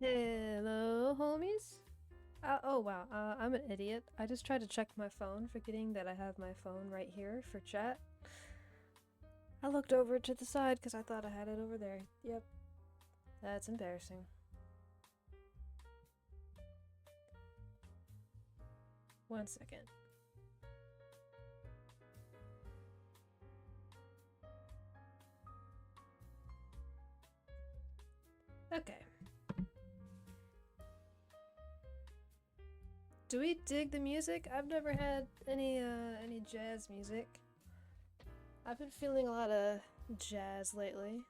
Hello, homies. Oh wow, I'm an idiot. I just tried to check my phone, forgetting that I have my phone right here for chat. I looked over to the side because I thought I had it over there. Yep. That's embarrassing. One second. Okay. Do we dig the music? I've never had any jazz music. I've been feeling a lot of jazz lately.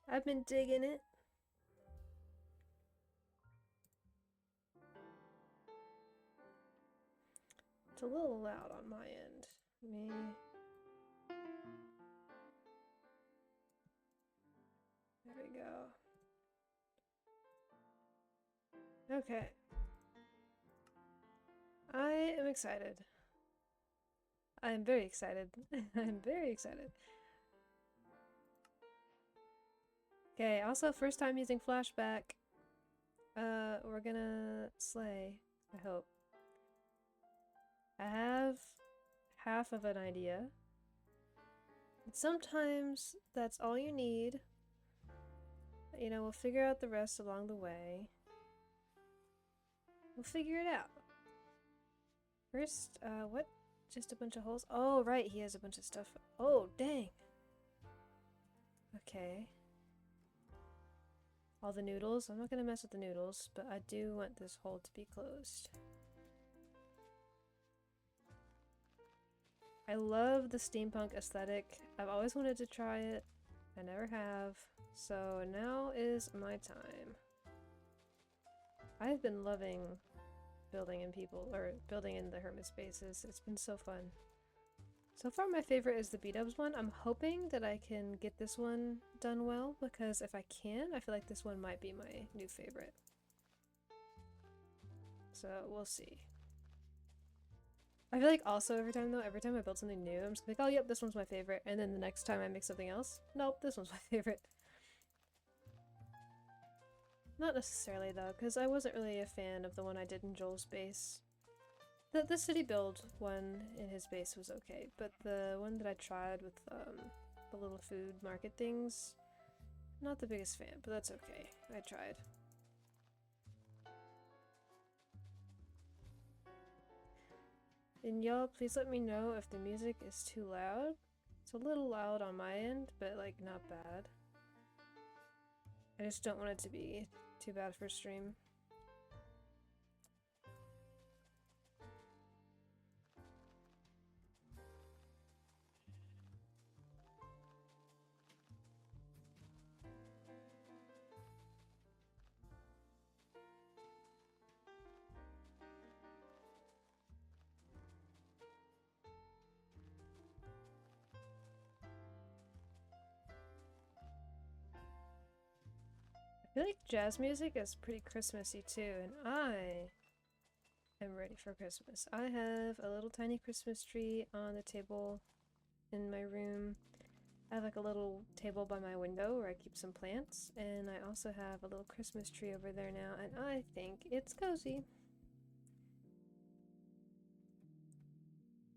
I've been digging it. It's a little loud on my end. Me. There we go. Okay. I am excited. I am very excited. I'm very excited. Okay, also first time using flashback. We're gonna slay, I hope. I have half of an idea. And sometimes that's all you need. You know, we'll figure out the rest along the way. We'll figure it out. First, what? Just a bunch of holes? Oh, right, he has a bunch of stuff. Oh, dang. Okay. All the noodles? I'm not gonna mess with the noodles, but I do want this hole to be closed. I love the steampunk aesthetic. I've always wanted to try it. I never have. So now is my time. I've been loving building in building in the hermit spaces. It's been so fun. So far my favorite is the B-dubs one. I'm hoping that I can get this one done well, because if I can, I feel like this one might be my new favorite. So we'll see. I feel like also every time I build something new, I'm just like, oh yep, this one's my favorite, and then the next time I make something else, nope, this one's my favorite. Not necessarily though, because I wasn't really a fan of the one I did in Joel's base. The city build one in his base was okay, but the one that I tried with the little food market things, not the biggest fan, but that's okay. I tried. And y'all, please let me know if the music is too loud. It's a little loud on my end, but like not bad. I just don't want it to be too bad for stream. I feel like jazz music is pretty Christmassy too, and I am ready for Christmas. I have a little tiny Christmas tree on the table in my room. I have like a little table by my window where I keep some plants, and I also have a little Christmas tree over there now, and I think it's cozy.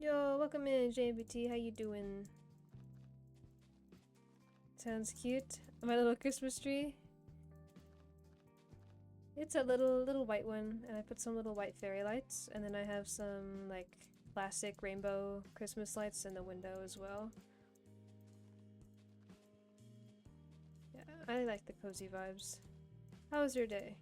Yo, welcome in, JBT. How you doing? Sounds cute. My little Christmas tree. It's a little white one, and I put some little white fairy lights, and then I have some like plastic rainbow Christmas lights in the window as well. Yeah, I like the cozy vibes. How was your day?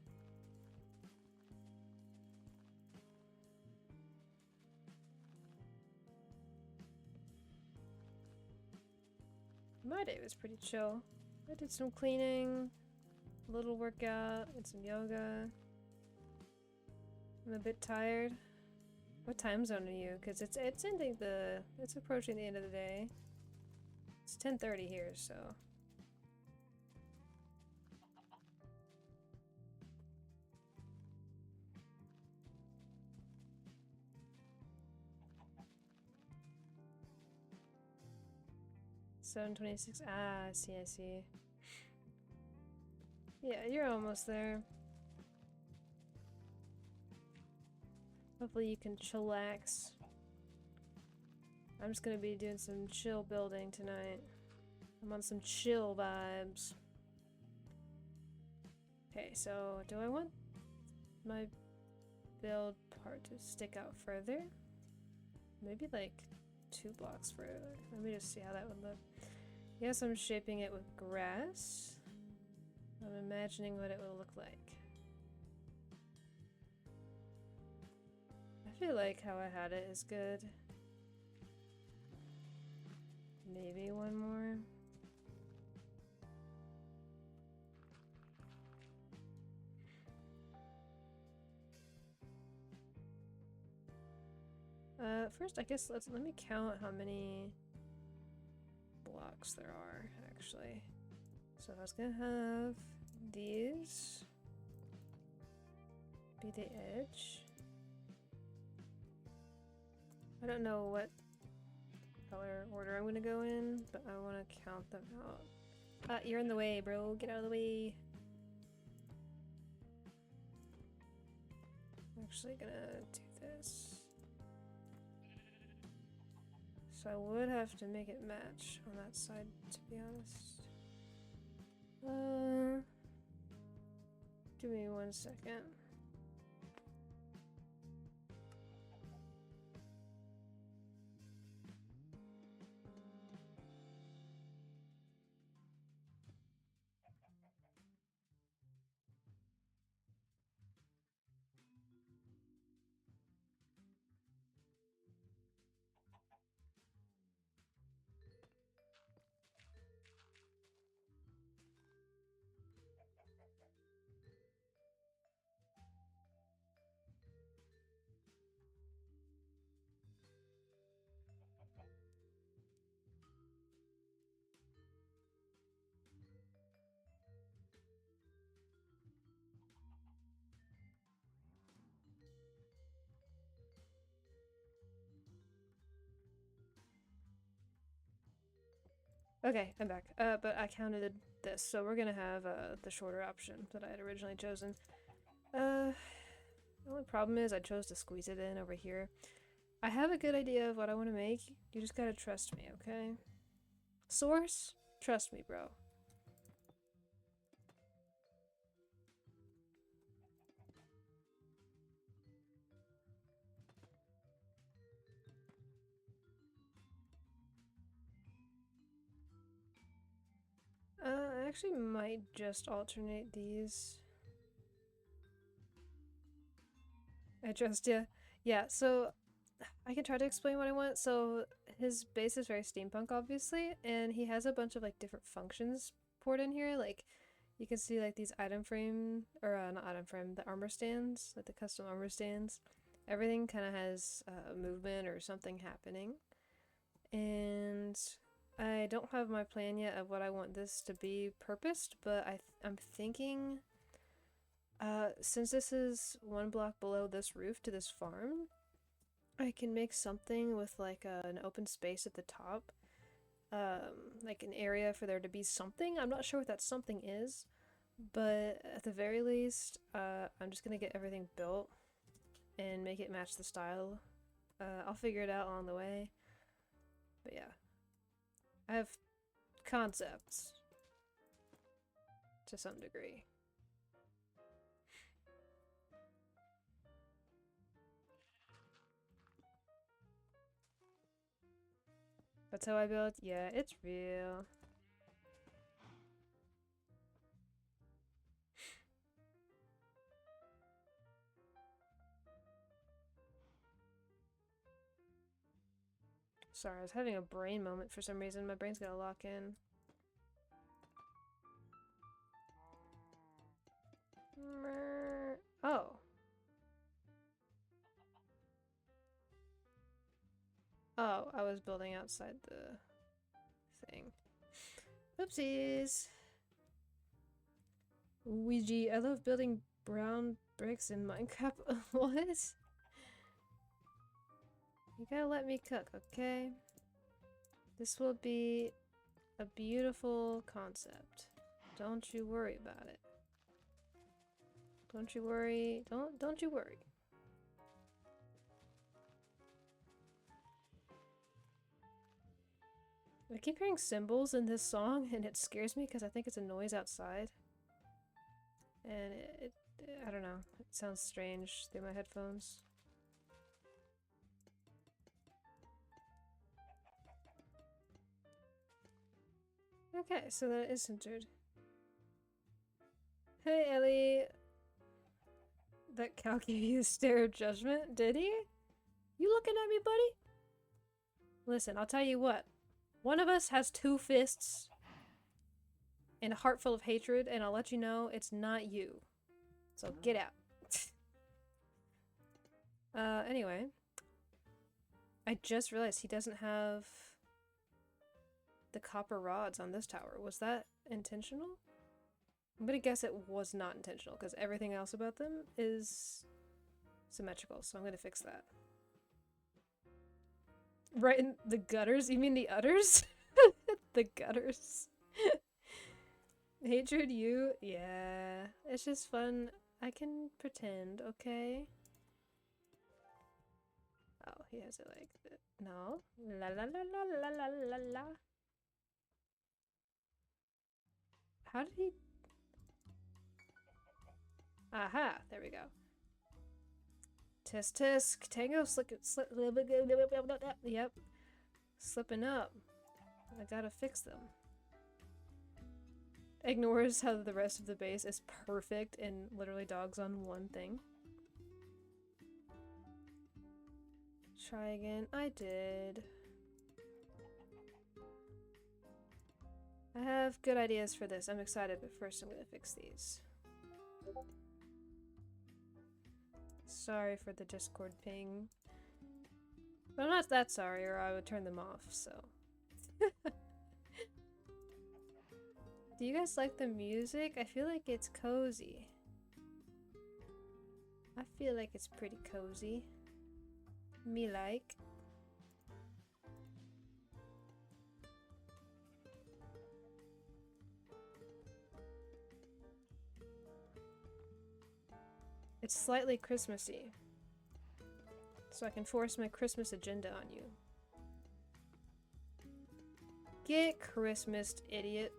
My day was pretty chill. I did some cleaning, a little workout, and some yoga. I'm a bit tired. What time zone are you? Because it's approaching the end of the day. It's 10:30 here, so. (7:26) Ah, I see. Yeah, you're almost there. Hopefully you can chillax. I'm just gonna be doing some chill building tonight. I'm on some chill vibes. Okay, so do I want my build part to stick out further? Maybe like 2 blocks further. Let me just see how that would look. Yes, I'm shaping it with grass. I'm imagining what it will look like. I feel like how I had it is good. Maybe one more. First I guess let me count how many blocks there are actually. So I was gonna have these be the edge. I don't know what color order I'm gonna go in, but I want to count them out. You're in the way, bro. Get out of the way. I'm actually gonna do this. So I would have to make it match on that side, to be honest. Give me 1 second. Okay, I'm back. But I counted this, so we're gonna have the shorter option that I had originally chosen. The only problem is I chose to squeeze it in over here. I have a good idea of what I want to make. You just gotta trust me, okay? Source? Trust me, bro. I actually might just alternate these. I trust ya. Yeah, so I can try to explain what I want. So his base is very steampunk, obviously, and he has a bunch of like different functions poured in here. Like you can see like these item frame, or not item frame, the armor stands, like the custom armor stands. Everything kind of has movement or something happening. And I don't have my plan yet of what I want this to be purposed, but I'm thinking, since this is 1 block below this roof to this farm, I can make something with like an open space at the top, like an area for there to be something. I'm not sure what that something is, but at the very least, I'm just gonna get everything built and make it match the style. I'll figure it out along the way, but yeah. I have concepts to some degree. That's how I build? Yeah, it's real. Sorry, I was having a brain moment for some reason. My brain's gonna lock in. Oh. Oh, I was building outside the thing. Oopsies. Ouija, I love building brown bricks in Minecraft. What? You gotta let me cook, okay? This will be a beautiful concept. Don't you worry about it. Don't you worry. Don't you worry. I keep hearing cymbals in this song and it scares me because I think it's a noise outside. And I don't know, it sounds strange through my headphones. Okay, so that is centered. Hey Ellie! That cow gave you a stare of judgment, did he? You looking at me, buddy? Listen, I'll tell you what. One of us has 2 fists and a heart full of hatred, and I'll let you know it's not you. So get out. Anyway. I just realized he doesn't have the copper rods on this tower. Was that intentional? I'm gonna guess it was not intentional, because everything else about them is symmetrical, so I'm gonna fix that. Right in the gutters? You mean the udders? The gutters. Hatred, you? Yeah. It's just fun. I can pretend, okay? Oh, he has it like that. No. La la la la la la la la. How did he... Aha! There we go. Tisk tisk. Tango yep. Slipping up. I gotta fix them. Ignores how the rest of the base is perfect and literally dogs on one thing. Try again. I did. I have good ideas for this. I'm excited, but first I'm gonna fix these. Sorry for the Discord ping. But I'm not that sorry, or I would turn them off, so. Do you guys like the music? I feel like it's cozy. I feel like it's pretty cozy. Me like. It's slightly Christmassy. So I can force my Christmas agenda on you. Get Christmased, idiot.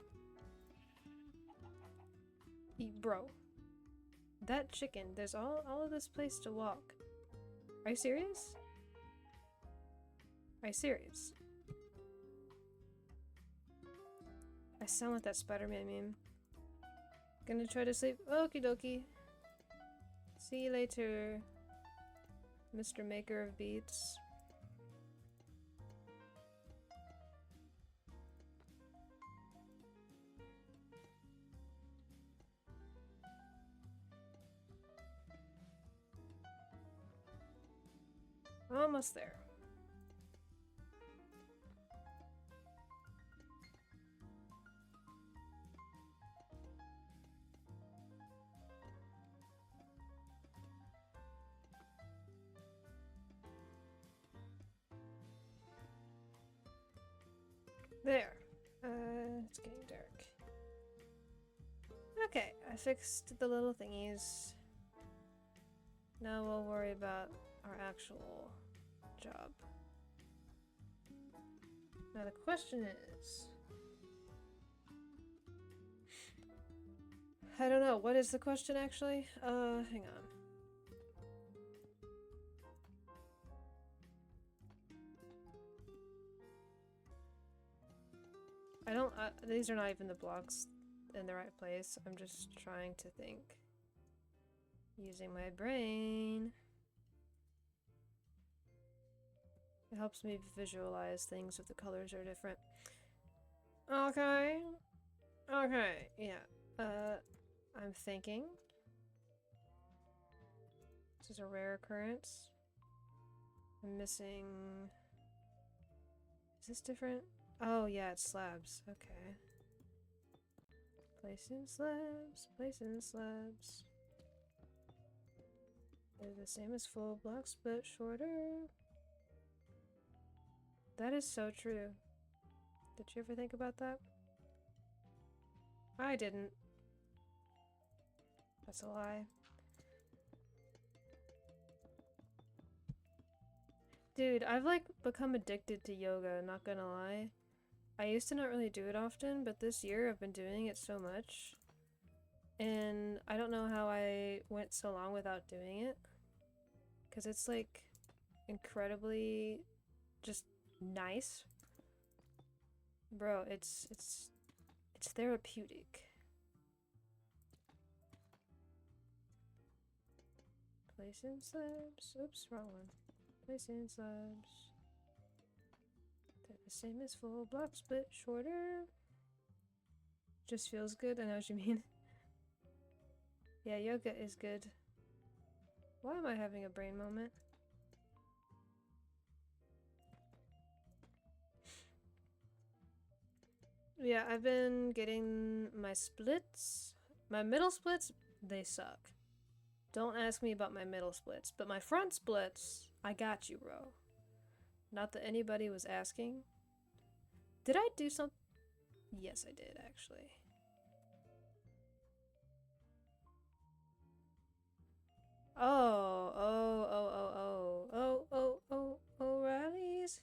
Bro. That chicken, there's all of this place to walk. Are you serious? Are you serious? I sound like that Spider-Man meme. Gonna try to sleep. Okie dokie. See you later, Mr. Maker of Beats. Almost there. There. It's getting dark. Okay, I fixed the little thingies. Now we'll worry about our actual job. Now the question is... I don't know, what is the question actually? Hang on. These are not even the blocks in the right place. I'm just trying to think. Using my brain. It helps me visualize things if the colors are different. Okay. Okay, yeah. I'm thinking. This is a rare occurrence. I'm missing... Is this different? Oh yeah, it's slabs. Okay. Placing slabs, placing slabs. They're the same as full blocks, but shorter. That is so true. Did you ever think about that? I didn't. That's a lie. Dude, I've like become addicted to yoga, not gonna lie. I used to not really do it often, but this year I've been doing it so much. And I don't know how I went so long without doing it. Because it's like incredibly just nice. Bro, it's therapeutic. Placing slabs. Oops, wrong one. Placing slabs. They're the same as full block split, shorter. Just feels good, I know what you mean. Yeah, yoga is good. Why am I having a brain moment? Yeah, I've been getting my splits. My middle splits, they suck. Don't ask me about my middle splits, but my front splits, I got you, bro. Not that anybody was asking. Did I do something? Yes, I did, actually. O'Reilly's?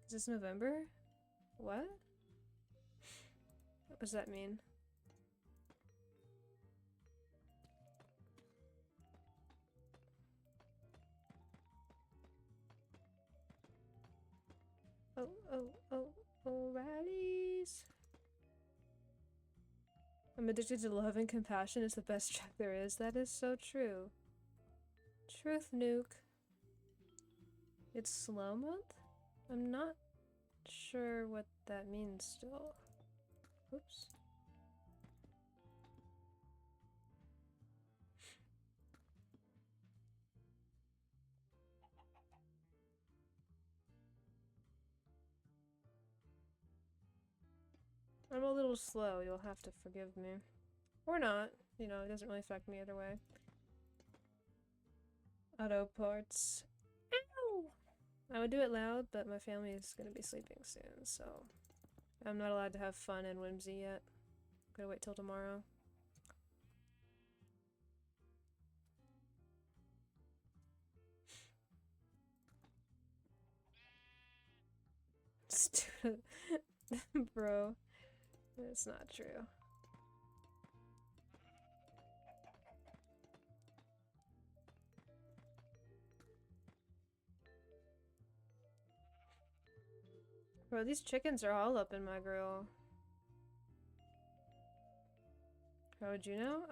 Is this November? What? What does that mean? O'Reilly's. I'm addicted to love and compassion is the best track there is. That is so true. Truth nuke. It's slow month? I'm not sure what that means still. Oops. I'm a little slow, you'll have to forgive me. Or not. You know, it doesn't really affect me either way. Auto parts. Ow! I would do it loud, but my family is gonna be sleeping soon, so I'm not allowed to have fun and whimsy yet. Gotta wait till tomorrow. Bro, it's not true. Bro, these chickens are all up in my grill. How would you know?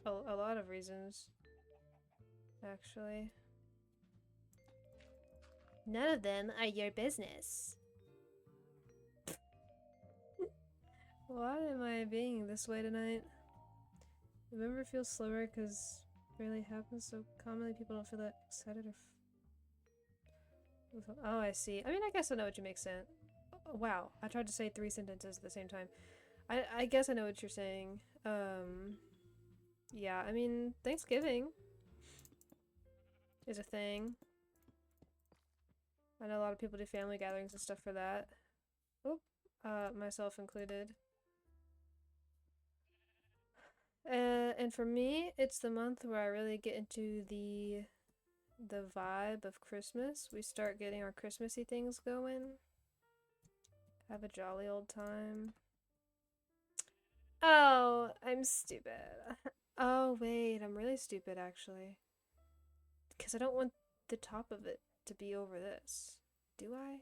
A lot of reasons. Actually. None of them are your business. Why am I being this way tonight? November feels slower because it really happens so commonly people don't feel that excited or oh, I see. I mean, I guess I know what you make sense. Oh, wow, I tried to say 3 sentences at the same time. I guess I know what you're saying. Yeah, I mean, Thanksgiving is a thing. I know a lot of people do family gatherings and stuff for that. Oh, myself included. And for me, it's the month where I really get into the vibe of Christmas. We start getting our Christmassy things going. Have a jolly old time. Oh, I'm stupid. Oh, wait, I'm really stupid actually. Because I don't want the top of it to be over this. Do I?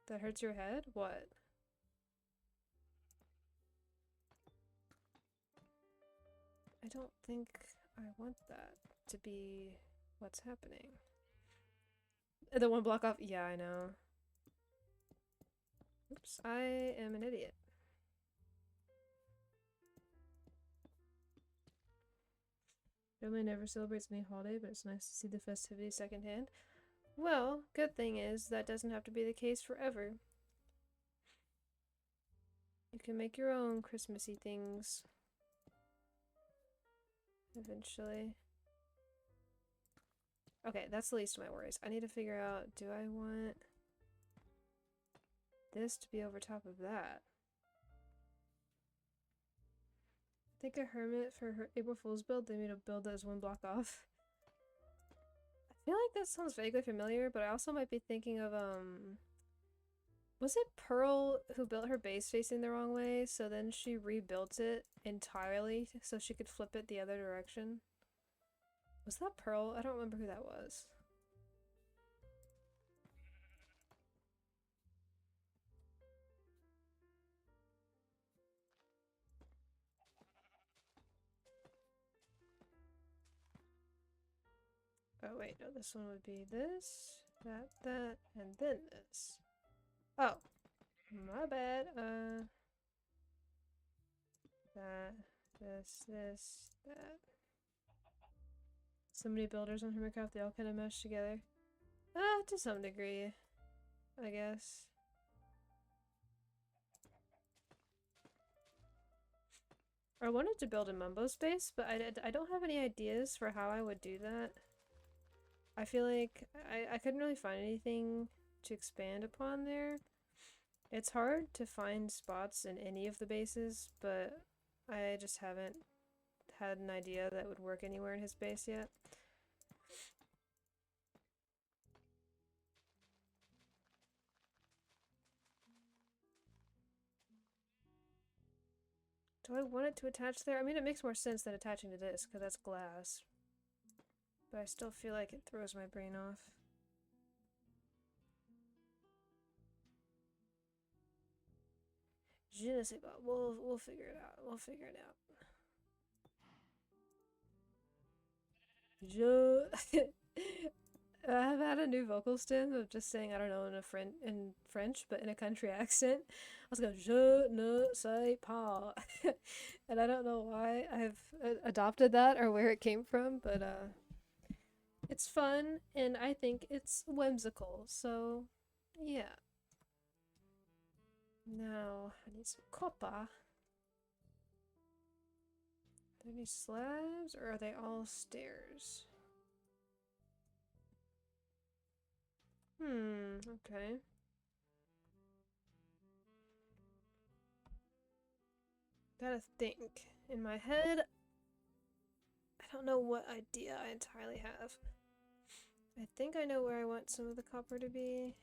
That hurts your head? What? I don't think I want that to be what's happening. The one block off? Yeah, I know. Oops, I am an idiot. Family never celebrates any holiday, but it's nice to see the festivities secondhand. Well, good thing is that doesn't have to be the case forever. You can make your own Christmassy things. Eventually. Okay, that's the least of my worries. I need to figure out, do I want this to be over top of that? think a hermit for her April Fool's build, they made a build that was one block off. I feel like that sounds vaguely familiar, but I also might be thinking of, was it Pearl who built her base facing the wrong way, so then she rebuilt it entirely so she could flip it the other direction? Was that Pearl? I don't remember who that was. Oh wait, no, this one would be this, that, and then this. Oh, my bad. That, this, that. So many builders on Hermitcraft, they all kind of mesh together. To some degree, I guess. I wanted to build a Mumbo space, but I don't have any ideas for how I would do that. I feel like I couldn't really find anything to expand upon there. It's hard to find spots in any of the bases, but I just haven't had an idea that would work anywhere in his base yet. Do I want it to attach there? I mean, it makes more sense than attaching to this, because that's glass. But I still feel like it throws my brain off. Je ne sais pas. We'll figure it out. We'll figure it out. I've had a new vocal stem of just saying I don't know in French, but in a country accent. I was going je ne sais pas, and I don't know why I've adopted that or where it came from, but it's fun and I think it's whimsical. So yeah. Now I need some copper. Are there any slabs or are they all stairs? Okay. Gotta think. In my head, I don't know what idea I entirely have. I think I know where I want some of the copper to be.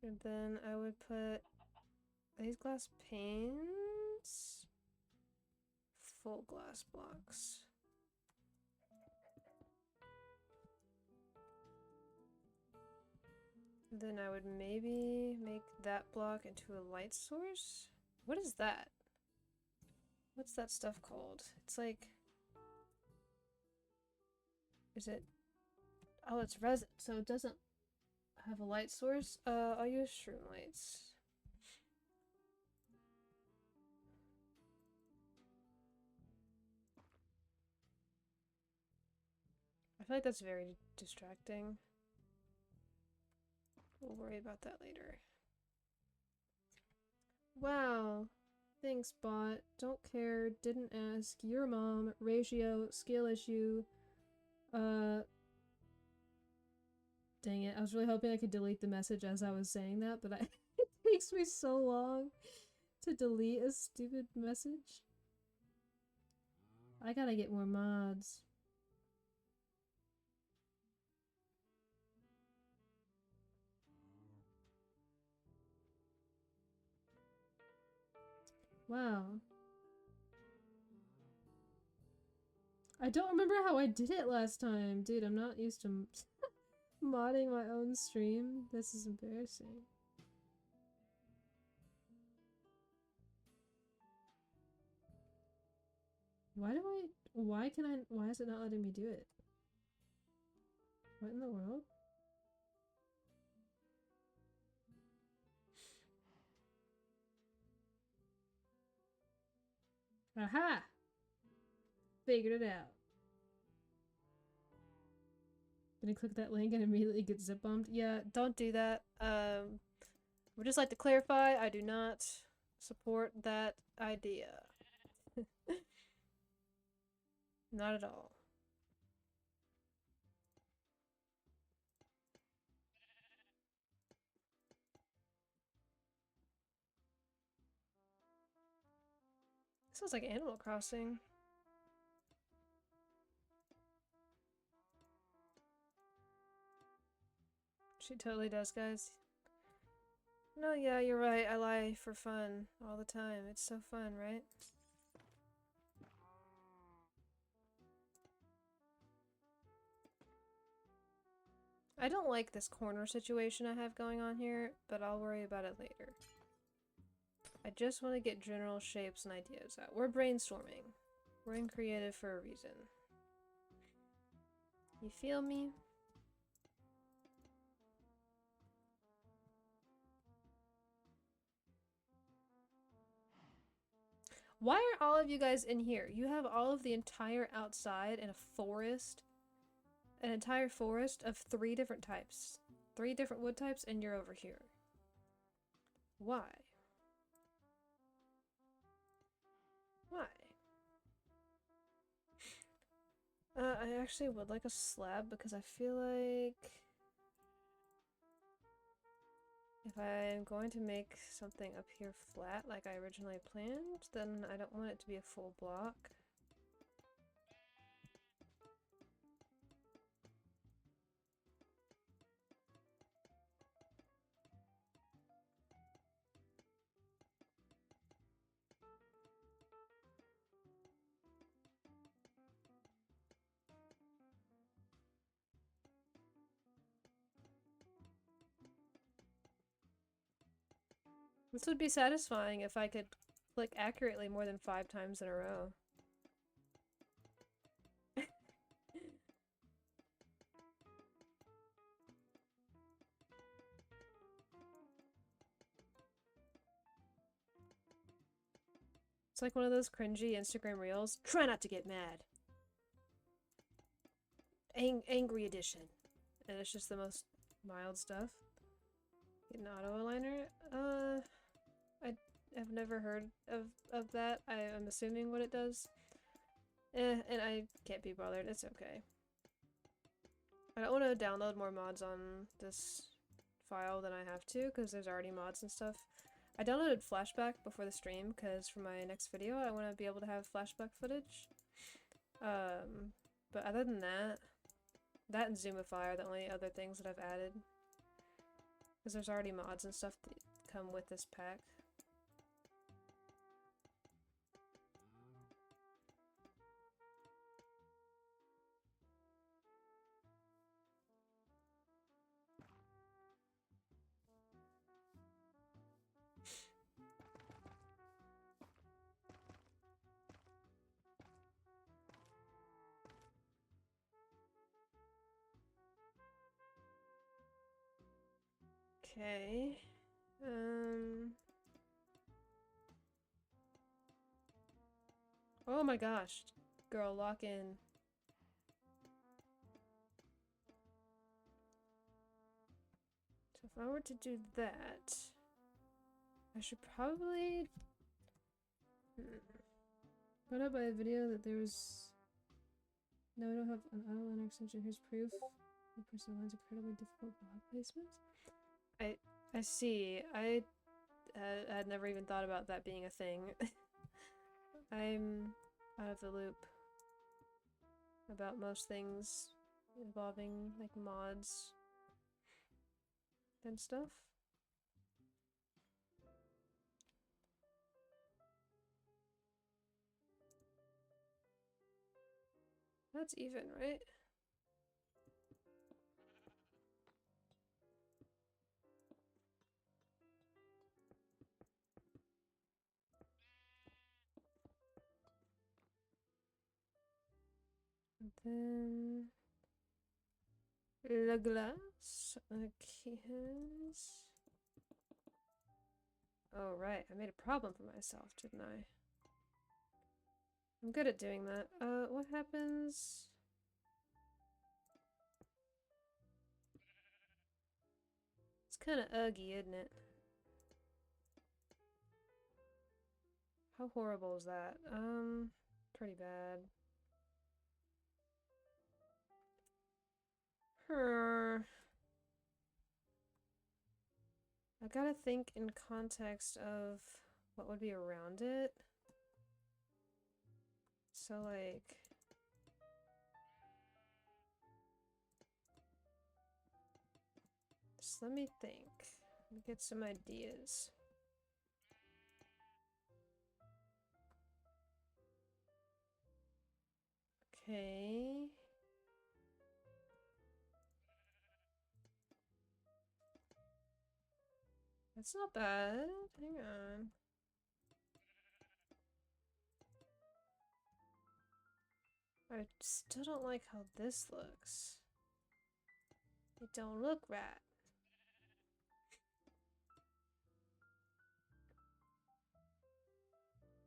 And then I would put these glass panes, full glass blocks. Then I would maybe make that block into a light source. What is that? What's that stuff called? It's like... Is it... Oh, it's resin, so it doesn't have a light source. I'll use shroom lights. I feel like that's very distracting. We'll worry about that later. Wow. Thanks, bot. Don't care. Didn't ask. Your mom. Ratio. Skill issue. Dang it. I was really hoping I could delete the message as I was saying that, but it takes me so long to delete a stupid message. I gotta get more mods. Wow. I don't remember how I did it last time. Dude, I'm not used to modding my own stream. This is embarrassing. Why is it not letting me do it? What in the world? Aha! Figured it out. Gonna click that link and immediately get zip bombed? Yeah, don't do that. Would just like to clarify, I do not support that idea. Not at all. Sounds like Animal Crossing. She totally does, guys. No, yeah, you're right. I lie for fun all the time. It's so fun, right? I don't like this corner situation I have going on here, but I'll worry about it later. I just want to get general shapes and ideas out. We're brainstorming. We're in creative for a reason. You feel me? Why are all of you guys in here? You have all of the entire outside in a forest. An entire forest of 3 different types. 3 different wood types, and you're over here. Why? Why? I actually would like a slab because I feel like if I'm going to make something up here flat like I originally planned, then I don't want it to be a full block. This would be satisfying if I could click accurately more than 5 times in a row. It's like one of those cringy Instagram reels. Try not to get mad. Angry edition. And it's just the most mild stuff. Get an auto aligner? I've never heard of that. I'm assuming what it does. And I can't be bothered. It's okay. I don't want to download more mods on this file than I have to, because there's already mods and stuff. I downloaded flashback before the stream, because for my next video I want to be able to have flashback footage. But other than that, that and Zoomify are the only other things that I've added. Because there's already mods and stuff that come with this pack. Okay. Oh my gosh. Girl, lock in. So if I were to do that, I should probably put up a video that there was... No, I don't have an auto line extension. Here's proof. My personal line's incredibly difficult block placements. I see. I had never even thought about that being a thing. I'm out of the loop about most things involving like mods and stuff. That's even, right? And then the glass. Okay. Oh right, I made a problem for myself, didn't I? I'm good at doing that. What happens? It's kind of uggy, isn't it? How horrible is that? Pretty bad. I gotta think in context of what would be around it. So like... Just let me think. Let me get some ideas. Okay. That's not bad. Hang on. I still don't like how this looks. It don't look right.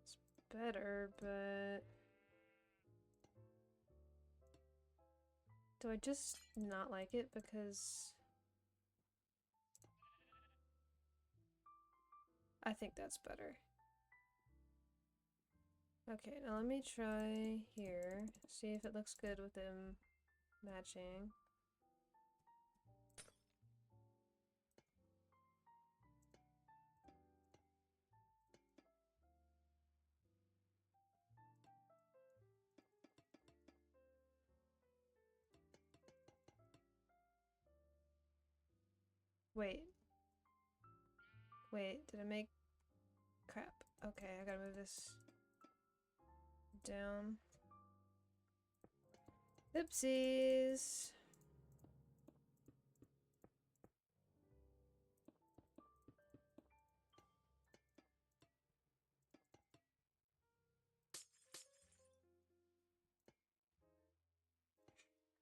It's better, but... Do I just not like it because... I think that's better. Okay, now let me try here. See if it looks good with them matching. Wait. Wait, did I make... Crap. Okay, I gotta move this down. Oopsies!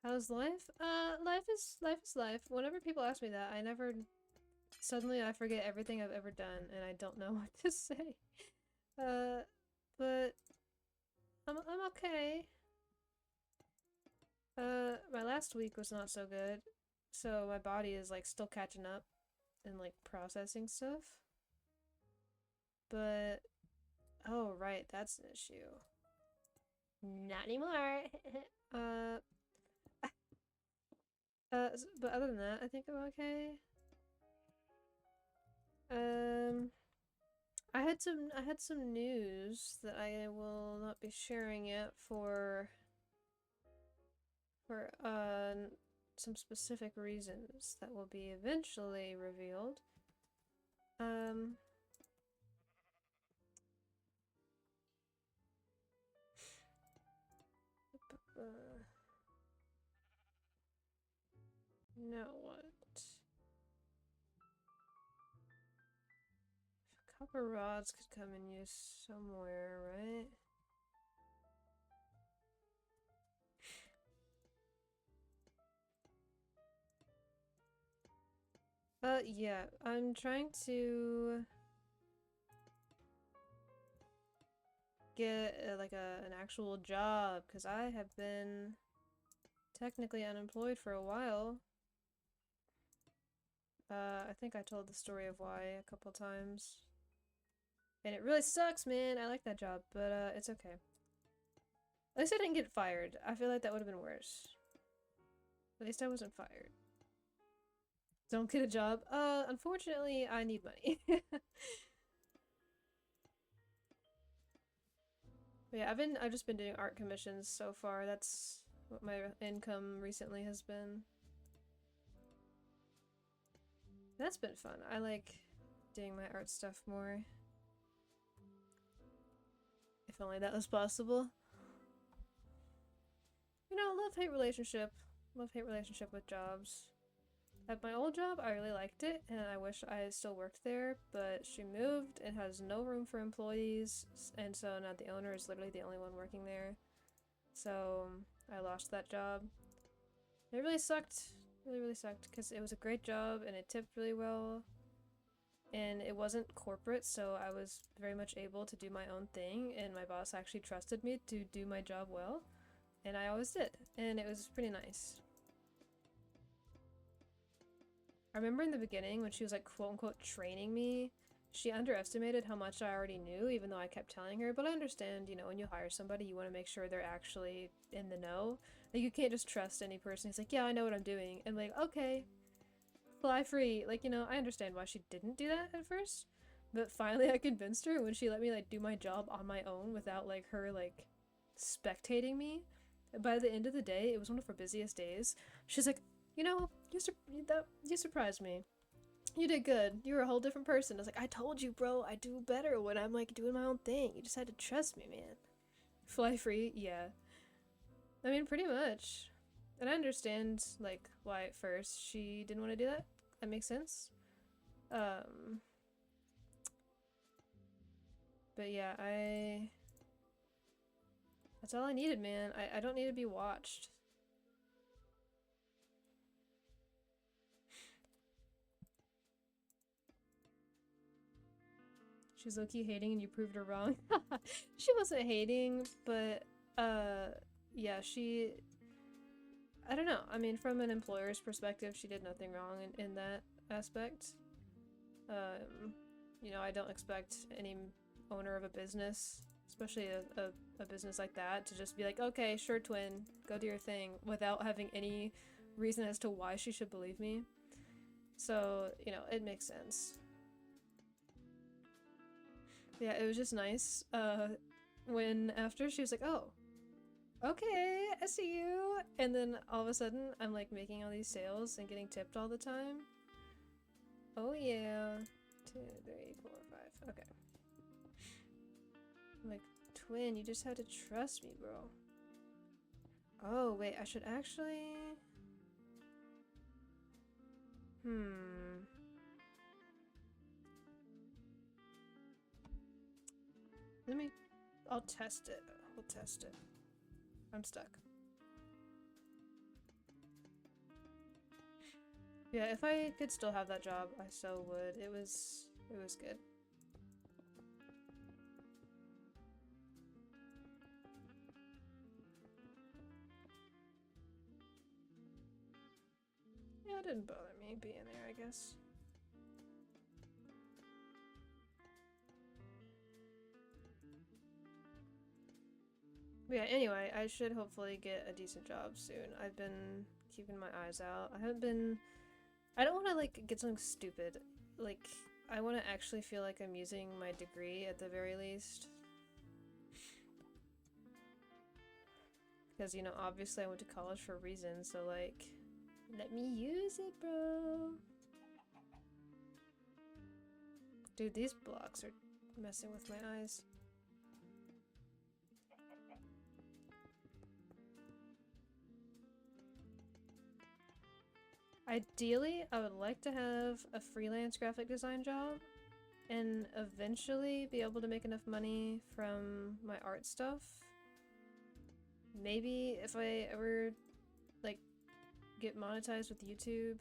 How's life? Life is life. Whenever people ask me that, I never... Suddenly I forget everything I've ever done, and I don't know what to say. But... I'm okay. My last week was not so good, so my body is, like, still catching up and, like, processing stuff. But... Oh, right, that's an issue. Not anymore! But other than that, I think I'm okay. I had some news that I will not be sharing yet for some specific reasons that will be eventually revealed. Now what? Copper rods could come in use somewhere, right? Yeah, I'm trying to get an actual job because I have been technically unemployed for a while. I think I told the story of why a couple times. And it really sucks, man. I like that job, but it's okay. At least I didn't get fired. I feel like that would have been worse. At least I wasn't fired. Don't get a job. Unfortunately, I need money. But yeah, I've just been doing art commissions so far. That's what my income recently has been. That's been fun. I like doing my art stuff more. If only that was possible. You know, love-hate relationship. Love-hate relationship with jobs. At my old job, I really liked it, and I wish I still worked there, but she moved and has no room for employees, and so now the owner is literally the only one working there. So I lost that job. It really sucked. Really, really sucked, because it was a great job, and it tipped really well, and it wasn't corporate, so I was very much able to do my own thing, and my boss actually trusted me to do my job well, and I always did, and it was pretty nice. I remember in the beginning when she was like quote-unquote training me, she underestimated how much I already knew, even though I kept telling her, but I understand, you know, when you hire somebody, you want to make sure they're actually in the know. Like, you can't just trust any person who's like, yeah, I know what I'm doing, and like, okay, fly free. Like, you know, I understand why she didn't do that at first, but finally I convinced her when she let me, like, do my job on my own without, like, her, like, spectating me. By the end of the day, it was one of her busiest days. She's like, you know, you surprised me. You did good. You were a whole different person. I was like, I told you, bro. I do better when I'm like doing my own thing. You just had to trust me, man. Fly free? Yeah. I mean, pretty much. And I understand, like, why at first she didn't want to do that. That makes sense. But yeah, that's all I needed, man. I don't need to be watched. She's low-key hating and you proved her wrong. She wasn't hating, but, yeah, I don't know. I mean, from an employer's perspective, she did nothing wrong in that aspect. You know, I don't expect any owner of a business, especially a business like that, to just be like, okay, sure, twin, go do your thing, without having any reason as to why she should believe me. So, you know, it makes sense. Yeah, it was just nice, when after she was like, oh, okay, I see you, and then all of a sudden, I'm like making all these sales and getting tipped all the time. Oh yeah. 2, 3, 4, 5. Okay. I'm like, twin, you just had to trust me, bro. Oh, wait, I should actually... I'll test it. We'll test it. I'm stuck. Yeah, if I could still have that job, I so would. It was good. Yeah, it didn't bother me being there, I guess. But yeah, anyway, I should hopefully get a decent job soon. I've been keeping my eyes out. I don't want to, like, get something stupid. Like, I want to actually feel like I'm using my degree at the very least. Because, you know, obviously I went to college for a reason, so, like, let me use it, bro. Dude, these blocks are messing with my eyes. Ideally, I would like to have a freelance graphic design job and eventually be able to make enough money from my art stuff. Maybe if I ever, like, get monetized with YouTube.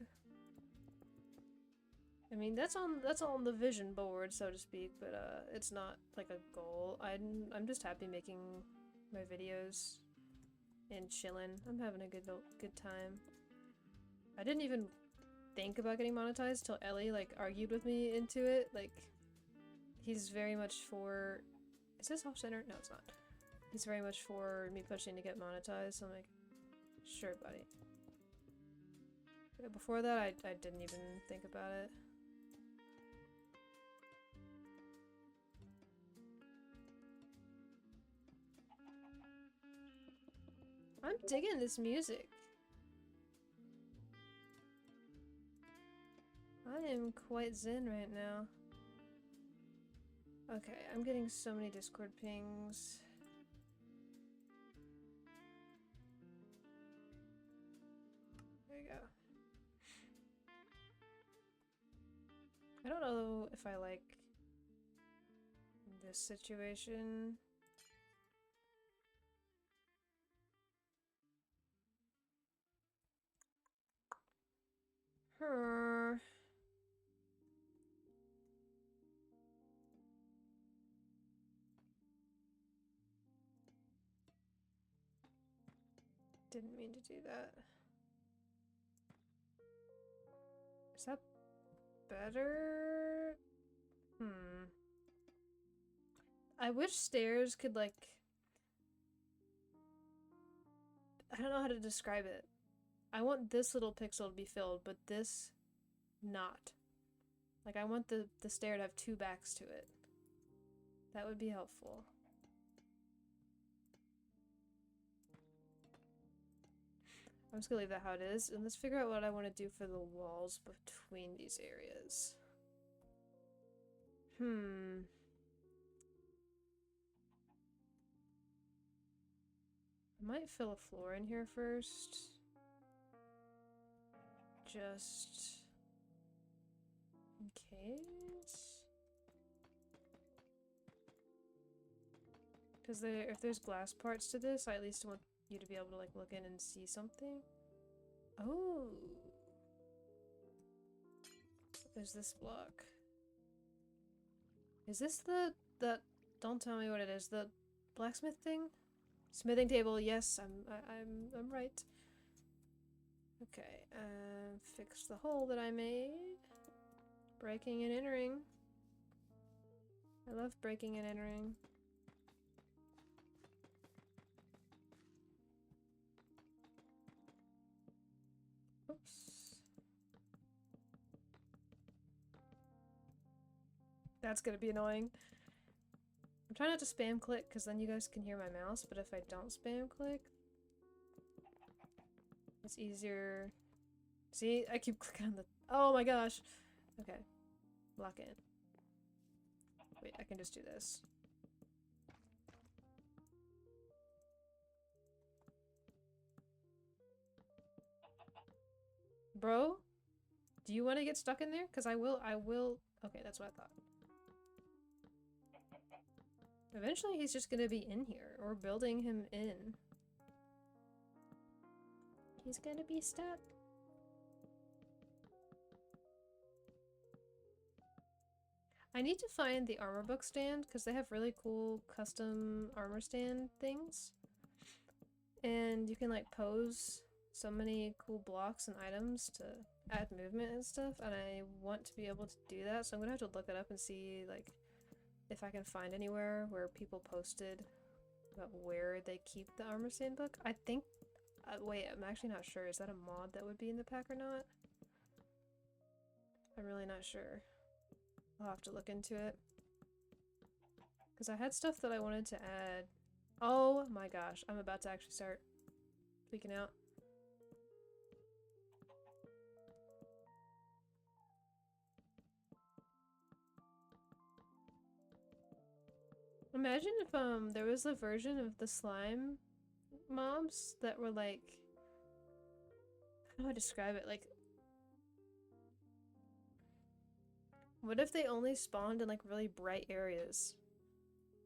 I mean, that's on the vision board, so to speak, but it's not like a goal. I'm just happy making my videos and chilling. I'm having a good time. I didn't even think about getting monetized till Ellie, like, argued with me into it. Like, he's very much for... Is this off-center? No, it's not. He's very much for me pushing to get monetized, so I'm like, sure, buddy. But before that, I didn't even think about it. I'm digging this music. I am quite zen right now. Okay, I'm getting so many Discord pings. There you go. I don't know if I like this situation. Didn't mean to do that. Is that better? I wish stairs could, like... I don't know how to describe it. I want this little pixel to be filled, but this not. Like, I want the stair to have 2 backs to it. That would be helpful. I'm just gonna leave that how it is, and let's figure out what I want to do for the walls between these areas. I might fill a floor in here first. Just in case. Because if there's glass parts to this, I at least want you to be able to like look in and see something. Oh, there's this block. Is this the don't tell me what it is, the blacksmith thing? Smithing table, yes, I'm right. Okay, fix the hole that I made. Breaking and entering. I love breaking and entering. Oops. That's gonna be annoying. I'm trying not to spam click because then you guys can hear my mouse, but if I don't spam click, it's easier. See, I keep clicking on the— oh my gosh! Okay. Lock in. Wait, I can just do this. Bro? Do you want to get stuck in there? Because I will. Okay, that's what I thought. Eventually he's just gonna be in here, or building him in. He's gonna be stuck. I need to find the armor book stand, because they have really cool custom armor stand things. And you can like pose so many cool blocks and items to add movement and stuff, and I want to be able to do that, so I'm gonna have to look it up and see like if I can find anywhere where people posted about where they keep the armor stand book. I think wait, I'm actually not sure. Is that a mod that would be in the pack or not? I'm really not sure. I'll have to look into it. Because I had stuff that I wanted to add. Oh my gosh, I'm about to actually start freaking out. Imagine if there was a version of the slime mobs that were like, how do I describe it? Like, what if they only spawned in like really bright areas?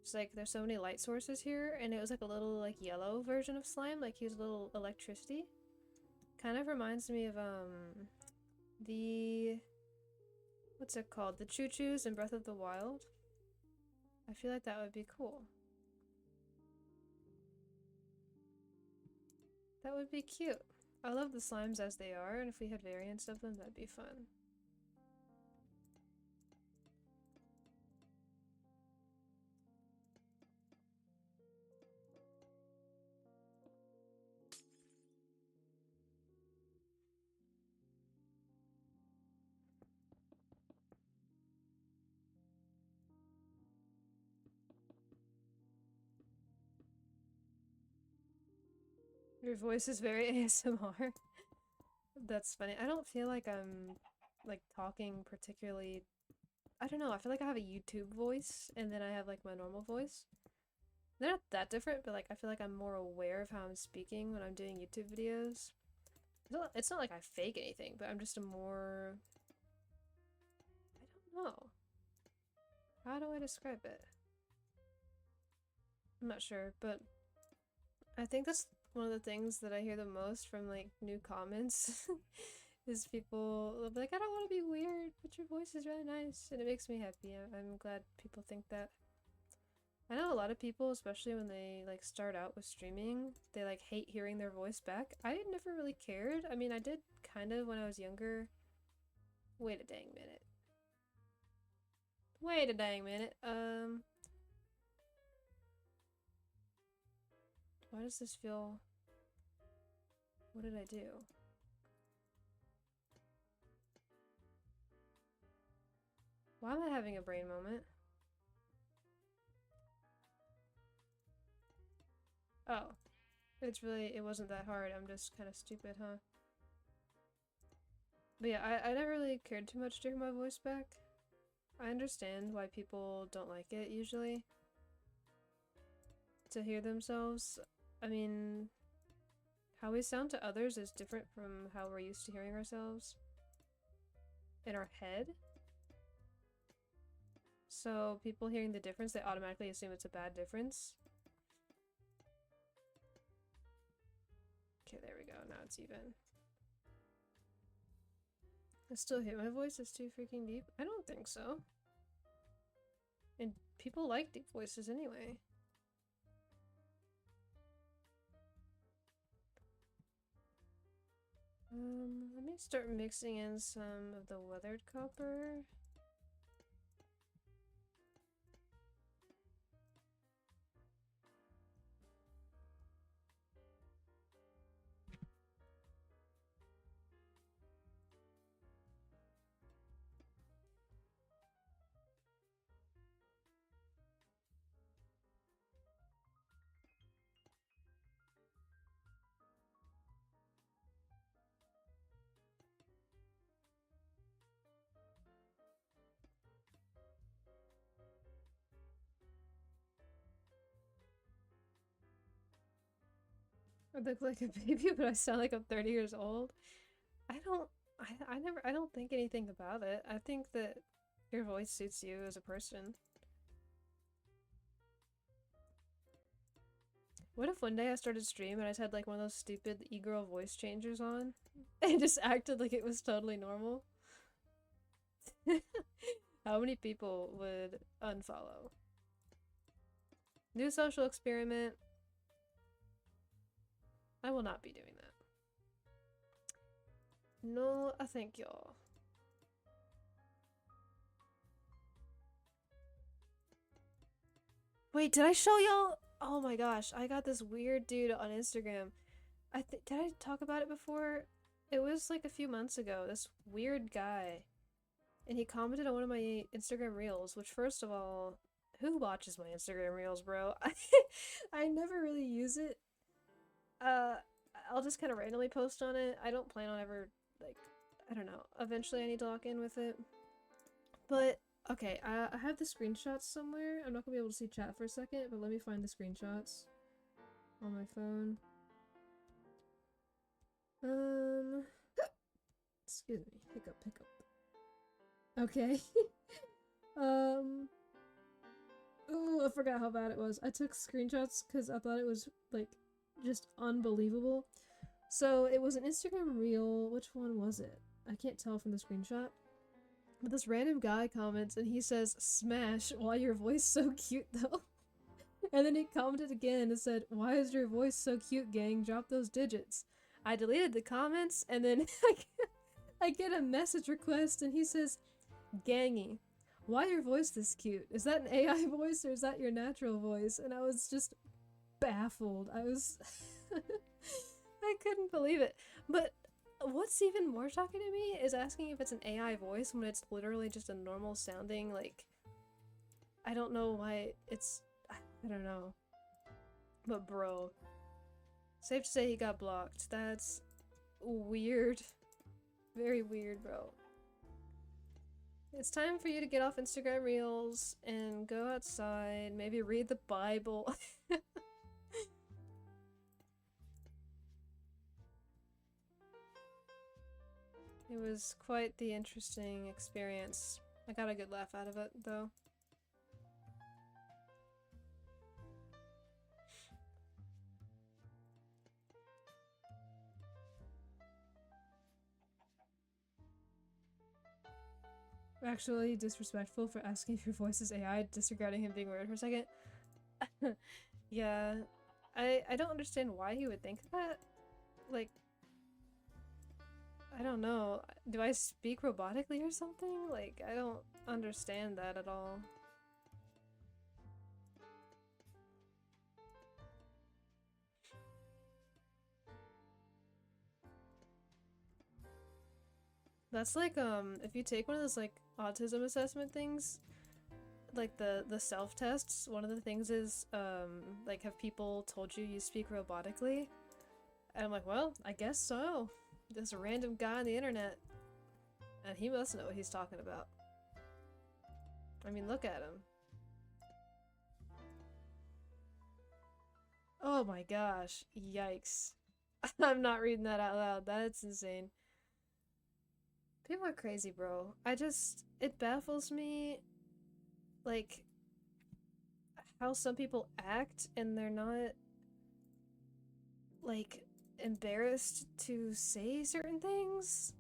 It's like there's so many light sources here, and it was like a little like yellow version of slime, like he was a little electricity. Kind of reminds me of the— what's it called? The choo-choos in Breath of the Wild. I feel like that would be cool. That would be cute. I love the slimes as they are, and if we had variants of them, that'd be fun. Your voice is very ASMR. That's funny. I don't feel like I'm like talking particularly— I don't know, I feel like I have a YouTube voice and then I have like my normal voice. They're not that different, but like I feel like I'm more aware of how I'm speaking when I'm doing YouTube videos. It's not like I fake anything, but I'm just a more— I don't know. How do I describe it? I'm not sure, but I think that's one of the things that I hear the most from like new comments is people will be like, I don't want to be weird, but your voice is really nice, and it makes me happy. I'm glad people think that. I know a lot of people, especially when they like start out with streaming, they like hate hearing their voice back. I never really cared. I mean, I did kind of when I was younger. Wait a dang minute. Wait a dang minute. Why does this feel— what did I do? Why am I having a brain moment? Oh. It wasn't that hard. I'm just kind of stupid, huh? But yeah, I never really cared too much to hear my voice back. I understand why people don't like it usually. To hear themselves. I mean, how we sound to others is different from how we're used to hearing ourselves in our head. So people hearing the difference, they automatically assume it's a bad difference. Okay, there we go. Now it's even. I still hate my voice. It's too freaking deep. I don't think so. And people like deep voices anyway. Let me start mixing in some of the weathered copper. I look like a baby, but I sound like I'm 30 years old. I don't think anything about it. I think that your voice suits you as a person. What if one day I started stream and I just had like one of those stupid e-girl voice changers on and just acted like it was totally normal? How many people would unfollow? New social experiment. I will not be doing that. No, I thank y'all. Wait, did I show y'all? Oh my gosh, I got this weird dude on Instagram. Did I talk about it before? It was like a few months ago. This weird guy. And he commented on one of my Instagram reels, which first of all, who watches my Instagram reels, bro? I never really use it. I'll just kind of randomly post on it. I don't plan on ever, like, I don't know. Eventually I need to lock in with it. But, okay, I have the screenshots somewhere. I'm not gonna be able to see chat for a second, but let me find the screenshots on my phone. Excuse me. Hiccup. Okay. Oh, I forgot how bad it was. I took screenshots because I thought it was, like, just unbelievable. So, it was an Instagram reel. Which one was it? I can't tell from the screenshot. But this random guy comments and he says, "Smash, why your voice so cute though?" And then he commented again and said, "Why is your voice so cute, gang? Drop those digits." I deleted the comments and then I get a message request and he says, "Gangy, why your voice this cute? Is that an AI voice or is that your natural voice?" And I was just baffled. I was I couldn't believe it. But what's even more shocking to me is asking if it's an AI voice when it's literally just a normal sounding, like, I don't know why it's, I don't know. But bro, safe to say he got blocked. That's weird. Very weird, bro. It's time for you to get off Instagram Reels and go outside, maybe read the Bible. It was quite the interesting experience. I got a good laugh out of it, though. Actually disrespectful for asking if your voice is AI, disregarding him being weird for a second. Yeah, I don't understand why he would think that. Like, I don't know. Do I speak robotically or something? Like, I don't understand that at all. That's like, if you take one of those, like, autism assessment things, like the self-tests, one of the things is, like, have people told you you speak robotically? And I'm like, well, I guess so. This random guy on the internet. And he must know what he's talking about. I mean, look at him. Oh my gosh. Yikes. I'm not reading that out loud. That's insane. People are crazy, bro. It baffles me, like, how some people act and they're not, like, embarrassed to say certain things.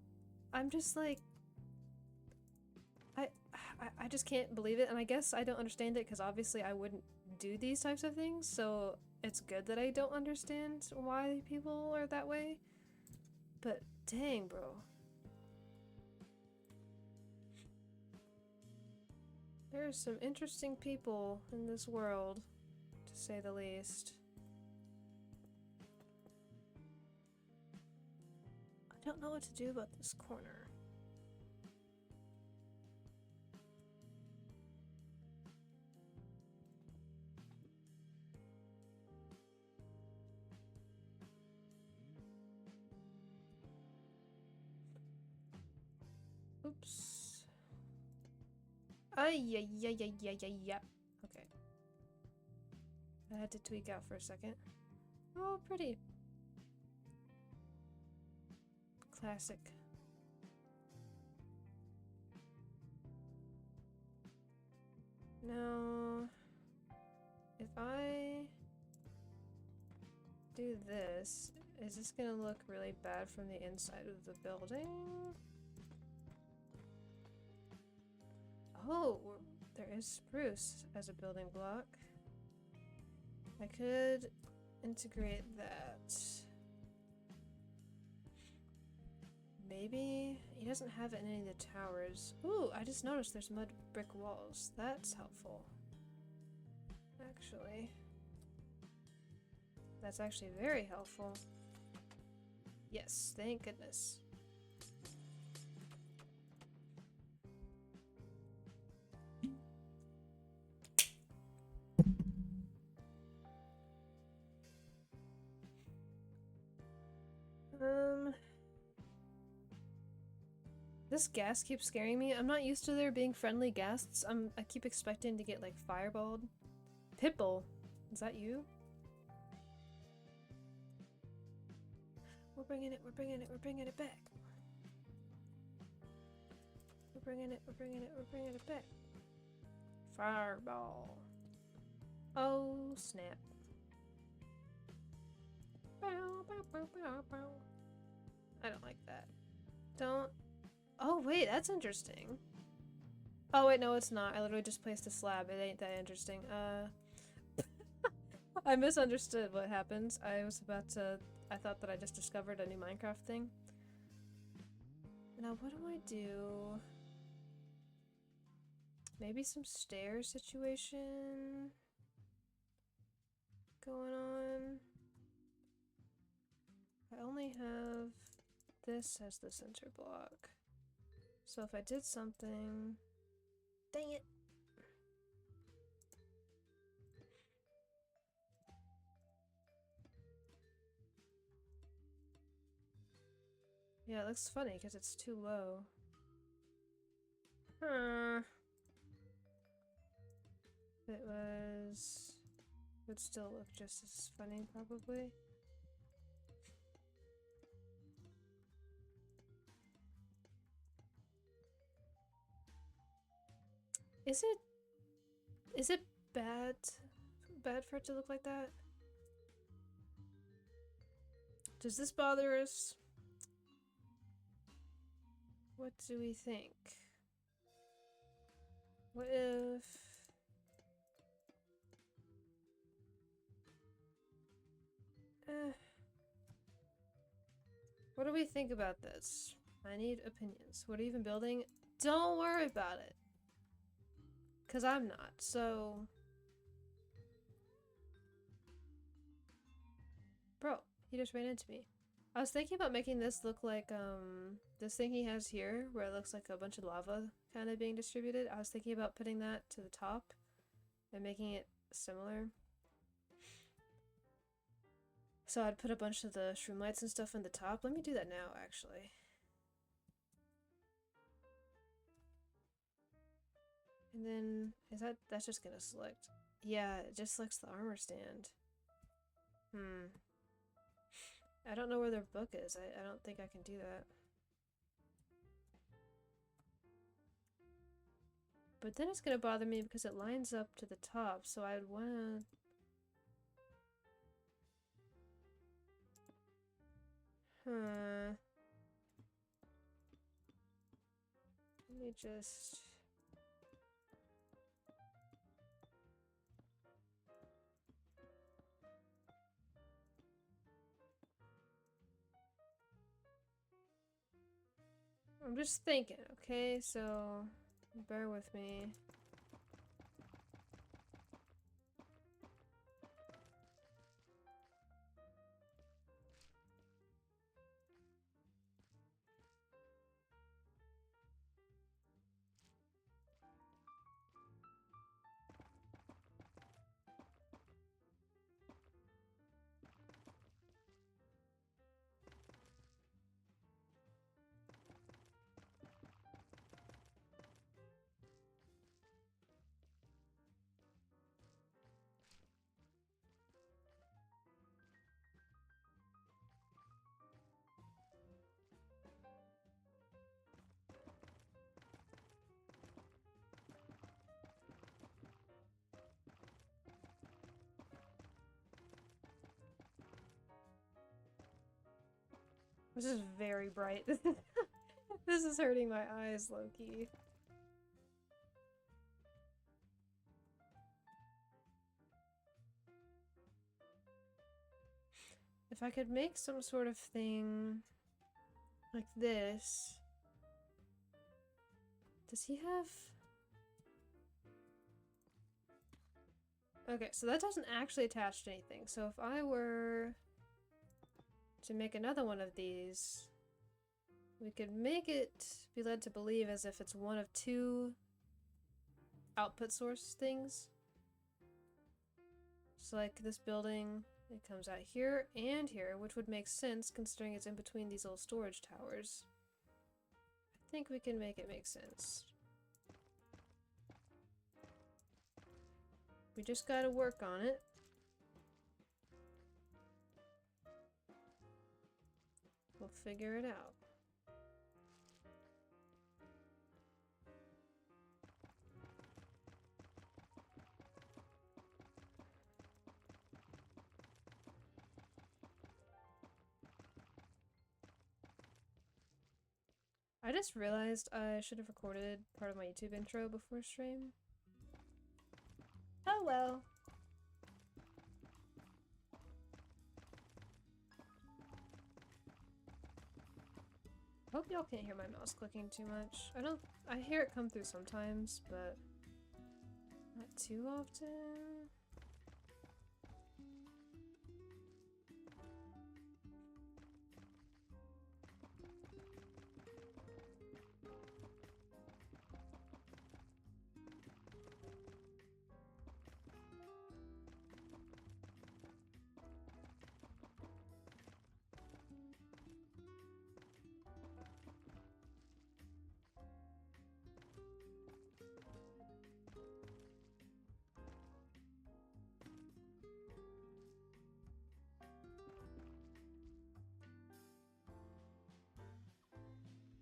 I'm just like, I just can't believe it, and I guess I don't understand it because obviously I wouldn't do these types of things, so it's good that I don't understand why people are that way. But dang, bro. There are some interesting people in this world, to say the least. I don't know what to do about this corner. Oops. Yeah. Okay. I had to tweak out for a second. Oh, pretty. Classic. Now, if I do this, is this gonna look really bad from the inside of the building? Oh, there is spruce as a building block. I could integrate that. Maybe he doesn't have it in any of the towers. Ooh, I just noticed there's mud brick walls. That's helpful. Actually. That's actually very helpful. Yes, thank goodness. This ghast keeps scaring me. I'm not used to there being friendly ghasts. I keep expecting to get like fireballed. Pitbull, is that you? We're bringing it back. We're bringing it back. Fireball. Oh, snap. I don't like that. Don't. Oh, wait, that's interesting. Oh, wait, no, it's not. I literally just placed a slab. It ain't that interesting. I misunderstood what happens. I thought that I just discovered a new Minecraft thing. Now, what do I do? Maybe some stair situation going on. I only have this as the center block. So if I did something... Dang it! Yeah, it looks funny because it's too low. Huh. It would still look just as funny, probably. Is it bad for it to look like that? Does this bother us? What do we think? What if... What do we think about this? I need opinions. What are you even building? Don't worry about it. Because I'm not, so... Bro, he just ran into me. I was thinking about making this look like this thing he has here, where it looks like a bunch of lava kind of being distributed. I was thinking about putting that to the top and making it similar. So I'd put a bunch of the shroom lights and stuff in the top. Let me do that now, actually. And then, that's just gonna select. Yeah, it just selects the armor stand. I don't know where their book is. I don't think I can do that. But then it's gonna bother me because it lines up to the top, so I'd wanna... Let me just... I'm just thinking, okay? So, bear with me. This is very bright. This is hurting my eyes, low-key. If I could make some sort of thing like this. Does he have... Okay, so that doesn't actually attach to anything. So if I were to make another one of these, we could make it be led to believe as if it's one of two output source things. So like this building, it comes out here and here, which would make sense considering it's in between these little storage towers. I think we can make it make sense. We just gotta work on it. We'll figure it out. I just realized I should have recorded part of my YouTube intro before stream. Oh well. Hope y'all can't hear my mouse clicking too much. I hear it come through sometimes, but not too often.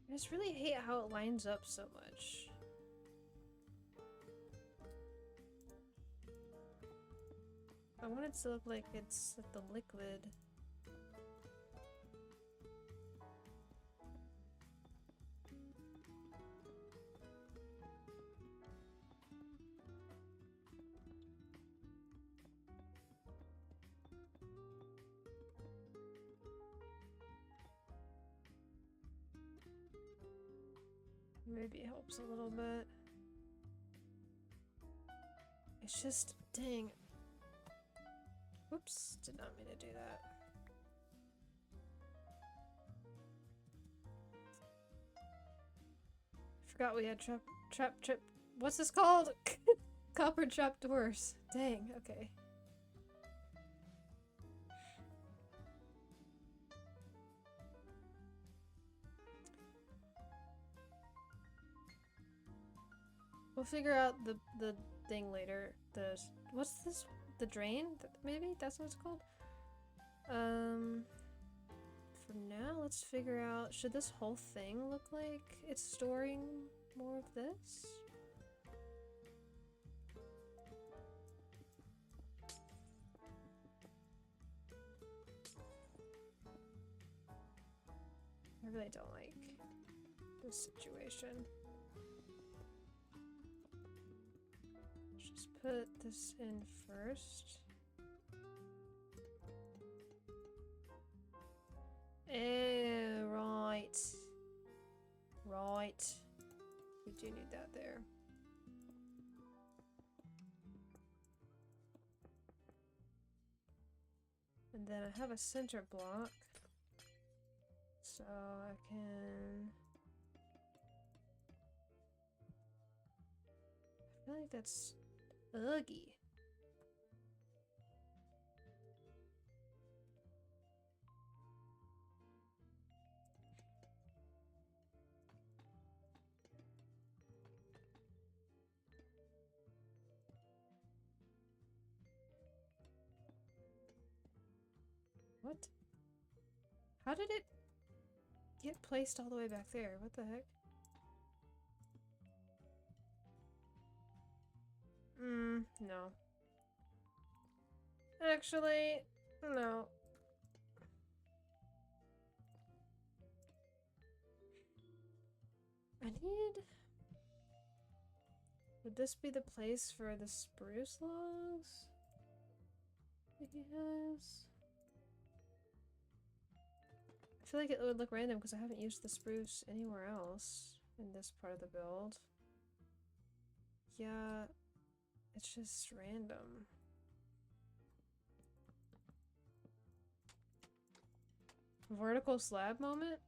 I just really hate how it lines up so much. I want it to look like it's like the liquid. Maybe it helps a little bit. It's just, dang. Whoops, did not mean to do that. Forgot we had trap. What's this called? Copper trapdoors. Dang. Okay. We'll figure out the thing later. What's this? The drain? Maybe that's what it's called. For now, let's figure out. Should this whole thing look like it's storing more of this? I really don't like this situation. Let's just put this in first. Right. Right. We do need that there. And then I have a center block. So I can... I feel like that's ugly. What? How did it get placed all the way back there? What the heck? No. Actually, no. I need... Would this be the place for the spruce logs that he has? I feel like it would look random because I haven't used the spruce anywhere else in this part of the build. Yeah, it's just random. Vertical slab moment?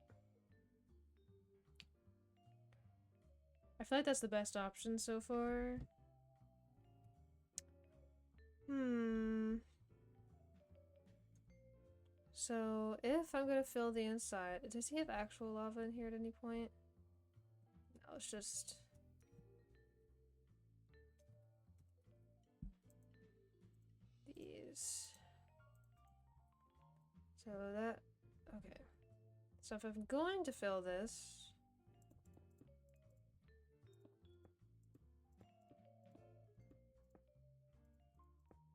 I feel like that's the best option so far. So, if I'm gonna fill the inside, does he have actual lava in here at any point? No, it's just... these. So that... okay. So if I'm going to fill this...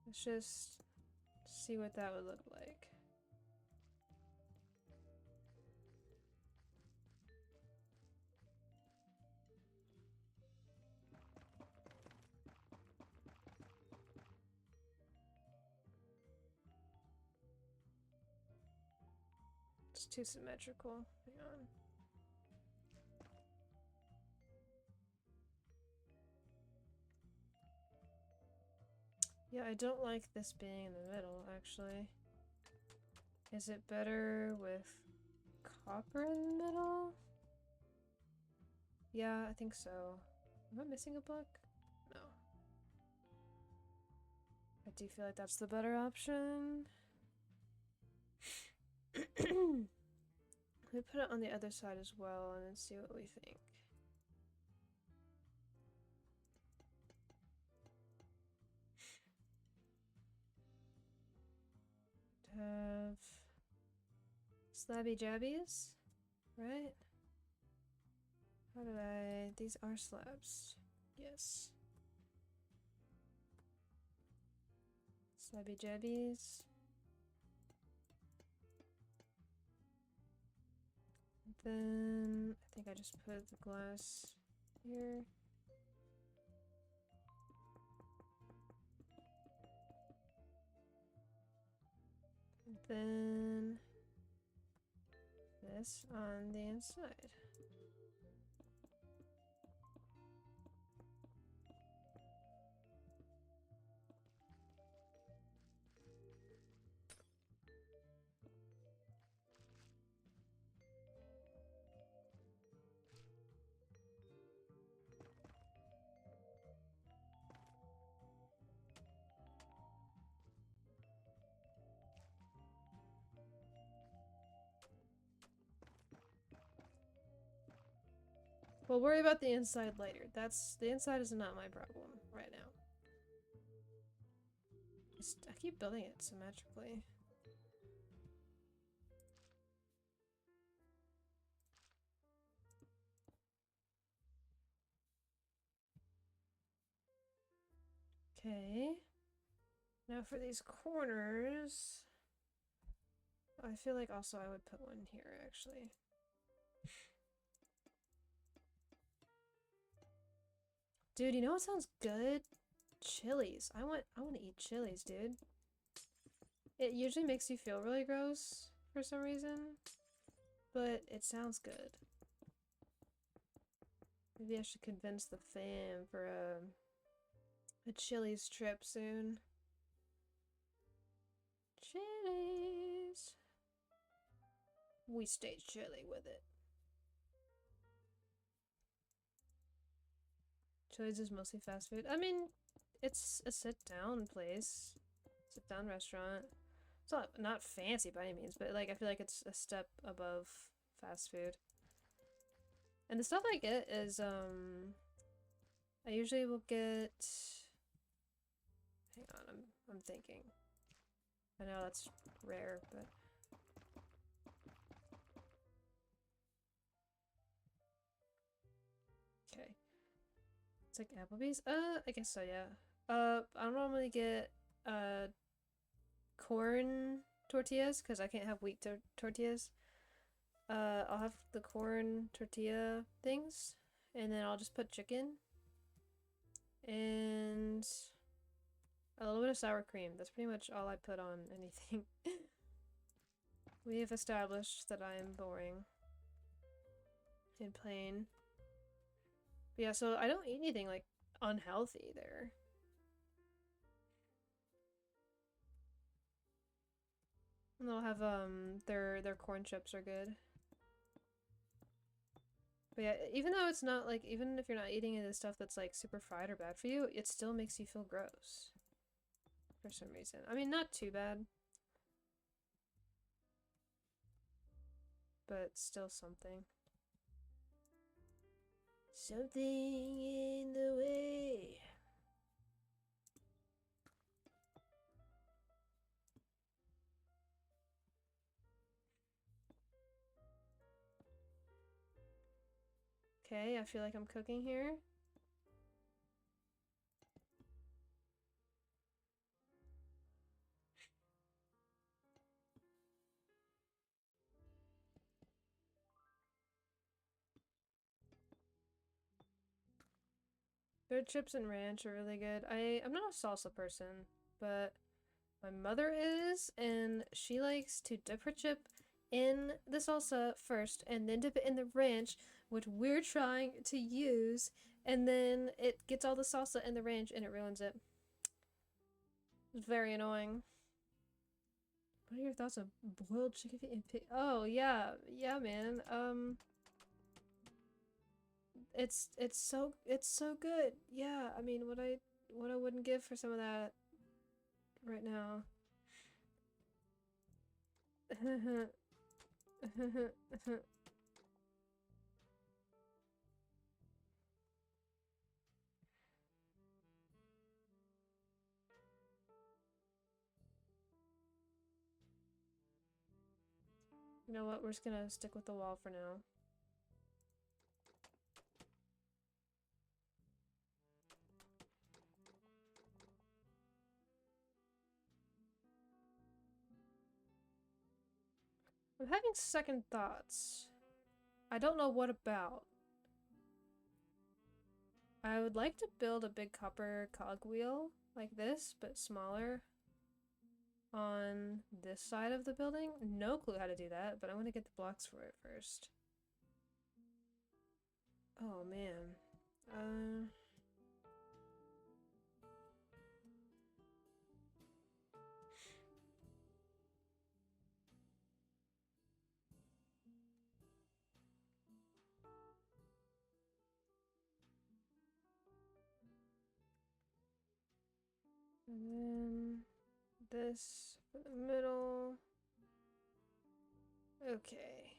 let's just see what that would look like. It's too symmetrical. Hang on. Yeah, I don't like this being in the middle, actually. Is it better with copper in the middle? Yeah, I think so. Am I missing a block? No. I do feel like that's the better option. We put it on the other side as well and then see what we think. Have slabby jabbies, right? How did I... these are slabs. Yes. Slabby jabbies. Then I think I just put the glass here. And then this on the inside. We'll worry about the inside later. The inside is not my problem right now. I keep building it symmetrically. Okay. Now for these corners, I feel like also I would put one here actually. Dude, you know what sounds good? Chilies. I want to eat chilies, dude. It usually makes you feel really gross for some reason, but it sounds good. Maybe I should convince the fam for a Chili's trip soon. Chili's. We stay chilly with it. Chili's is mostly fast food. I mean, it's a sit-down place. Sit-down restaurant. It's not fancy by any means, but like I feel like it's a step above fast food. And the stuff I get is I usually will get, hang on, I'm thinking. I know that's rare, but okay. It's like Applebee's? I guess so, yeah. I normally get corn tortillas because I can't have wheat tortillas. I'll have the corn tortilla things, and then I'll just put chicken and a little bit of sour cream. That's pretty much all I put on anything. We have established that I am boring and plain. But yeah, so I don't eat anything like unhealthy there. And they'll have their corn chips are good. But yeah, even though it's not like, even if you're not eating any of the stuff that's like super fried or bad for you, it still makes you feel gross. For some reason. I mean, not too bad. But still something. Something in the way. Okay, I feel like I'm cooking here. Good chips and ranch are really good. I'm not a salsa person, but my mother is, and she likes to dip her chip in the salsa first and then dip it in the ranch, which we're trying to use, and then it gets all the salsa and the ranch and it ruins it. It's very annoying. What are your thoughts on boiled chicken feet and pig? Oh yeah, yeah, man. It's so good. Yeah, I mean, what I wouldn't give for some of that right now. You know what? We're just gonna stick with the wall for now. I'm having second thoughts. I don't know what about. I would like to build a big copper cogwheel like this, but smaller on this side of the building. No clue how to do that, but I want to get the blocks for it first. Oh man. And then this for the middle. Okay.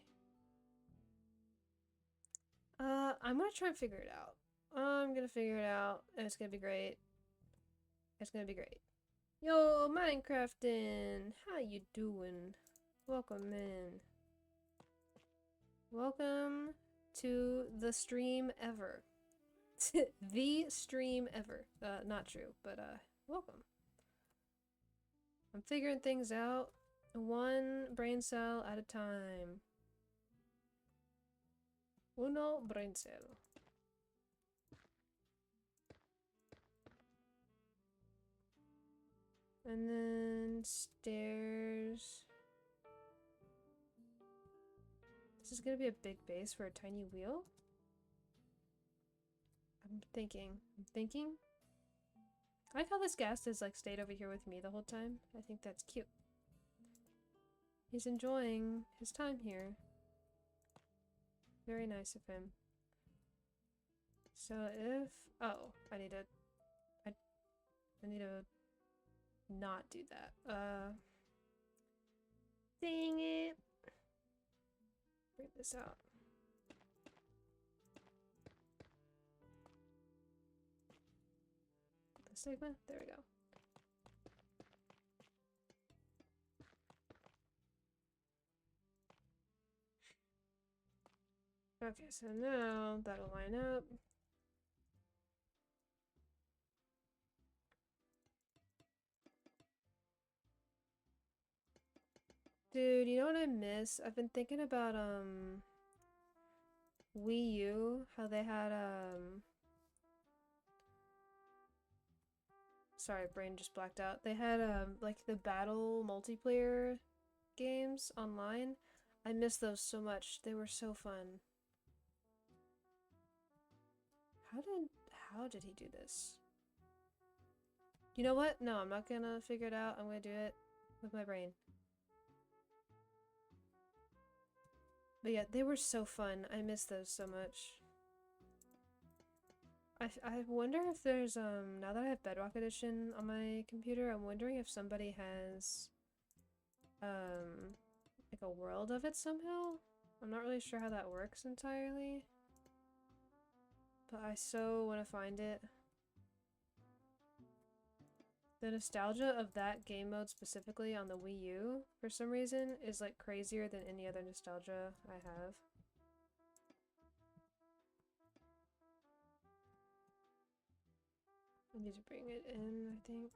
I'm gonna try and figure it out. I'm gonna figure it out, and it's gonna be great. It's gonna be great. Yo, Minecrafting! How you doing? Welcome in. Welcome to the stream ever. The stream ever. Not true, but welcome. I'm figuring things out one brain cell at a time. Uno brain cell. And then stairs. This is gonna be a big base for a tiny wheel? I'm thinking. I like how this guest has like stayed over here with me the whole time. I think that's cute. He's enjoying his time here. Very nice of him. So if... oh, I need to not do that. Dang it! Bring this out. The Sigma? There we go. Okay, so now that'll line up. Dude, you know what I miss? I've been thinking about Wii U, how they had sorry, brain just blacked out. They had like the battle multiplayer games online. I miss those so much. They were so fun. How did he do this? You know what? No, I'm not gonna figure it out. I'm gonna do it with my brain. But yeah, they were so fun. I miss those so much. I wonder if there's now that I have Bedrock Edition on my computer, I'm wondering if somebody has like a world of it somehow. I'm not really sure how that works entirely. But I so want to find it. The nostalgia of that game mode specifically on the Wii U, for some reason, is like crazier than any other nostalgia I have. I need to bring it in, I think.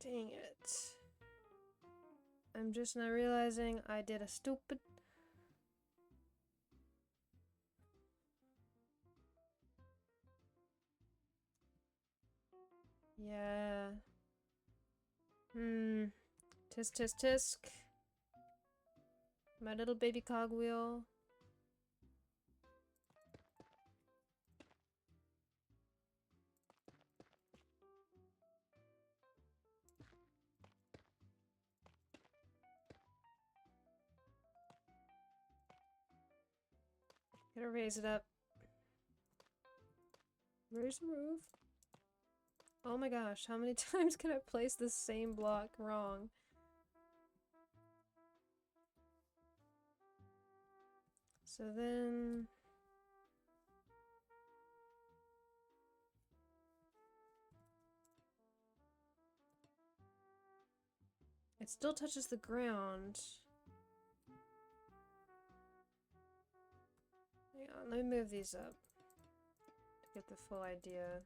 Dang it. I'm just now realizing I did a stupid... Yeah. Tisk tisk tisk. My little baby cogwheel. Gotta raise it up. Where's the roof? Oh my gosh, how many times can I place this same block wrong? So then... it still touches the ground. Hang on, let me move these up to get the full idea.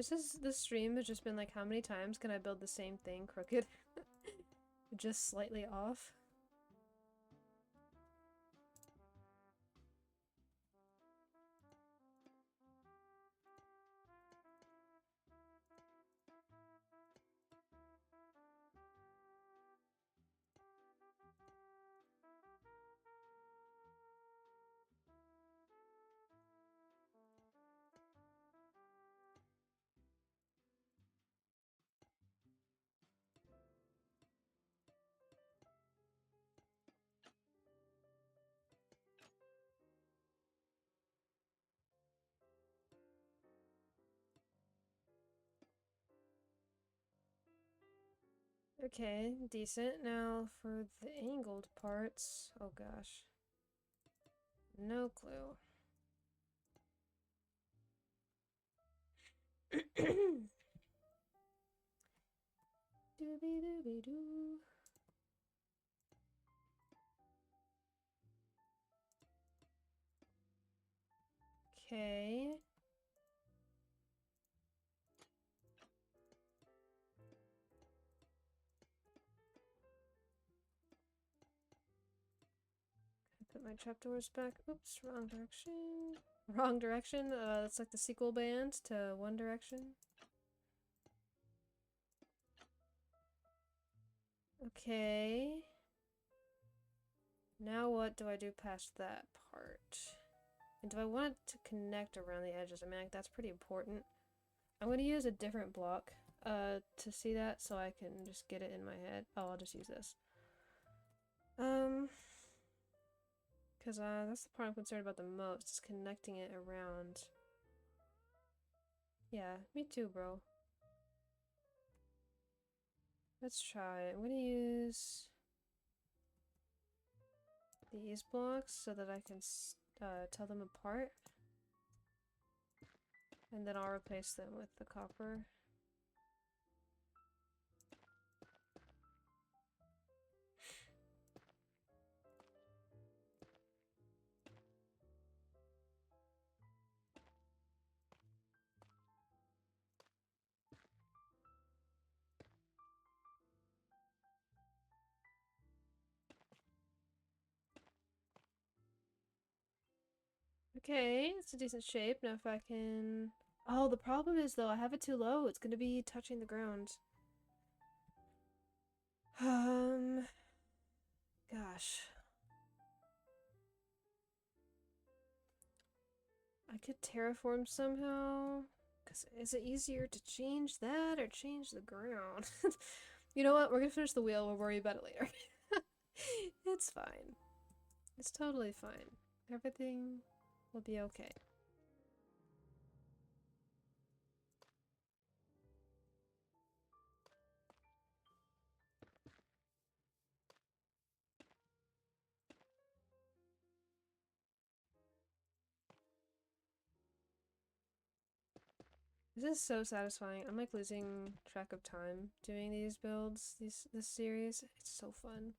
This stream has just been like, how many times can I build the same thing crooked? Just slightly off. Okay, decent. Now for the angled parts. Oh gosh. No clue. Doobie doobie doo. Okay. Put my trapdoors back. Oops, wrong direction. Wrong direction. That's like the sequel band to One Direction. Okay. Now what do I do past that part? And do I want it to connect around the edges? I mean, like, that's pretty important. I'm going to use a different block to see that so I can just get it in my head. Oh, I'll just use this. Because that's the part I'm concerned about the most, is connecting it around. Yeah, me too, bro. Let's try it. I'm going to use these blocks so that I can tell them apart. And then I'll replace them with the copper. Okay, it's a decent shape. Now if I can... Oh, the problem is though, I have it too low. It's gonna be touching the ground. Gosh. I could terraform somehow. Cause is it easier to change that or change the ground? You know what? We're gonna finish the wheel. We'll worry about it later. It's fine. It's totally fine. Everything will be okay. This is so satisfying. I'm like losing track of time doing these builds, this series. It's so fun.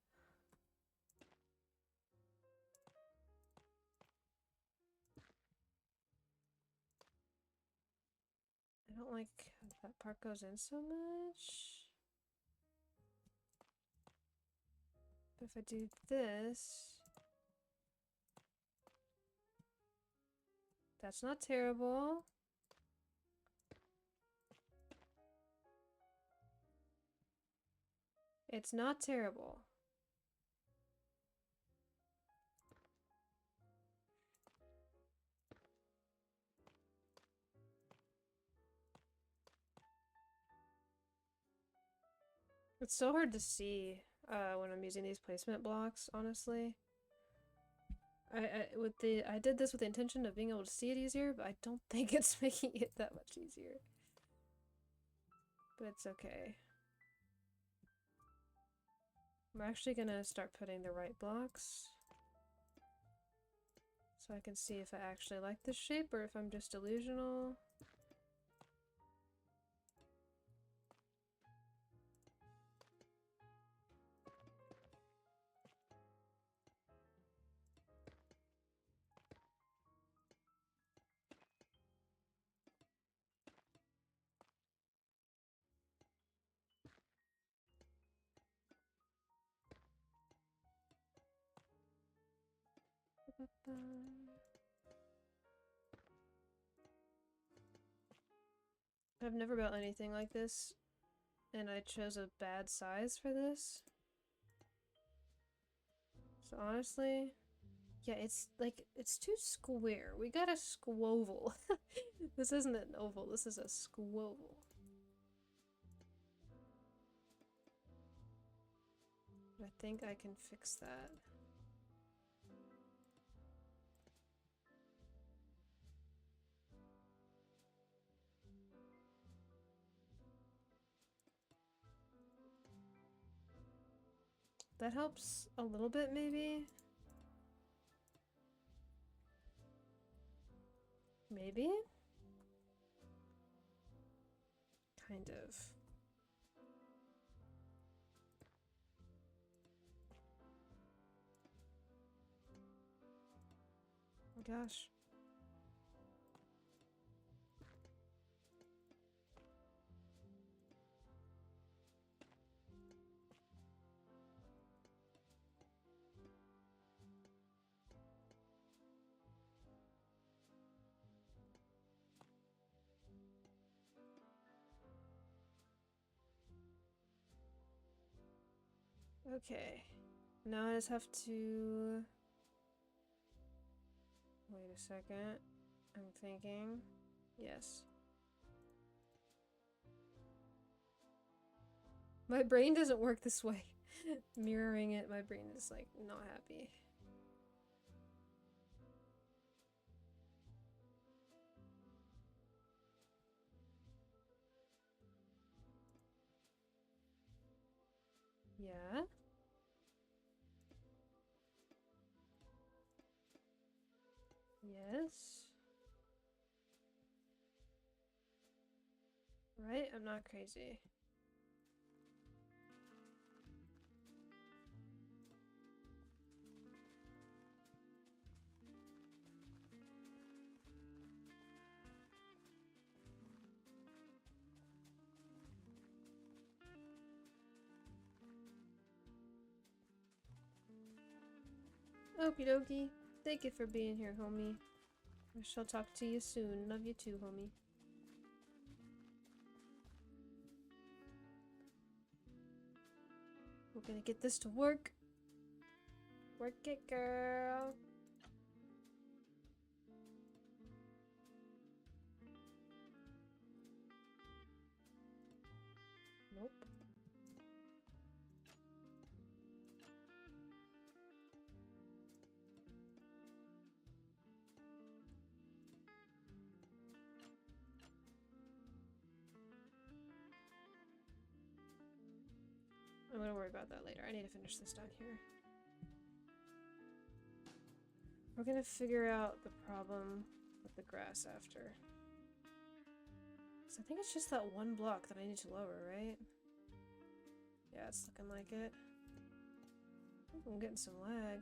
I don't like that part goes in so much. But if I do this, that's not terrible. It's not terrible. It's so hard to see when I'm using these placement blocks, honestly. I did this with the intention of being able to see it easier, but I don't think it's making it that much easier. But it's okay. I'm actually gonna start putting the right blocks so I can see if I actually like this shape or if I'm just delusional. I've never built anything like this, and I chose a bad size for this. So honestly, yeah, it's like, it's too square. We got a squoval. This isn't an oval, this is a squoval. I think I can fix that. That helps a little bit, maybe? Maybe? Kind of. Oh gosh. Okay. Now I just have to... Wait a second. I'm thinking. Yes. My brain doesn't work this way. Mirroring it, my brain is like not happy. Yeah. Yes. Right? I'm not crazy. Okie dokie. Thank you for being here, homie. I shall talk to you soon. Love you too, homie. We're gonna get this to work. Work it, girl. Nope. I'm gonna worry about that later. I need to finish this down here. We're gonna figure out the problem with the grass after. So I think it's just that one block that I need to lower, right? Yeah, it's looking like it. Ooh, I'm getting some lag.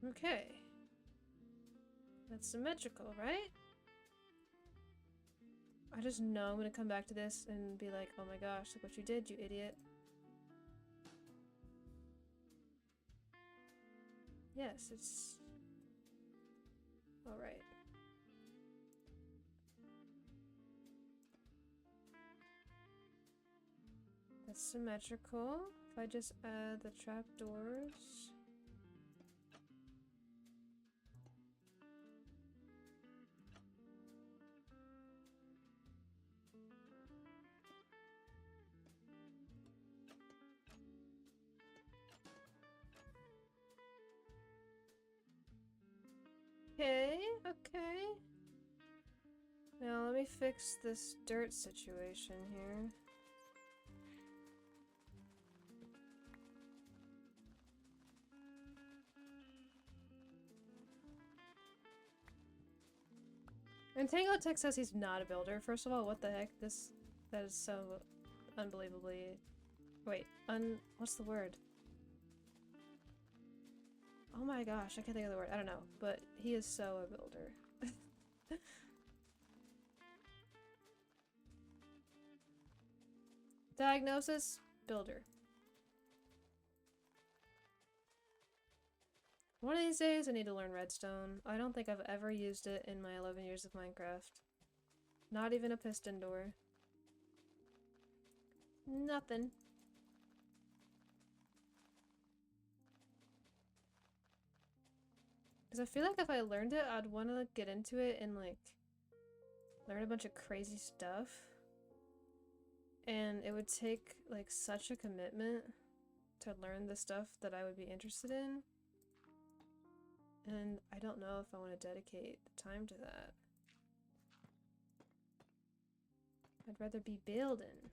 Okay. That's symmetrical, right? I just know I'm gonna come back to this and be like, oh my gosh, look what you did, you idiot. Yes, it's... alright. That's symmetrical. If I just add the trapdoors... Okay, okay. Now let me fix this dirt situation here. And TangoTek says he's not a builder. First of all, what the heck? That is so unbelievably... Wait, what's the word? Oh my gosh, I can't think of the word. I don't know, but he is so a builder. Diagnosis? Builder. One of these days I need to learn redstone. I don't think I've ever used it in my 11 years of Minecraft. Not even a piston door. Nothing. Because I feel like if I learned it, I'd want to get into it and like learn a bunch of crazy stuff. And it would take like such a commitment to learn the stuff that I would be interested in. And I don't know if I want to dedicate time to that. I'd rather be building.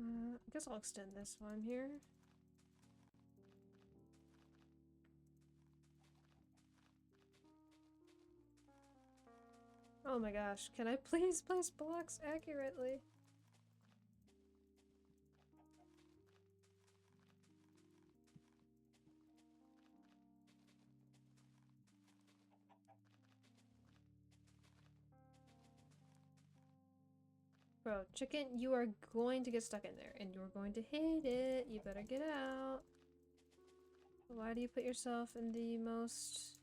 I guess I'll extend this one here. Oh my gosh, can I please place blocks accurately? Bro, chicken, you are going to get stuck in there, and you're going to hate it. You better get out. Why do you put yourself in the most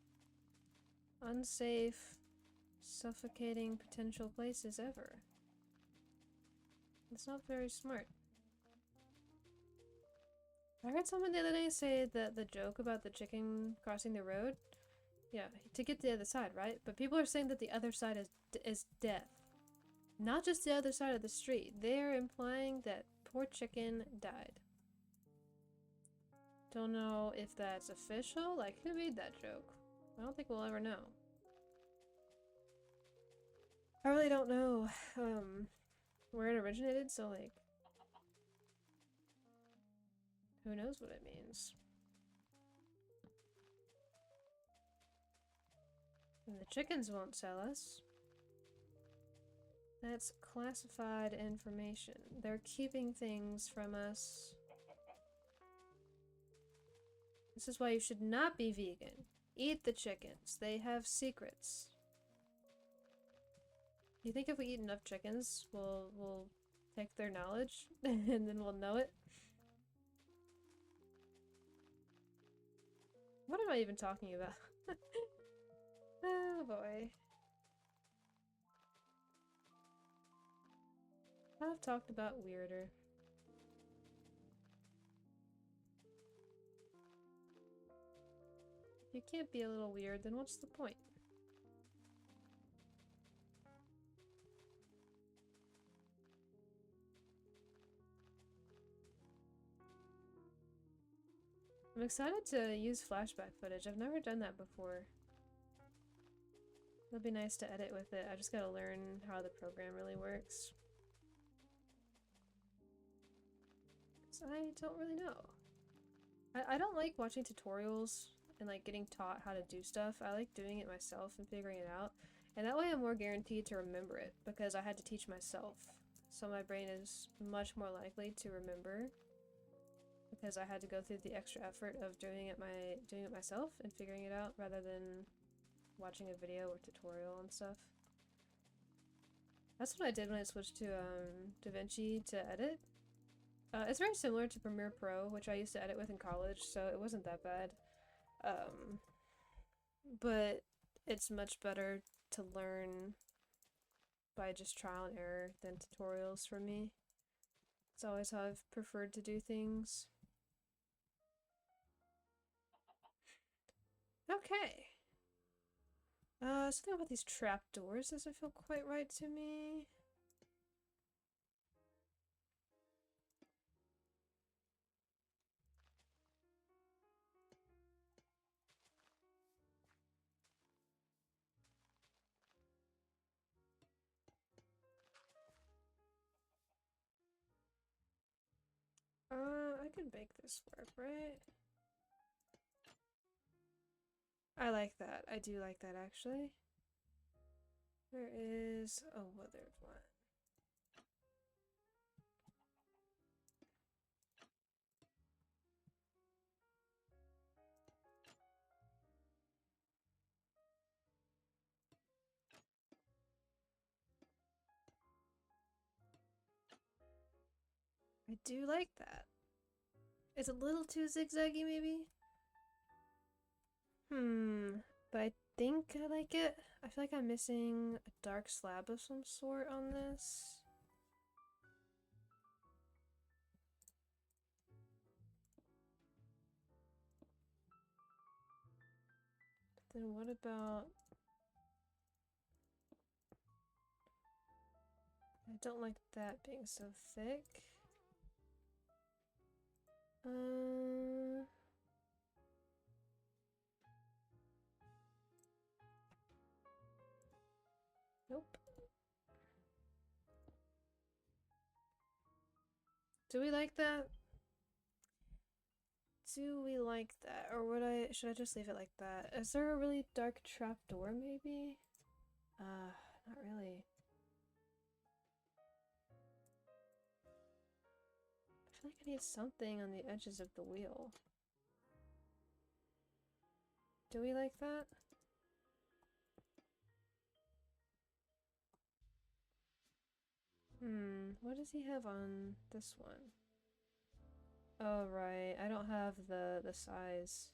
unsafe, suffocating potential places ever? It's not very smart. I heard someone the other day say that the joke about the chicken crossing the road, yeah, to get to the other side, right? But people are saying that the other side is death. Not just the other side of the street. They're implying that poor chicken died. Don't know if that's official. Like, who made that joke? I don't think we'll ever know. I really don't know where it originated, so like, who knows what it means. And the chickens won't tell us. That's classified information. They're keeping things from us. This is why you should not be vegan. Eat the chickens. They have secrets. You think if we eat enough chickens, we'll take their knowledge and then we'll know it? What am I even talking about? Oh boy. I've talked about weirder. If you can't be a little weird, then what's the point? I'm excited to use flashback footage. I've never done that before. It'll be nice to edit with it. I just gotta learn how the program really works. I don't really know. I don't like watching tutorials and like getting taught how to do stuff. I like doing it myself and figuring it out. And that way I'm more guaranteed to remember it because I had to teach myself. So my brain is much more likely to remember because I had to go through the extra effort of doing it myself and figuring it out rather than watching a video or tutorial and stuff. That's what I did when I switched to DaVinci to edit. It's very similar to Premiere Pro, which I used to edit with in college, so it wasn't that bad. But it's much better to learn by just trial and error than tutorials for me. It's always how I've preferred to do things. Okay. Something about these trapdoors doesn't feel quite right to me. I can make this work, right? I like that. I do like that, actually. There is... oh, well, there's one. I do like that. It's a little too zigzaggy, maybe? But I think I like it. I feel like I'm missing a dark slab of some sort on this. Then what about... I don't like that being so thick. Nope. Do we like that? Do we like that? Or should I just leave it like that? Is there a really dark trapdoor maybe? Not really. I feel like I need something on the edges of the wheel. Do we like that? What does he have on this one? Oh, right. I don't have the size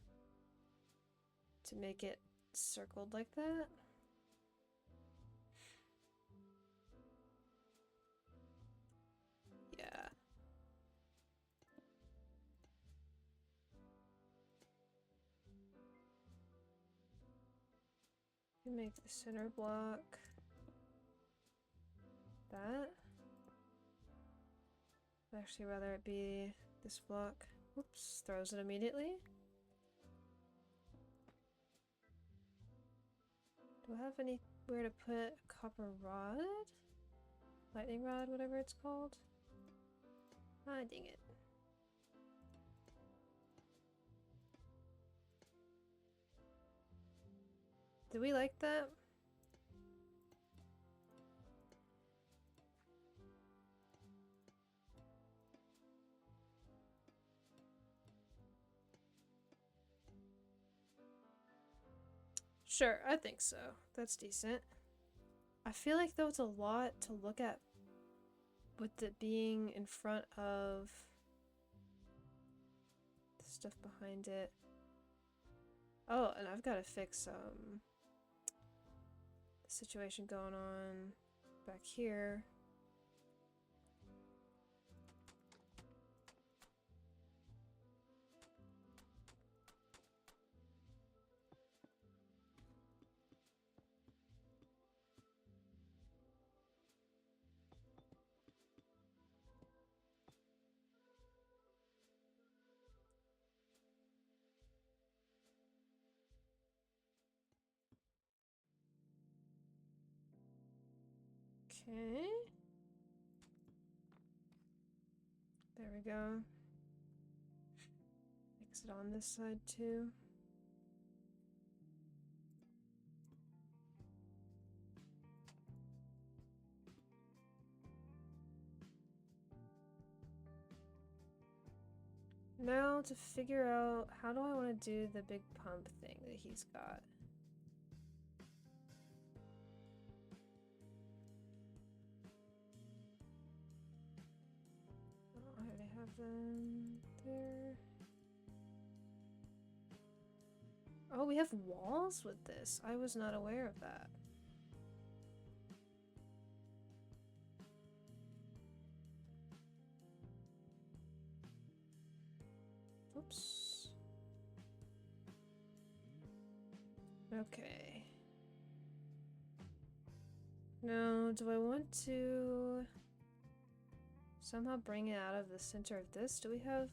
to make it circled like that. Yeah. You make the center block that. I'd actually rather it be this block. Oops, throws it immediately. Do I have anywhere to put a copper rod? Lightning rod, whatever it's called? Ah, dang it. Do we like that? Sure, I think so. That's decent. I feel like though it's a lot to look at with it being in front of the stuff behind it. Oh, and I've got to fix the situation going on back here. Okay. There we go. Fix it on this side too. Now to figure out how do I want to do the big pump thing that he's got. Oh, I already have them there. Oh, we have walls with this. I was not aware of that. Oops. Okay. Now, do I want to somehow bring it out of the center of this? Do we have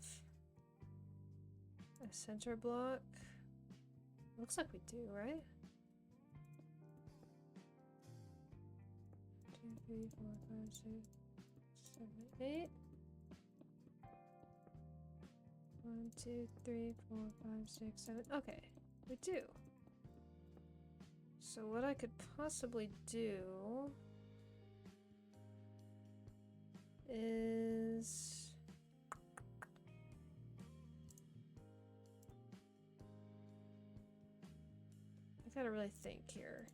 a center block? Looks like we do, right? 2, 3, 4, 5, 6, 7, 8. 1, 2, 3, 4, 5, 6, 7. Okay, we do. So what I could possibly do is I gotta really think here.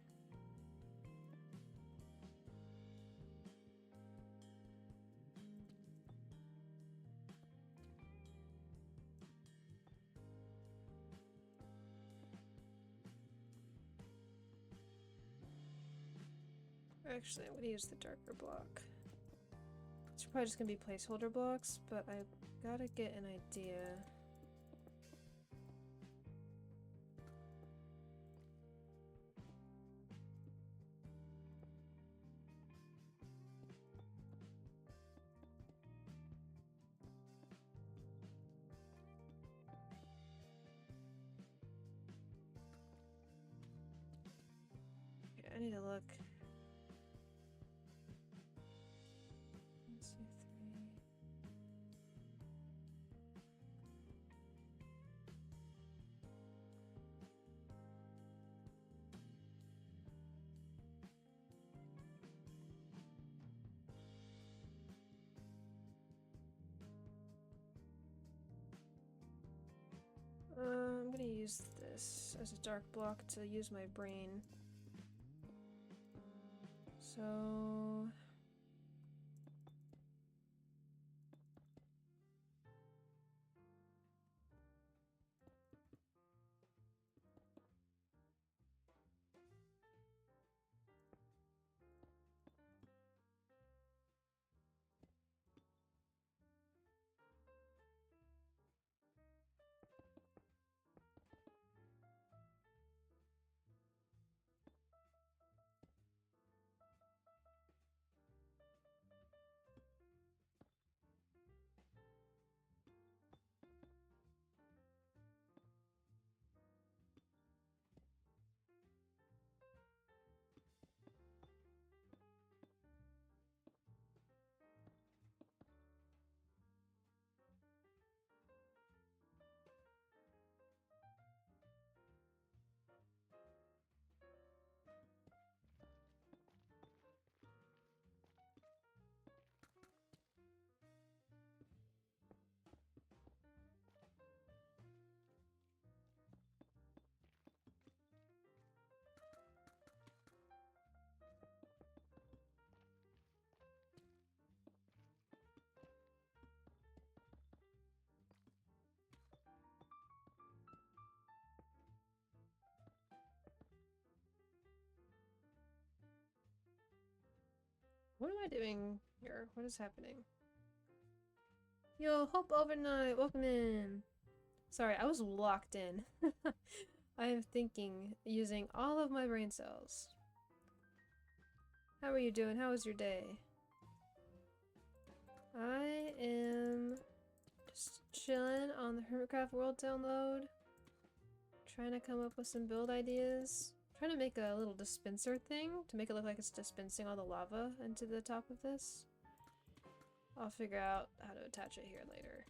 Actually, I'm gonna use the darker block. It's probably just gonna be placeholder blocks, but I gotta get an idea. Okay, I need to look. 1, 2, 3. I'm gonna use this as a dark block to use my brain. So what am I doing here? What is happening? Yo, Hope Overnight, welcome in. Sorry, I was locked in. I am thinking, using all of my brain cells. How are you doing? How was your day? I am just chilling on the Hermitcraft World download. Trying to come up with some build ideas. Trying to make a little dispenser thing to make it look like it's dispensing all the lava into the top of this. I'll figure out how to attach it here later.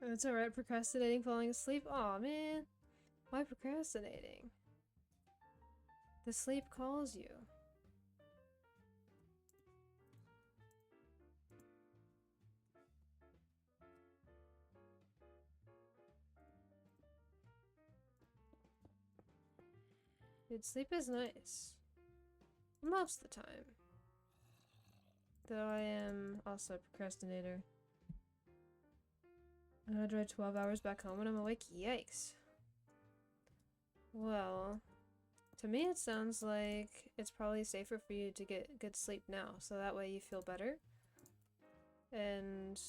It's alright, procrastinating, falling asleep. Aw, man. Why procrastinating? The sleep calls you. Dude, sleep is nice. Most of the time. Though I am also a procrastinator. I'm gonna drive 12 hours back home when I'm awake? Yikes. Well, to me it sounds like it's probably safer for you to get good sleep now, so that way you feel better and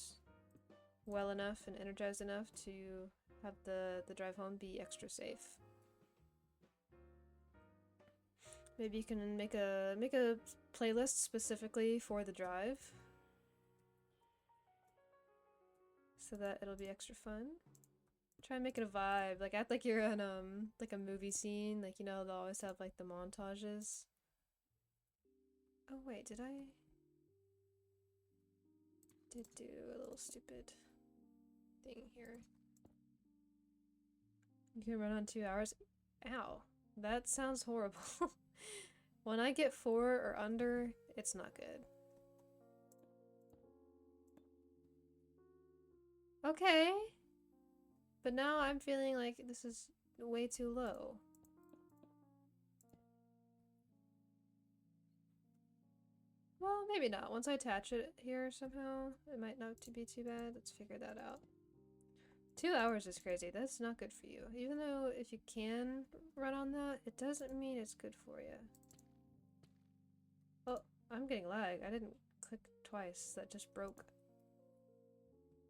well enough and energized enough to have the drive home be extra safe. Maybe you can make a playlist specifically for the drive so that it'll be extra fun. Try and make it a vibe, like act like you're in like a movie scene, like, you know, they'll always have like the montages. Oh wait, did do a little stupid thing here. You can run on 2 hours. Ow, that sounds horrible. When I get 4 or under, it's not good. Okay. But now I'm feeling like this is way too low. Well, maybe not. Once I attach it here somehow, it might not be too bad. Let's figure that out. 2 hours is crazy. That's not good for you. Even though if you can run on that, it doesn't mean it's good for you. Oh, I'm getting lag. I didn't click twice. That just broke.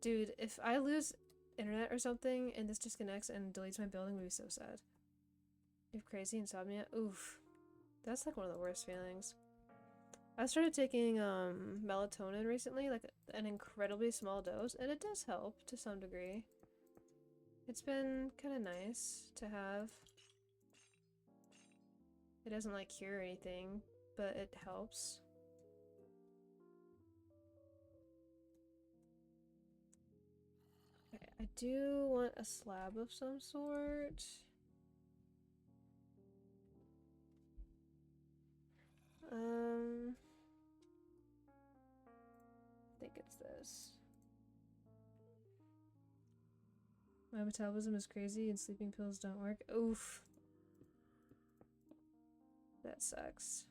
Dude, if I lose internet or something and this disconnects and deletes my building, would be so sad. You have crazy insomnia? Oof. That's like one of the worst feelings. I started taking melatonin recently, like an incredibly small dose, and it does help to some degree. It's been kind of nice to have. It doesn't like cure anything, but it helps. Okay, I do want a slab of some sort. I think it's this. My metabolism is crazy and sleeping pills don't work. Oof. That sucks.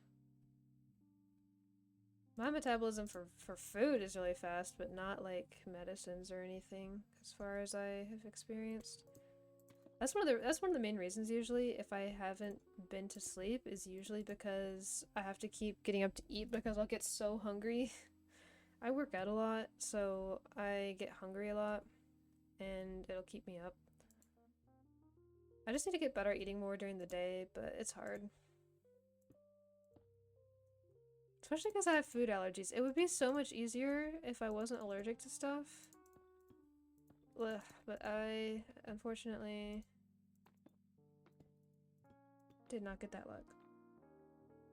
My metabolism for food is really fast, but not like medicines or anything, as far as I have experienced. That's one of the main reasons usually if I haven't been to sleep is usually because I have to keep getting up to eat because I'll get so hungry. I work out a lot, so I get hungry a lot and it'll keep me up. I just need to get better at eating more during the day, but it's hard. Especially because I have food allergies. It would be so much easier if I wasn't allergic to stuff. Ugh, but I, unfortunately, did not get that luck.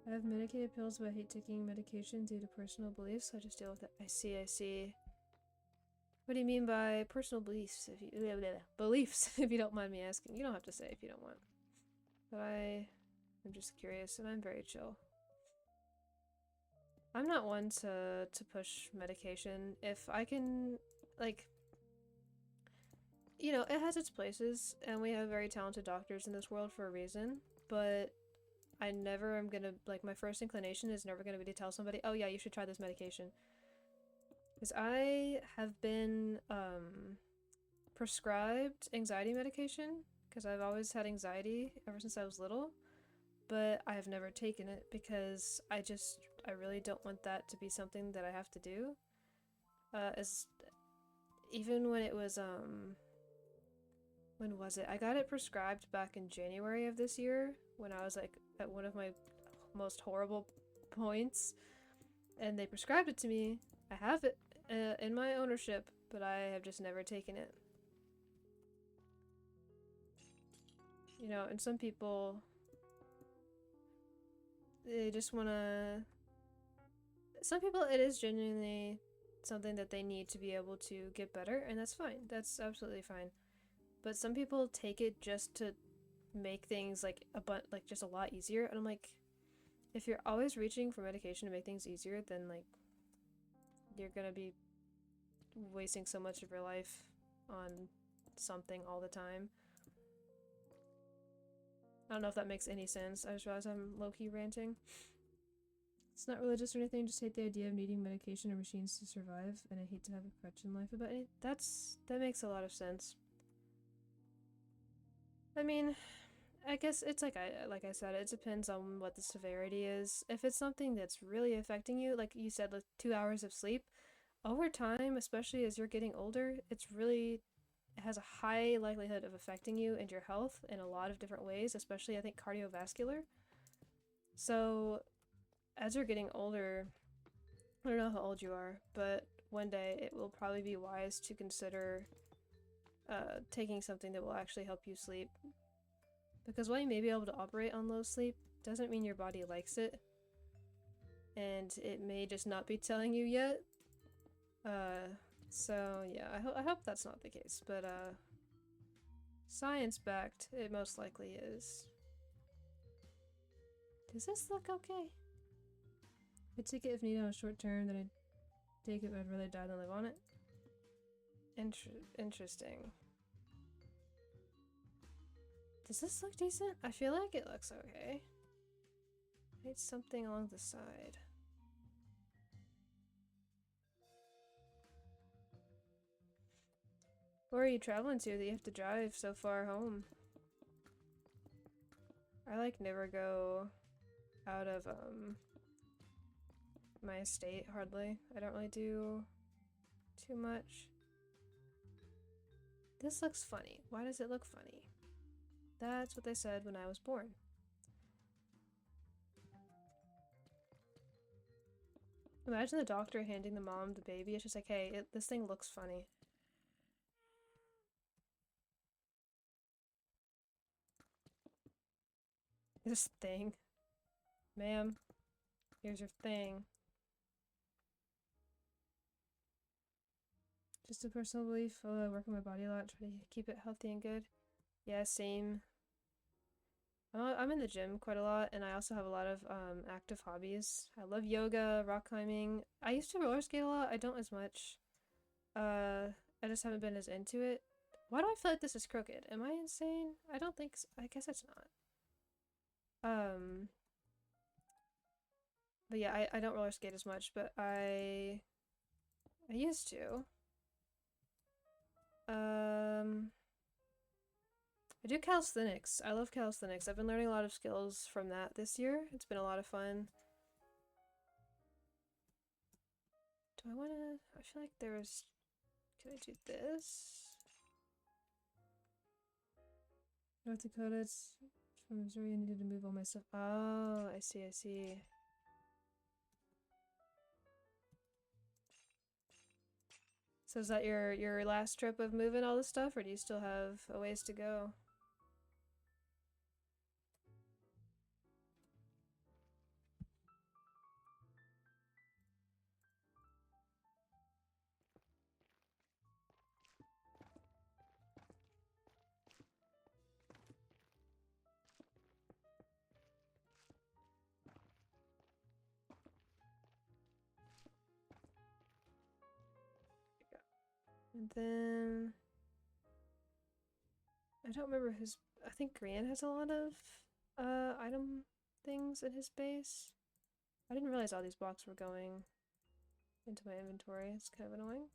I have medicated pills, but I hate taking medication due to personal beliefs, so I just deal with it. I see, I see. What do you mean by personal beliefs? If you beliefs, if you don't mind me asking. You don't have to say if you don't want. But I'm just curious, and I'm very chill. I'm not one to push medication. If I can, like, you know, it has its places, and we have very talented doctors in this world for a reason, but I never am gonna, like, my first inclination is never gonna be to tell somebody, oh yeah, you should try this medication. Because I have been, prescribed anxiety medication, because I've always had anxiety ever since I was little, but I have never taken it because I really don't want that to be something that I have to do. Even when it was, when was it? I got it prescribed back in January of this year when I was like at one of my most horrible points, and they prescribed it to me. I have it in my ownership, but I have just never taken it. You know, and some people, they just wanna... Some people, it is genuinely something that they need to be able to get better, and that's fine. That's absolutely fine. But some people take it just to make things like just a lot easier, and I'm like, if you're always reaching for medication to make things easier, then like you're gonna be wasting so much of your life on something all the time. I don't know if that makes any sense. I just realized I'm low-key ranting. It's not religious or anything, just hate the idea of needing medication or machines to survive, and I hate to have a crutch in life about it. That makes a lot of sense. I mean, I guess it's like I said, it depends on what the severity is. If it's something that's really affecting you, like you said, like 2 hours of sleep, over time, especially as you're getting older, it has a high likelihood of affecting you and your health in a lot of different ways, especially I think cardiovascular. So as you're getting older, I don't know how old you are, but one day it will probably be wise to consider taking something that will actually help you sleep. Because while you may be able to operate on low sleep, doesn't mean your body likes it. And it may just not be telling you yet. So yeah, I hope that's not the case, but science-backed, it most likely is. Does this look okay? I'd take it if needed on a short term, then I'd take it, but I'd rather die than live on it. Interesting. Does this look decent? I feel like it looks okay. I need something along the side. Where are you traveling to that you have to drive so far home? I like never go out of my estate hardly. I don't really do too much. This looks funny. Why does it look funny? That's what they said when I was born. Imagine the doctor handing the mom the baby. It's just like, hey, this thing looks funny. This thing. Ma'am, here's your thing. Just a personal belief. I work on my body a lot, try to keep it healthy and good. Yeah, same. I'm in the gym quite a lot, and I also have a lot of active hobbies. I love yoga, rock climbing. I used to roller skate a lot. I don't as much. I just haven't been as into it. Why do I feel like this is crooked? Am I insane? I don't think so. I guess it's not. But yeah, I don't roller skate as much, but I used to. I do calisthenics. I love calisthenics. I've been learning a lot of skills from that this year. It's been a lot of fun. Do I want to... I feel like there's... Can I do this? North Dakota, it's from Missouri. I needed to move all my stuff. Oh, I see, I see. So is that your last trip of moving all this stuff, or do you still have a ways to go? And then I don't remember his. I think Grian has a lot of item things in his base. I didn't realize all these blocks were going into my inventory. It's kind of annoying.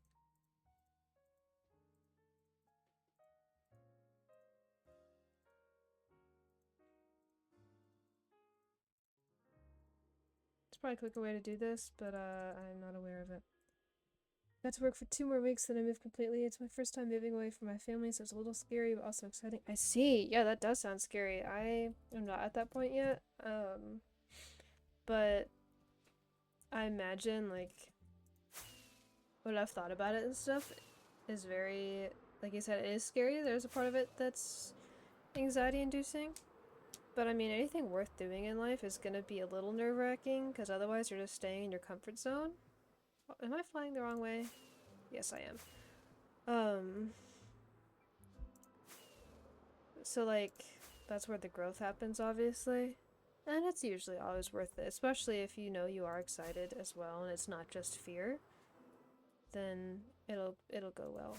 It's probably a quicker way to do this, but I'm not aware of it. Got to work for 2 more weeks, then I moved completely. It's my first time moving away from my family, so it's a little scary, but also exciting. I see. Yeah, that does sound scary. I am not at that point yet. But I imagine, like, what I've thought about it and stuff is very, like you said, it is scary. There's a part of it that's anxiety-inducing. But I mean, anything worth doing in life is gonna be a little nerve-wracking, because otherwise you're just staying in your comfort zone. Am I flying the wrong way? Yes, I am. So like, that's where the growth happens, obviously. And it's usually always worth it, especially if you know you are excited as well and it's not just fear. Then it'll go well.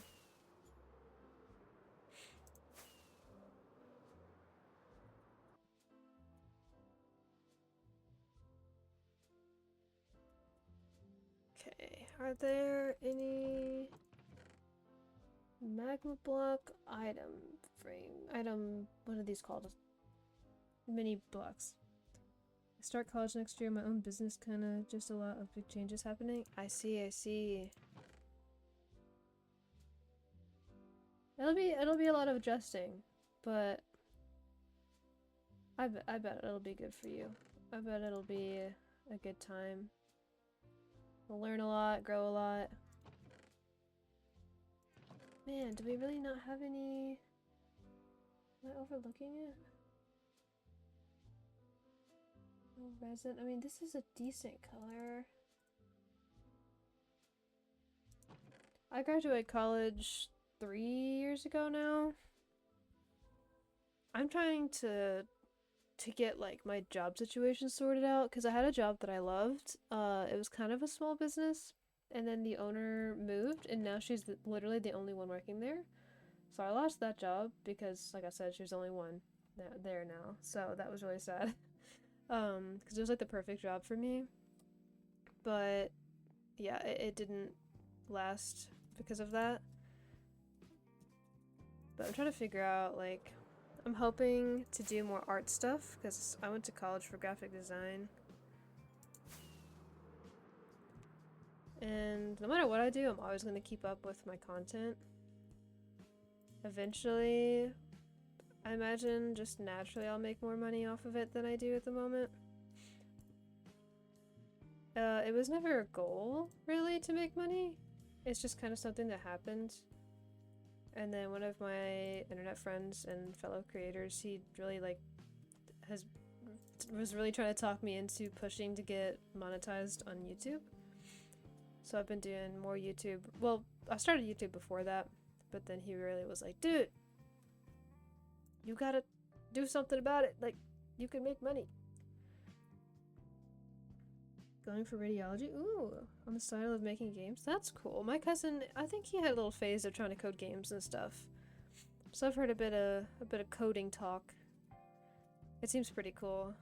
Are there any magma block item, what are these called? Mini blocks. I start college next year, my own business, kinda just a lot of big changes happening. I see, I see. It'll be a lot of adjusting, but I bet it'll be good for you. I bet it'll be a good time. We'll learn a lot, grow a lot. Man, do we really not have any... Am I overlooking it? No resin. I mean, this is a decent color. I graduated college 3 years ago now. I'm trying to get like my job situation sorted out because I had a job that I loved. It was kind of a small business, and then the owner moved, and now she's literally the only one working there. So I lost that job because, like I said, she was the only one there now. So that was really sad. Because it was like the perfect job for me. But yeah, it didn't last because of that. But I'm trying to figure out, like, I'm hoping to do more art stuff because I went to college for graphic design. And no matter what I do, I'm always going to keep up with my content. Eventually, I imagine just naturally I'll make more money off of it than I do at the moment. It was never a goal, really, to make money. It's just kind of something that happened. And then one of my internet friends and fellow creators, he really was really trying to talk me into pushing to get monetized on YouTube. So I've been doing more YouTube. Well, I started YouTube before that, but then he really was like, dude, you gotta do something about it. Like, you can make money. Going for radiology? Ooh, on the side of making games? That's cool. My cousin, I think he had a little phase of trying to code games and stuff. So I've heard a bit of coding talk. It seems pretty cool.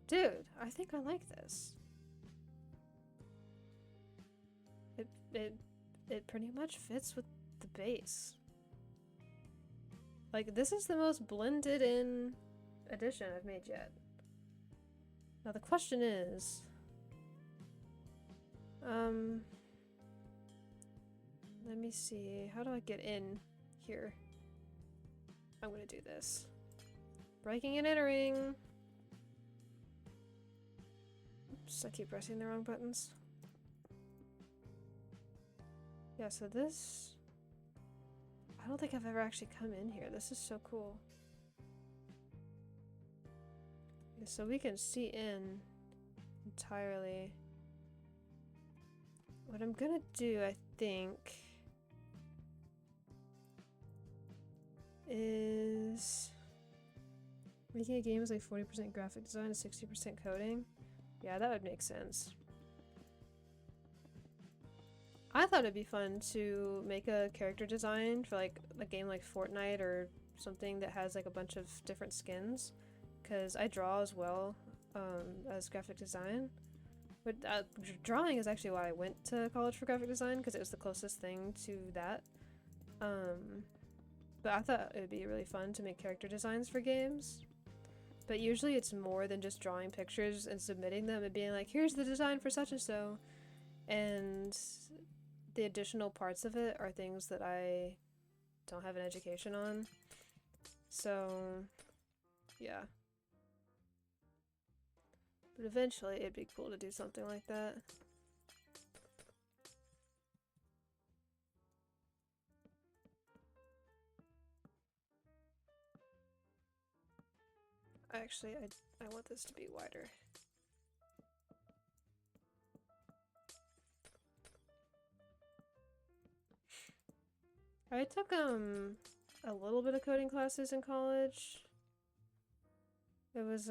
Dude, I think I like this. It pretty much fits with the base. Like, this is the most blended in edition I've made yet. Now the question is, let me see, how do I get in here? I'm gonna do this. Breaking and entering. Oops, I keep pressing the wrong buttons. Yeah, so this, I don't think I've ever actually come in here. This is so cool. Okay, so we can see in entirely. What I'm gonna do, I think, is making a game is like 40% graphic design and 60% coding. Yeah, that would make sense. I thought it'd be fun to make a character design for like a game like Fortnite or something that has like a bunch of different skins, because I draw as well as graphic design. But drawing is actually why I went to college for graphic design, because it was the closest thing to that. But I thought it would be really fun to make character designs for games. But usually it's more than just drawing pictures and submitting them and being like, here's the design for such and so. And the additional parts of it are things that I don't have an education on. So, yeah. But eventually it'd be cool to do something like that. Actually, I want this to be wider. I took a little bit of coding classes in college. It was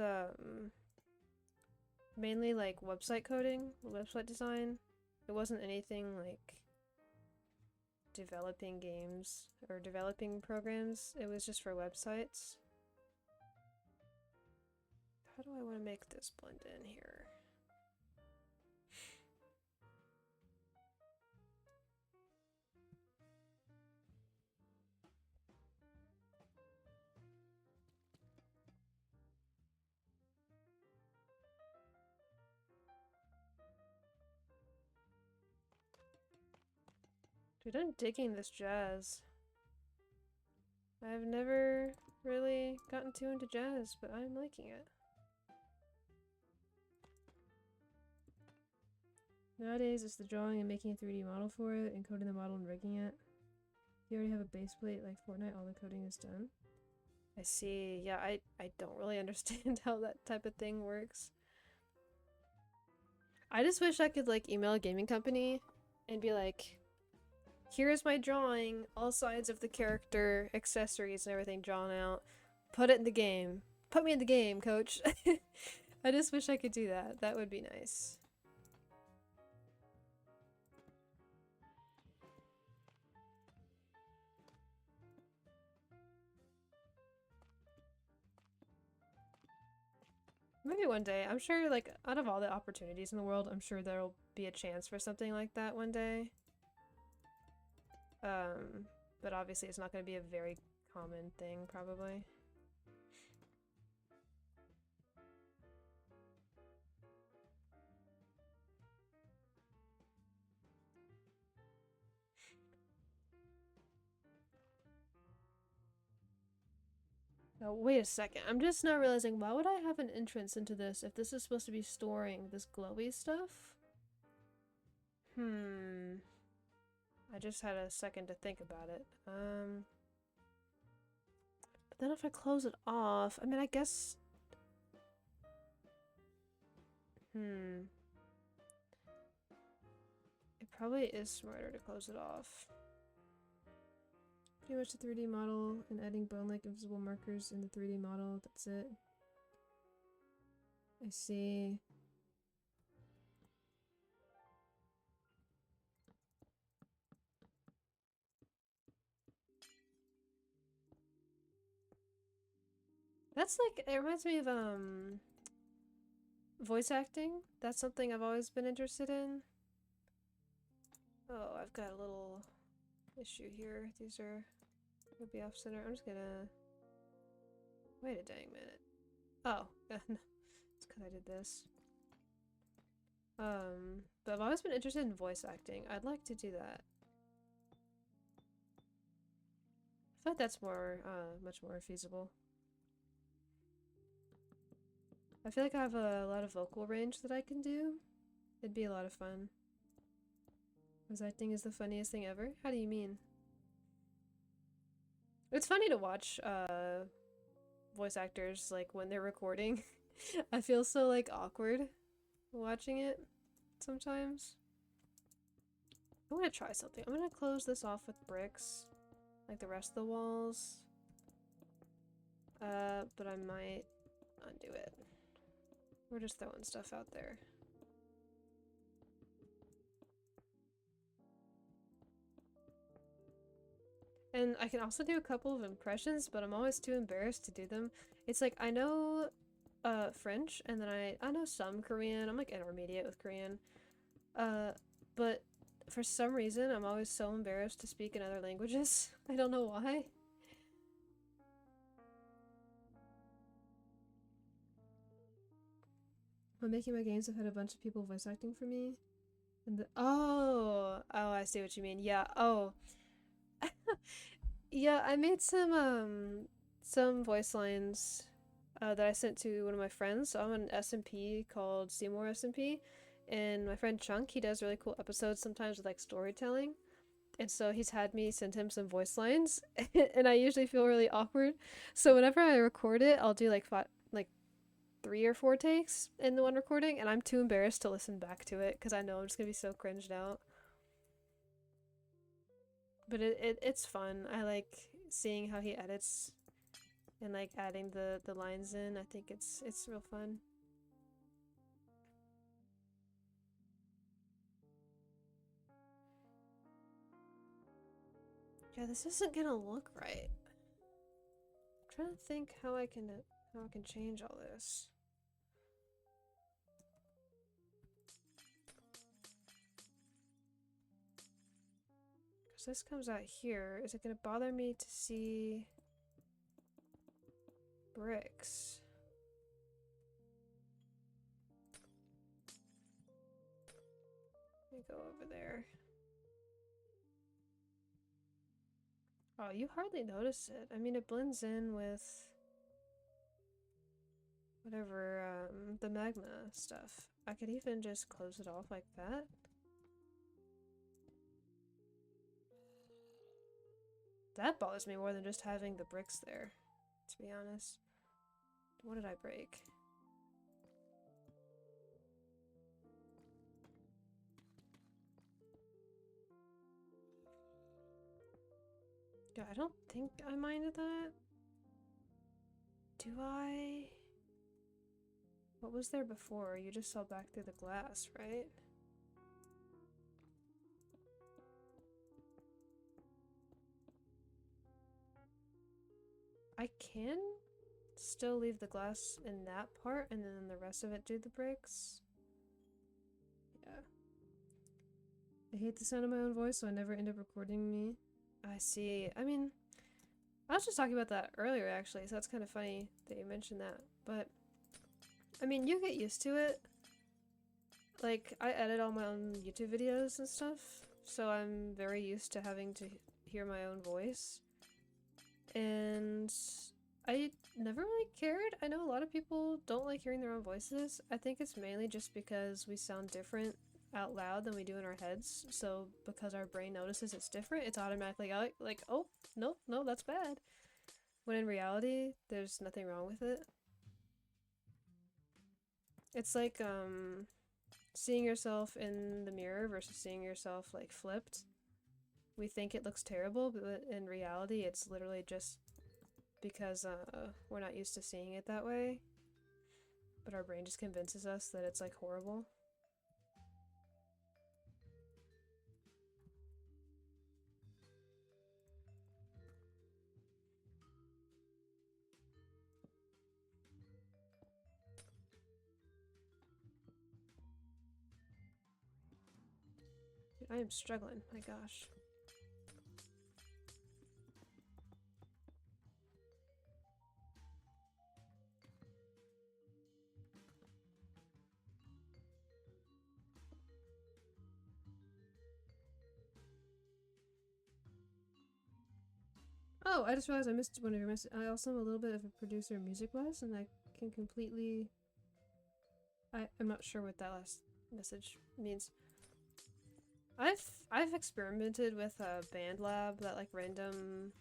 mainly like website coding, website design. It wasn't anything like developing games or developing programs. It was just for websites. how do I want to make this blend in here? Dude, I'm digging this jazz. I've never really gotten too into jazz, but I'm liking it. Nowadays, it's the drawing and making a 3D model for it, encoding the model and rigging it. If you already have a base plate like Fortnite, all the coding is done. I see. Yeah, I don't really understand how that type of thing works. I just wish I could like email a gaming company and be like, here's my drawing, all sides of the character, accessories and everything drawn out. Put it in the game. Put me in the game, coach. I just wish I could do that. That would be nice. Maybe one day. I'm sure, like, out of all the opportunities in the world, I'm sure there'll be a chance for something like that one day. But obviously it's not going to be a very common thing, probably. Oh, wait a second. I'm just now realizing, why would I have an entrance into this if this is supposed to be storing this glowy stuff? I just had a second to think about it. But then if I close it off, I mean, I guess... It probably is smarter to close it off. Pretty much the 3D model and adding bone-like invisible markers in the 3D model, that's it. I see. That's like, it reminds me of, voice acting. That's something I've always been interested in. Oh, I've got a little issue here. These are gonna be off center. I'm just gonna wait a dang minute. Oh, it's because I did this. But I've always been interested in voice acting. I'd like to do that. I feel like that's more, much more feasible. I feel like I have a lot of vocal range that I can do. It'd be a lot of fun. Voice acting is the funniest thing ever? How do you mean? It's funny to watch, voice actors, like, when they're recording. I feel so, like, awkward watching it sometimes. I'm gonna try something. I'm gonna close this off with bricks, like the rest of the walls. But I might undo it. We're just throwing stuff out there. And I can also do a couple of impressions, but I'm always too embarrassed to do them. It's like, I know French, and then I know some Korean. I'm like intermediate with Korean. But for some reason, I'm always so embarrassed to speak in other languages. I don't know why. When making my games, I've had a bunch of people voice acting for me. And oh, I see what you mean. Yeah, oh. Yeah, I made some voice lines that I sent to one of my friends. So I'm on an SMP called Seymour SMP, and my friend Chunk, he does really cool episodes sometimes with like storytelling. And so he's had me send him some voice lines, and I usually feel really awkward. So whenever I record it, I'll do like 3 or 4 takes in the one recording, and I'm too embarrassed to listen back to it because I know I'm just gonna be so cringed out. But it's fun. I like seeing how he edits and like adding the lines in. I think it's real fun. Yeah, this isn't gonna look right. I'm trying to think how I can change all this. So this comes out here. Is it gonna bother me to see bricks? Let me go over there. Oh, you hardly notice it. I mean, it blends in with whatever, the magma stuff. I could even just close it off like that. That bothers me more than just having the bricks there, to be honest. What did I break? Yeah, I don't think I minded that. Do I? What was there before? You just saw back through the glass, right? I can still leave the glass in that part and then the rest of it do the bricks. Yeah. I hate the sound of my own voice, so I never end up recording me. I see. I mean, I was just talking about that earlier actually, so that's kind of funny that you mentioned that. But, I mean, you get used to it. Like, I edit all my own YouTube videos and stuff, so I'm very used to having to hear my own voice. And I never really cared. I know a lot of people don't like hearing their own voices. I think it's mainly just because we sound different out loud than we do in our heads. So because our brain notices it's different, it's automatically like, oh, no, that's bad. When in reality, there's nothing wrong with it. It's like, seeing yourself in the mirror versus seeing yourself, like, flipped. We think it looks terrible, but in reality, it's literally just because we're not used to seeing it that way. But our brain just convinces us that it's, like, horrible. Dude, I am struggling, my gosh. Oh, I just realized I missed one of your messages. I also am a little bit of a producer music-wise, and I can completely... I'm not sure what that last message means. I've experimented with BandLab, that like random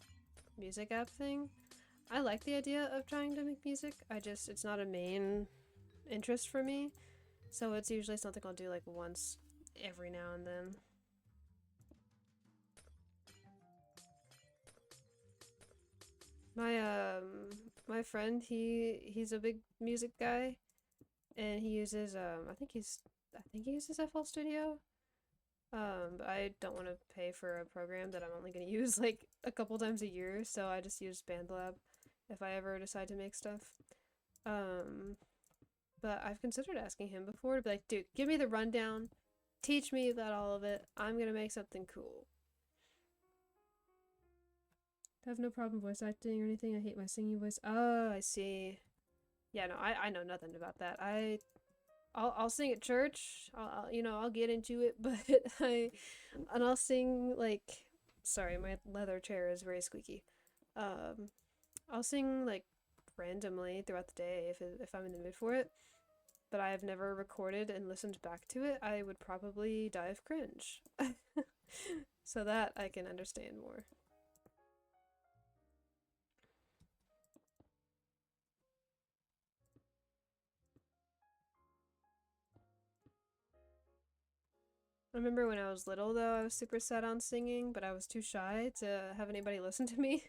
music app thing. I like the idea of trying to make music. It's not a main interest for me, so it's usually something I'll do like once every now and then. My friend, he's a big music guy, and he uses I think he uses FL Studio. But I don't want to pay for a program that I'm only going to use like a couple times a year, so I just use BandLab if I ever decide to make stuff. But I've considered asking him before to be like, dude, give me the rundown, teach me about all of it, I'm gonna make something cool. I have no problem voice acting or anything, I hate my singing voice. Oh, I see. Yeah, no, I know nothing about that. I'll sing at church. I'll get into it, but I'll sing like, sorry, my leather chair is very squeaky. I'll sing like randomly throughout the day if I'm in the mood for it. But I have never recorded and listened back to it. I would probably die of cringe. So that I can understand more. I remember when I was little, though, I was super set on singing, but I was too shy to have anybody listen to me.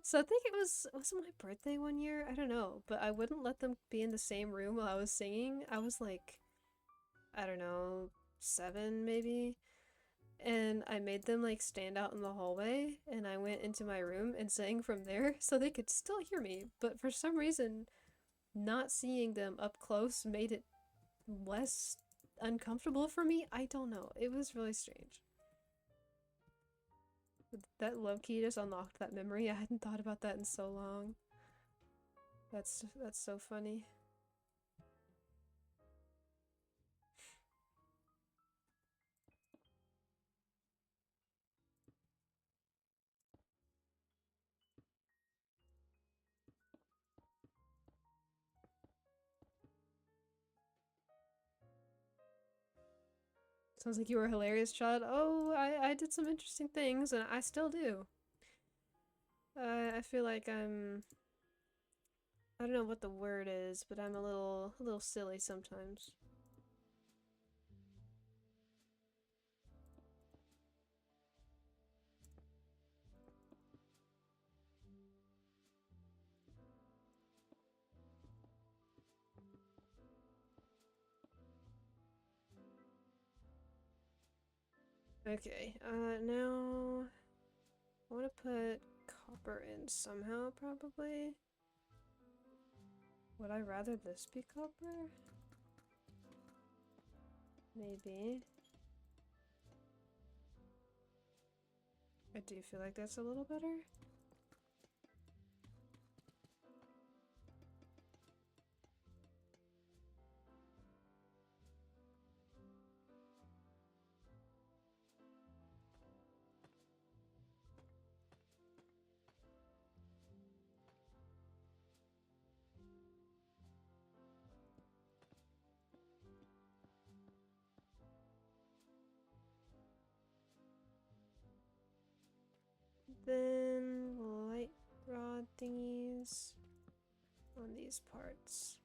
So I think was it my birthday one year? I don't know, but I wouldn't let them be in the same room while I was singing. I was like, I don't know, 7 maybe. And I made them like stand out in the hallway, and I went into my room and sang from there so they could still hear me. But for some reason, not seeing them up close made it less uncomfortable for me. I don't know. It was really strange. That low-key just unlocked that memory. I hadn't thought about that in so long. That's so funny. Sounds like you were a hilarious child. Oh, I did some interesting things, and I still do. I feel like I don't know what the word is, but I'm a little silly sometimes. Okay, now I want to put copper in somehow, probably. Would I rather this be copper? Maybe. I do feel like that's a little better. Then light rod thingies on these parts.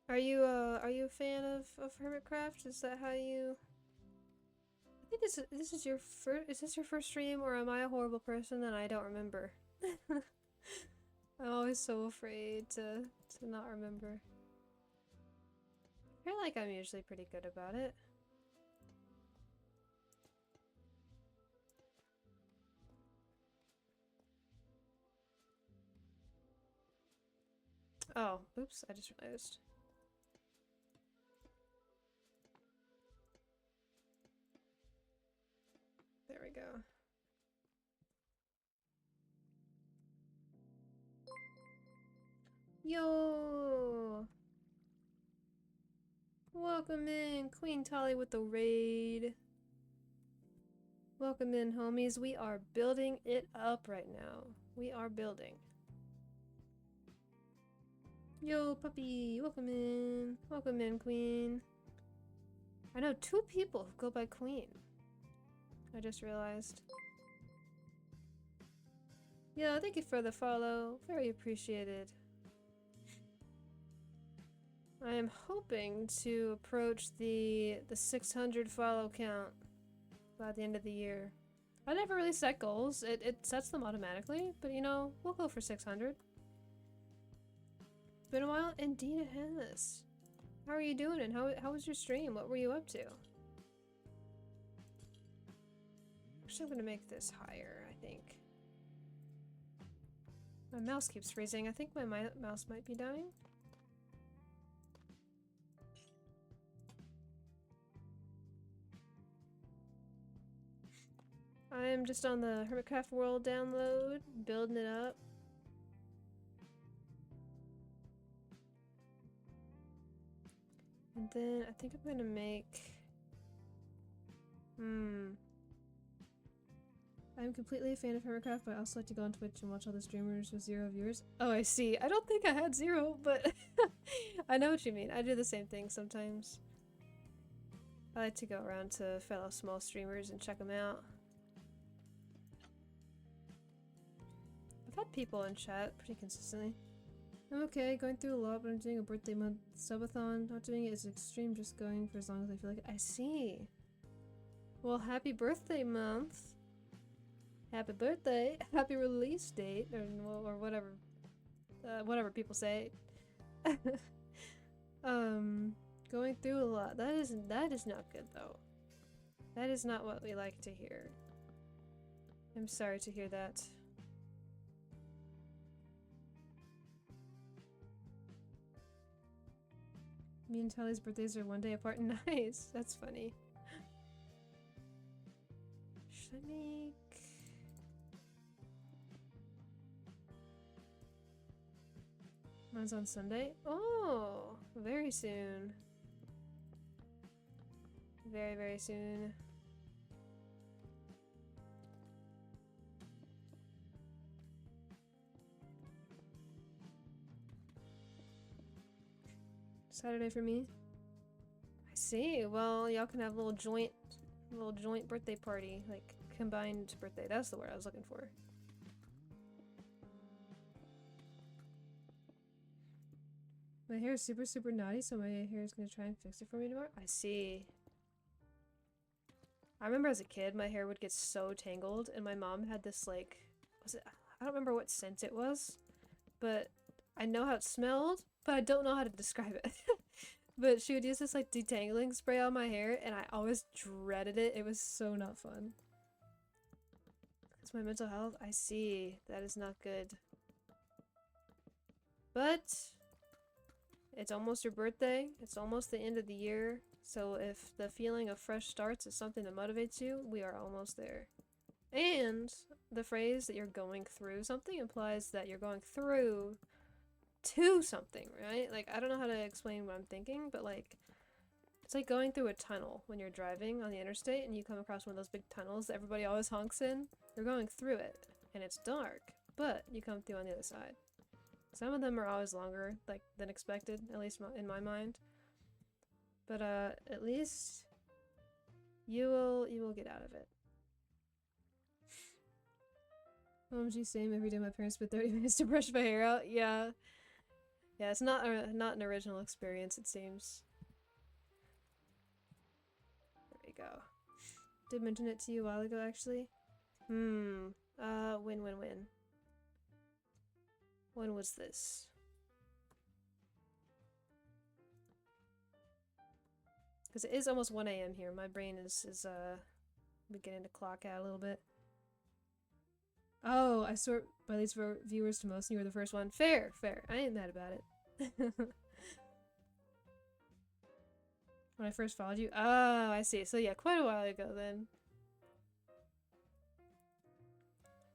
Are you a fan of Hermitcraft? Is that how you? I think this is your first. Is this your first stream, or am I a horrible person and I don't remember? I'm always so afraid to not remember. I feel like I'm usually pretty good about it. Oh, oops, I just realized. There we go. Yo! Welcome in, Queen Tolly with the raid. Welcome in, homies. We are building it up right now. We are building. Yo, puppy, welcome in. Welcome in, Queen. I know 2 people who go by Queen. I just realized. Yo, thank you for the follow. Very appreciated. I am hoping to approach the 600 follow count by the end of the year. I never really set goals. It sets them automatically, but you know, we'll go for 600. It's been a while. Indeed it has. How are you doing and how was your stream? What were you up to? Actually, I'm gonna make this higher, I think. My mouse keeps freezing. I think my mouse might be dying. I'm just on the Hermitcraft World download, building it up. And then I think I'm gonna make... I'm completely a fan of Hermitcraft, but I also like to go on Twitch and watch all the streamers with 0 viewers. Oh, I see. I don't think I had 0, but I know what you mean. I do the same thing sometimes. I like to go around to fellow small streamers and check them out. I've had people in chat pretty consistently. I'm okay, going through a lot, but I'm doing a birthday month subathon. Not doing it is extreme, just going for as long as I feel like it. I see. Well, happy birthday month. Happy birthday. Happy release date, or whatever. Whatever people say. Going through a lot. That is not good though. That is not what we like to hear. I'm sorry to hear that. Me and Tally's birthdays are 1 day apart. Nice. That's funny. Mine's on Sunday. Oh, very soon. Very, very soon. Saturday for me. I see. Well, y'all can have a little joint birthday party, like combined birthday. That's the word I was looking for. My hair is super, super naughty, so my hair is gonna try and fix it for me tomorrow. I see. I remember as a kid, my hair would get so tangled, and my mom had this, like, I don't remember what scent it was, but I know how it smelled, but I don't know how to describe it. But she would use this, like, detangling spray on my hair, and I always dreaded it. It was so not fun. It's my mental health? I see. That is not good. But it's almost your birthday. It's almost the end of the year. So if the feeling of fresh starts is something that motivates you, we are almost there. And the phrase that you're going through something implies that you're going through to something, right? Like, I don't know how to explain what I'm thinking, but like, it's like going through a tunnel when you're driving on the interstate and you come across one of those big tunnels that everybody always honks in. You're going through it, and it's dark, but you come through on the other side. Some of them are always longer, like, than expected, at least in my mind. But, at least you will get out of it. OMG, same every day my parents spent 30 minutes to brush my hair out. Yeah. Yeah, it's not an original experience, it seems. There we go. Did mention it to you a while ago, actually. When. When was this? Because it is almost 1 AM here. My brain is beginning to clock out a little bit. Oh, I sort by least viewers to most, and you were the first one. Fair, fair. I ain't mad about it. When I first followed you? Oh, I see. So yeah, quite a while ago then.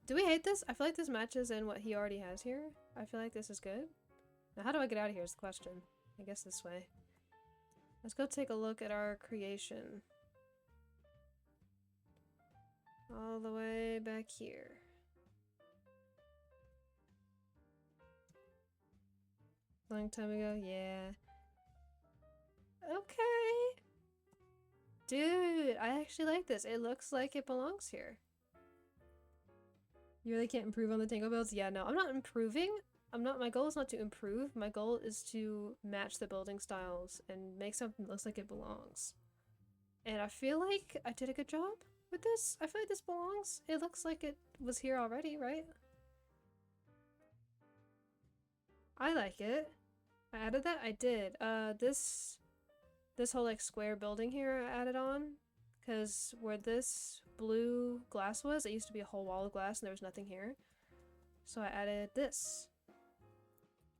Do we hate this? I feel like this matches in what he already has here. I feel like this is good. Now how do I get out of here is the question. I guess this way. Let's go take a look at our creation. All the way back here. Long time ago? Yeah. Okay. Dude, I actually like this. It looks like it belongs here. You really can't improve on the Tango builds? Yeah, no, I'm not improving. My goal is not to improve. My goal is to match the building styles and make something that looks like it belongs. And I feel like I did a good job with this. I feel like this belongs. It looks like it was here already, right? I like it. I added that? I did. This whole like square building here I added on. Because where this blue glass was, it used to be a whole wall of glass and there was nothing here. So I added this.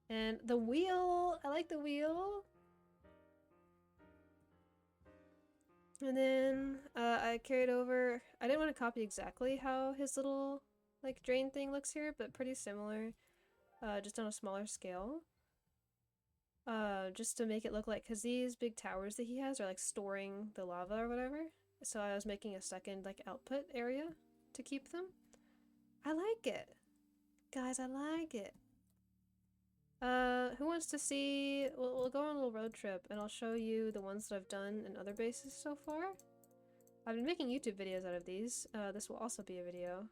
And the wheel! I like the wheel! And then I carried over... I didn't want to copy exactly how his little like drain thing looks here, but pretty similar. Just on a smaller scale. Just to make it look like... Because these big towers that he has are like storing the lava or whatever. So I was making a second like output area to keep them. I like it. Guys, I like it. Who wants to see... We'll go on a little road trip and I'll show you the ones that I've done in other bases so far. I've been making YouTube videos out of these. This will also be a video.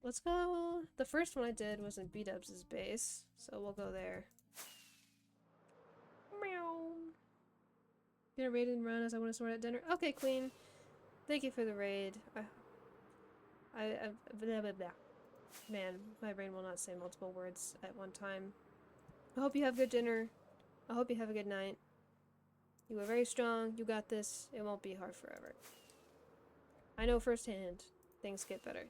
Let's go... The first one I did was in B-Dubs' base, so we'll go there. Meow. Gonna raid and run as I want to sort out dinner. Okay, Queen. Thank you for the raid. Blah, blah, blah. Man, my brain will not say multiple words at one time. I hope you have good dinner. I hope you have a good night. You are very strong. You got this. It won't be hard forever. I know firsthand. Things get better.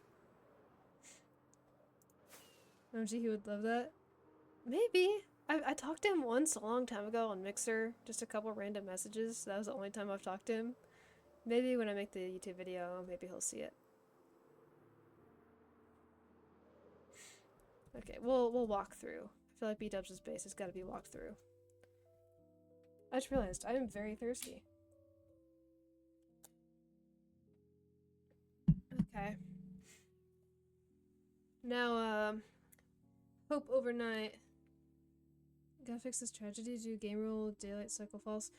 OMG, he would love that. Maybe. I talked to him once a long time ago on Mixer. Just a couple random messages. That was the only time I've talked to him. Maybe when I make the YouTube video, maybe he'll see it. Okay, we'll walk through. I feel like B-Dubs' base has got to be walked through. I just realized I am very thirsty. Okay. Now, hope overnight. Gotta fix this tragedy. Do game rule, daylight cycle false?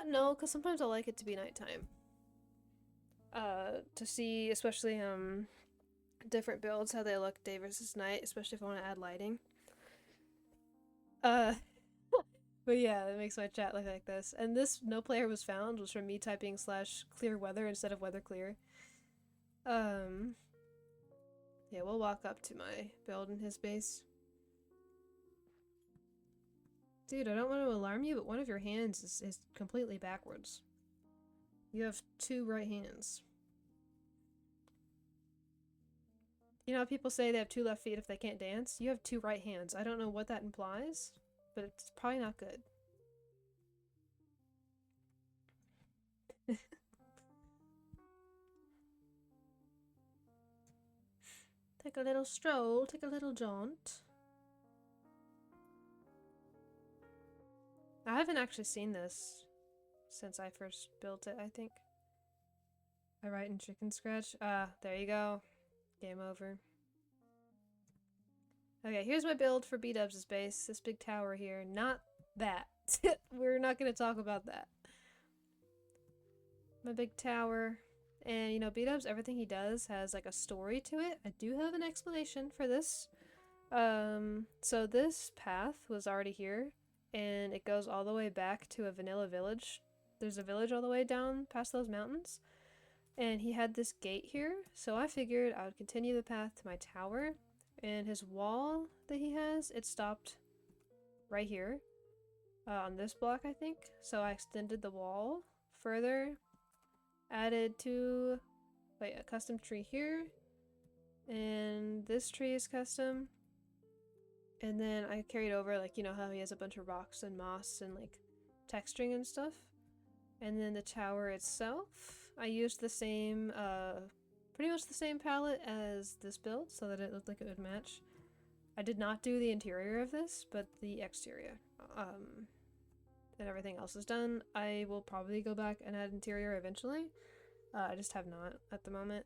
No, because sometimes I like it to be nighttime. To see, especially, different builds, how they look day versus night, especially if I want to add lighting. But yeah, it makes my chat look like this. And this no player was found was from me typing /clear weather instead of weather clear. Yeah, we'll walk up to my build in his base. Dude, I don't want to alarm you, but one of your hands is completely backwards. You have 2 right hands. You know how people say they have 2 left feet if they can't dance? You have 2 right hands. I don't know what that implies, but it's probably not good. Take a little stroll, take a little jaunt. I haven't actually seen this since I first built it, I think. I write in chicken scratch. There you go. Game over. Okay, here's my build for B-Dubs' base. This big tower here. Not that. We're not gonna talk about that. My big tower. And, you know, B-Dubs, everything he does has, like, a story to it. I do have an explanation for this. So this path was already here, and it goes all the way back to a vanilla village. There's a village all the way down past those mountains. And he had this gate here, so I figured I would continue the path to my tower. And his wall that he has, it stopped right here. On this block, I think. So I extended the wall further. Added a custom tree here. And this tree is custom. And then I carried over, like, you know how he has a bunch of rocks and moss and, like, texturing and stuff. And then the tower itself, I used the same, pretty much the same palette as this build so that it looked like it would match. I did not do the interior of this, but the exterior. And everything else is done. I will probably go back and add interior eventually. I just have not at the moment.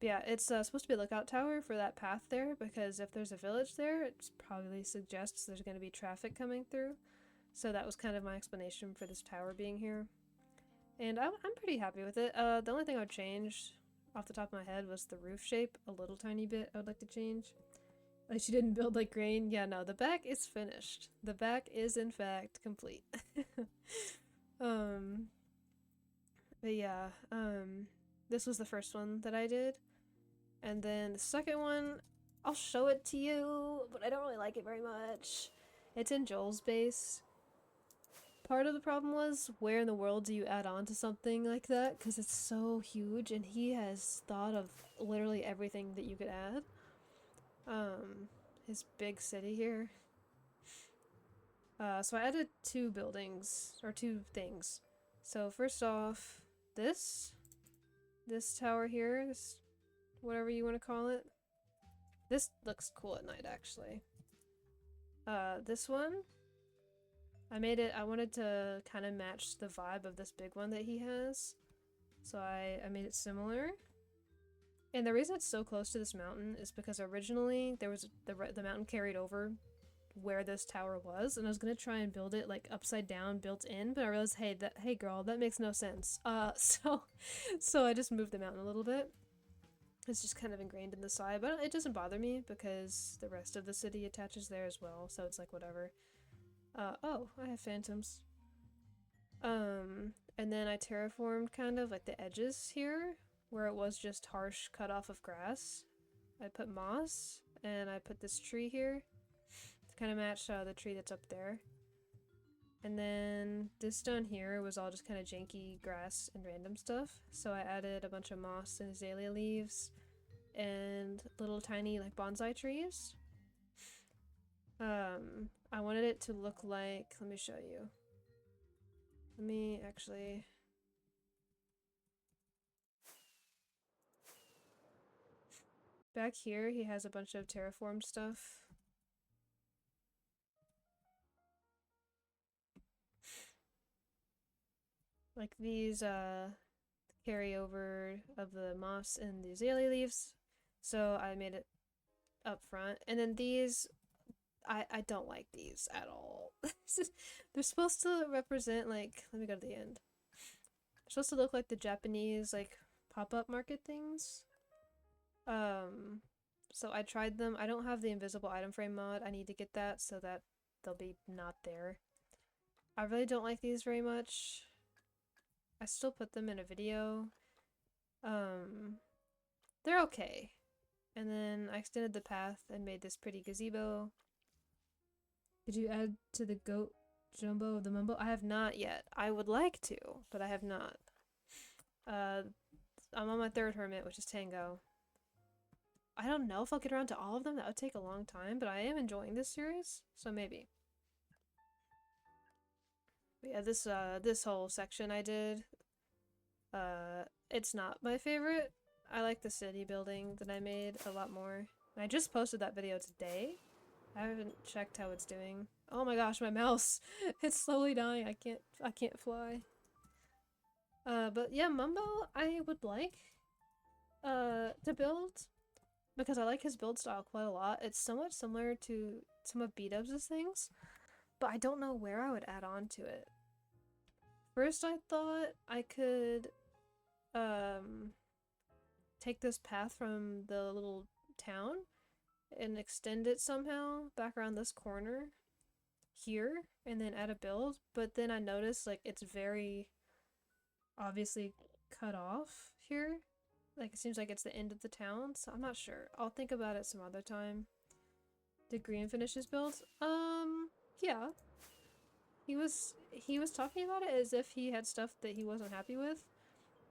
But yeah, it's supposed to be a lookout tower for that path there, because if there's a village there, it probably suggests there's going to be traffic coming through. So that was kind of my explanation for this tower being here. And I'm pretty happy with it. The only thing I would change off the top of my head was the roof shape a little tiny bit. I would like to change. Like, she didn't build like grain. Yeah, no, the back is finished. The back is in fact complete. But yeah, this was the first one that I did. And then the second one, I'll show it to you, but I don't really like it very much. It's in Joel's base. Part of the problem was, where in the world do you add on to something like that? Because it's so huge, and he has thought of literally everything that you could add. His big city here. So I added 2 buildings, or 2 things. So first off, this tower here, this, whatever you want to call it. This looks cool at night, actually. This one, I wanted to kind of match the vibe of this big one that he has. So I made it similar. And the reason it's so close to this mountain is because originally there was the mountain carried over where this tower was, and I was gonna try and build it like upside down, built in, but I realized, hey girl, that makes no sense. So I just moved the mountain a little bit. It's just kind of ingrained in the side, but it doesn't bother me because the rest of the city attaches there as well, so it's like whatever. Oh, I have phantoms. And then I terraformed kind of like the edges here, where it was just harsh cut off of grass. I put moss, and I put this tree here to kind of match the tree that's up there. And then this down here was all just kind of janky grass and random stuff. So I added a bunch of moss and azalea leaves and little tiny like bonsai trees. I wanted it to look like, let me show you. Let me actually... Back here he has a bunch of terraformed stuff. Like these carryover of the moss and the azalea leaves. So I made it up front. And then these, I don't like these at all. They're supposed to represent like, let me go to the end. They're supposed to look like the Japanese like pop-up market things. So I tried them. I don't have the invisible item frame mod. I need to get that so that they'll be not there. I really don't like these very much. I still put them in a video. They're okay. And then I extended the path and made this pretty gazebo. Did you add to the goat jumbo the mumbo? I have not yet. I would like to, but I have not. I'm on my third hermit, which is Tango. I don't know if I'll get around to all of them. That would take a long time, but I am enjoying this series, so maybe. But yeah, this whole section I did, it's not my favorite. I like the city building that I made a lot more. And I just posted that video today. I haven't checked how it's doing. Oh my gosh, my mouse! It's slowly dying. I can't fly. But yeah, Mumbo I would like to build because I like his build style quite a lot. It's somewhat similar to some of B-Dubs' things, but I don't know where I would add on to it. First I thought I could take this path from the little town and extend it somehow back around this corner here and then add a build, but then I noticed like it's very obviously cut off here. Like it seems like it's the end of the town, so I'm not sure. I'll think about it some other time. Did Green finish his build? Yeah. He was talking about it as if he had stuff that he wasn't happy with.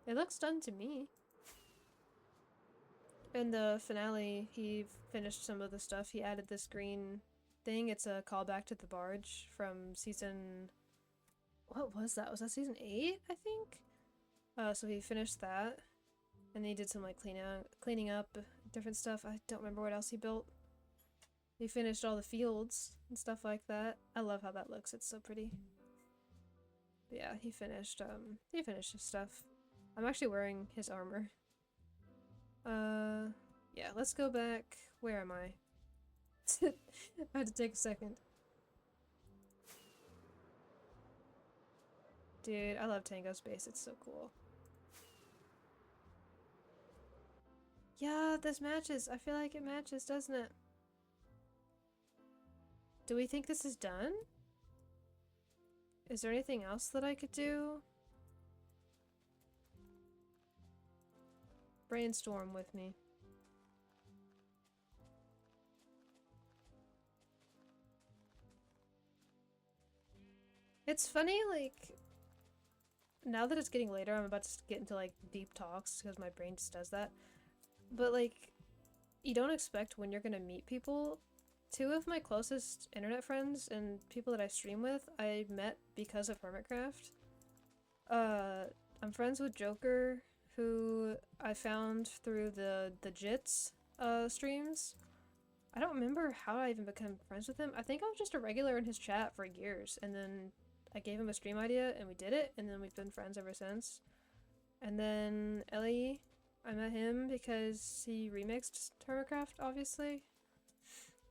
It looks done to me. In the finale, he finished some of the stuff. He added this green thing. It's a callback to the barge from season... What was that? Was that season 8, I think? So he finished that. And then he did some like cleaning up different stuff. I don't remember what else he built. He finished all the fields and stuff like that. I love how that looks. It's so pretty. But yeah, he finished his stuff. I'm actually wearing his armor. Yeah, let's go back. Where am I? I had to take a second. Dude, I love Tango Space. It's so cool. Yeah, this matches. I feel like it matches, doesn't it? Do we think this is done? Is there anything else that I could do? Brainstorm with me. It's funny, like, now that it's getting later, I'm about to get into, like, deep talks, because my brain just does that. But, like, you don't expect when you're gonna meet people. Two of my closest internet friends and people that I stream with, I met because of Hermitcraft. I'm friends with Joker, who I found through the Jits streams. I don't remember how I even became friends with him. I think I was just a regular in his chat for years, and then I gave him a stream idea, and we did it, and then we've been friends ever since. And then Ellie, I met him because he remixed Hermitcraft, obviously.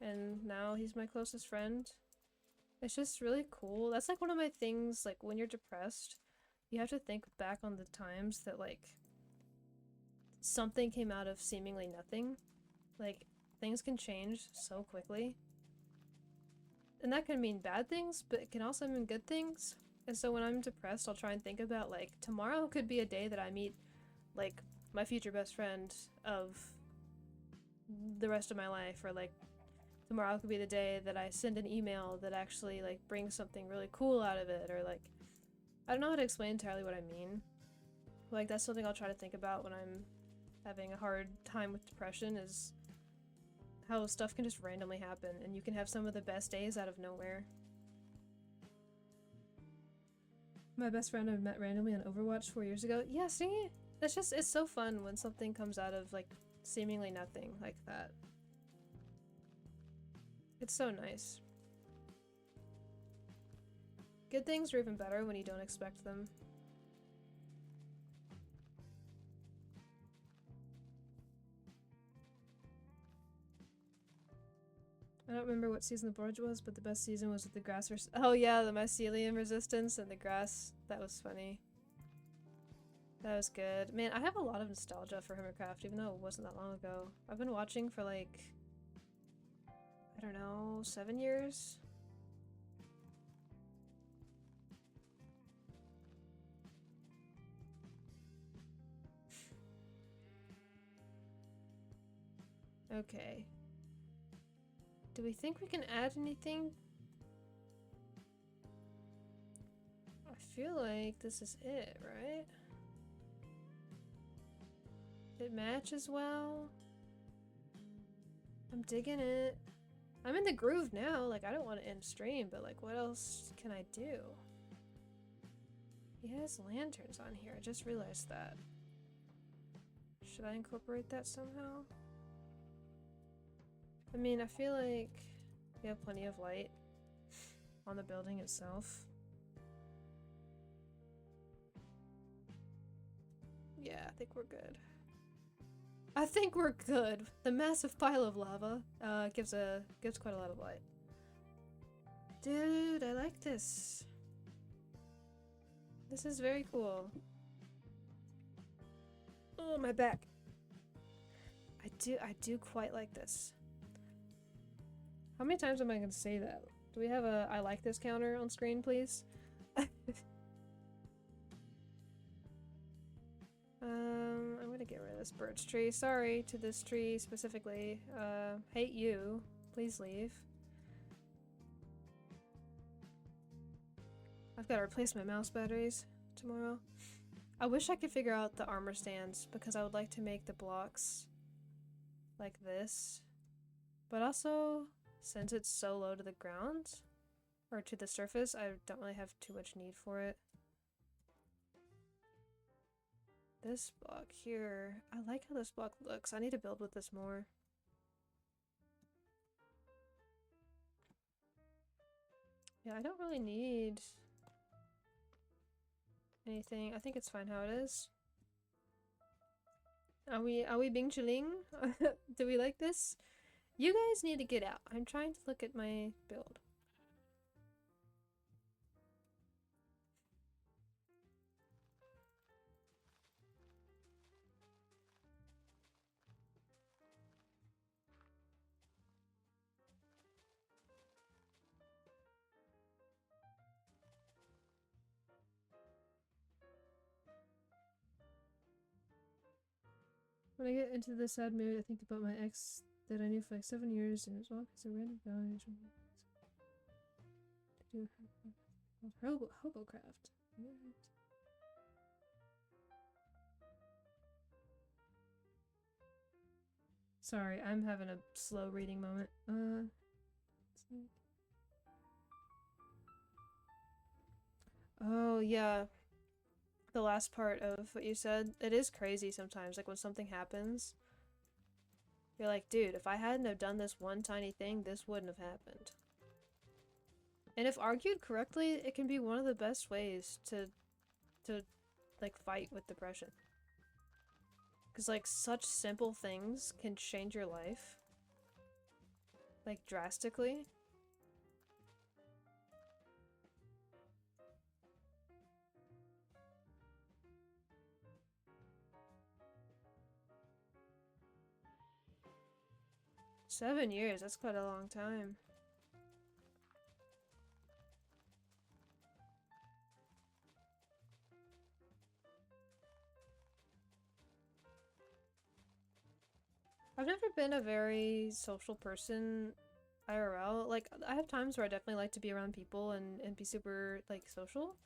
And now he's my closest friend. It's just really cool. That's like one of my things, like when you're depressed, you have to think back on the times that like something came out of seemingly nothing. Like things can change so quickly. And that can mean bad things, but it can also mean good things. And so when I'm depressed, I'll try and think about like tomorrow could be a day that I meet like my future best friend of the rest of my life, or like tomorrow could be the day that I send an email that actually like brings something really cool out of it, or like I don't know how to explain entirely what I mean. Like that's something I'll try to think about when I'm having a hard time with depression, is how stuff can just randomly happen and you can have some of the best days out of nowhere. My best friend I met randomly on Overwatch 4 years ago. Yeah, see? It's so fun when something comes out of like seemingly nothing like that. It's so nice. Good things are even better when you don't expect them. I don't remember what season the Borage was, but the best season was with the grass oh yeah, the mycelium resistance and the grass. That was funny. That was good. Man, I have a lot of nostalgia for Hermitcraft, even though it wasn't that long ago. I've been watching for like, I don't know, 7 years? Okay. Do we think we can add anything? I feel like this is it, right? It matches well. I'm digging it. I'm in the groove now. Like, I don't want to end stream, but like, what else can I do? He has lanterns on here. I just realized that. Should I incorporate that somehow? I mean, I feel like we have plenty of light on the building itself. Yeah, I think we're good. I think we're good. The massive pile of lava gives quite a lot of light. Dude, I like this. This is very cool. Oh, my back. I do quite like this. How many times am I gonna say that? Do we have a I like this counter on screen, please? I'm gonna get rid of this birch tree. Sorry to this tree specifically. Hate you. Please leave. I've got to replace my mouse batteries tomorrow. I wish I could figure out the armor stands because I would like to make the blocks like this. But also, since it's so low to the ground, or to the surface, I don't really have too much need for it. This block here, I like how this block looks. I need to build with this more. Yeah, I don't really need anything. I think it's fine how it is. Are we being chilling? Do we like this? You guys need to get out. I'm trying to look at my build. When I get into the sad mood, I think about my ex that I knew for like 7 years and it was all because of random guys. To do HoboCraft. What? Sorry, I'm having a slow reading moment. Oh yeah. The last part of what you said, it is crazy sometimes, like when something happens, you're like, dude, if I hadn't have done this one tiny thing, this wouldn't have happened. And if argued correctly, it can be one of the best ways to like fight with depression. Because like such simple things can change your life, like drastically. Seven years, that's quite a long time. I've never been a very social person IRL. Like, I have times where I definitely like to be around people and be super, like, social.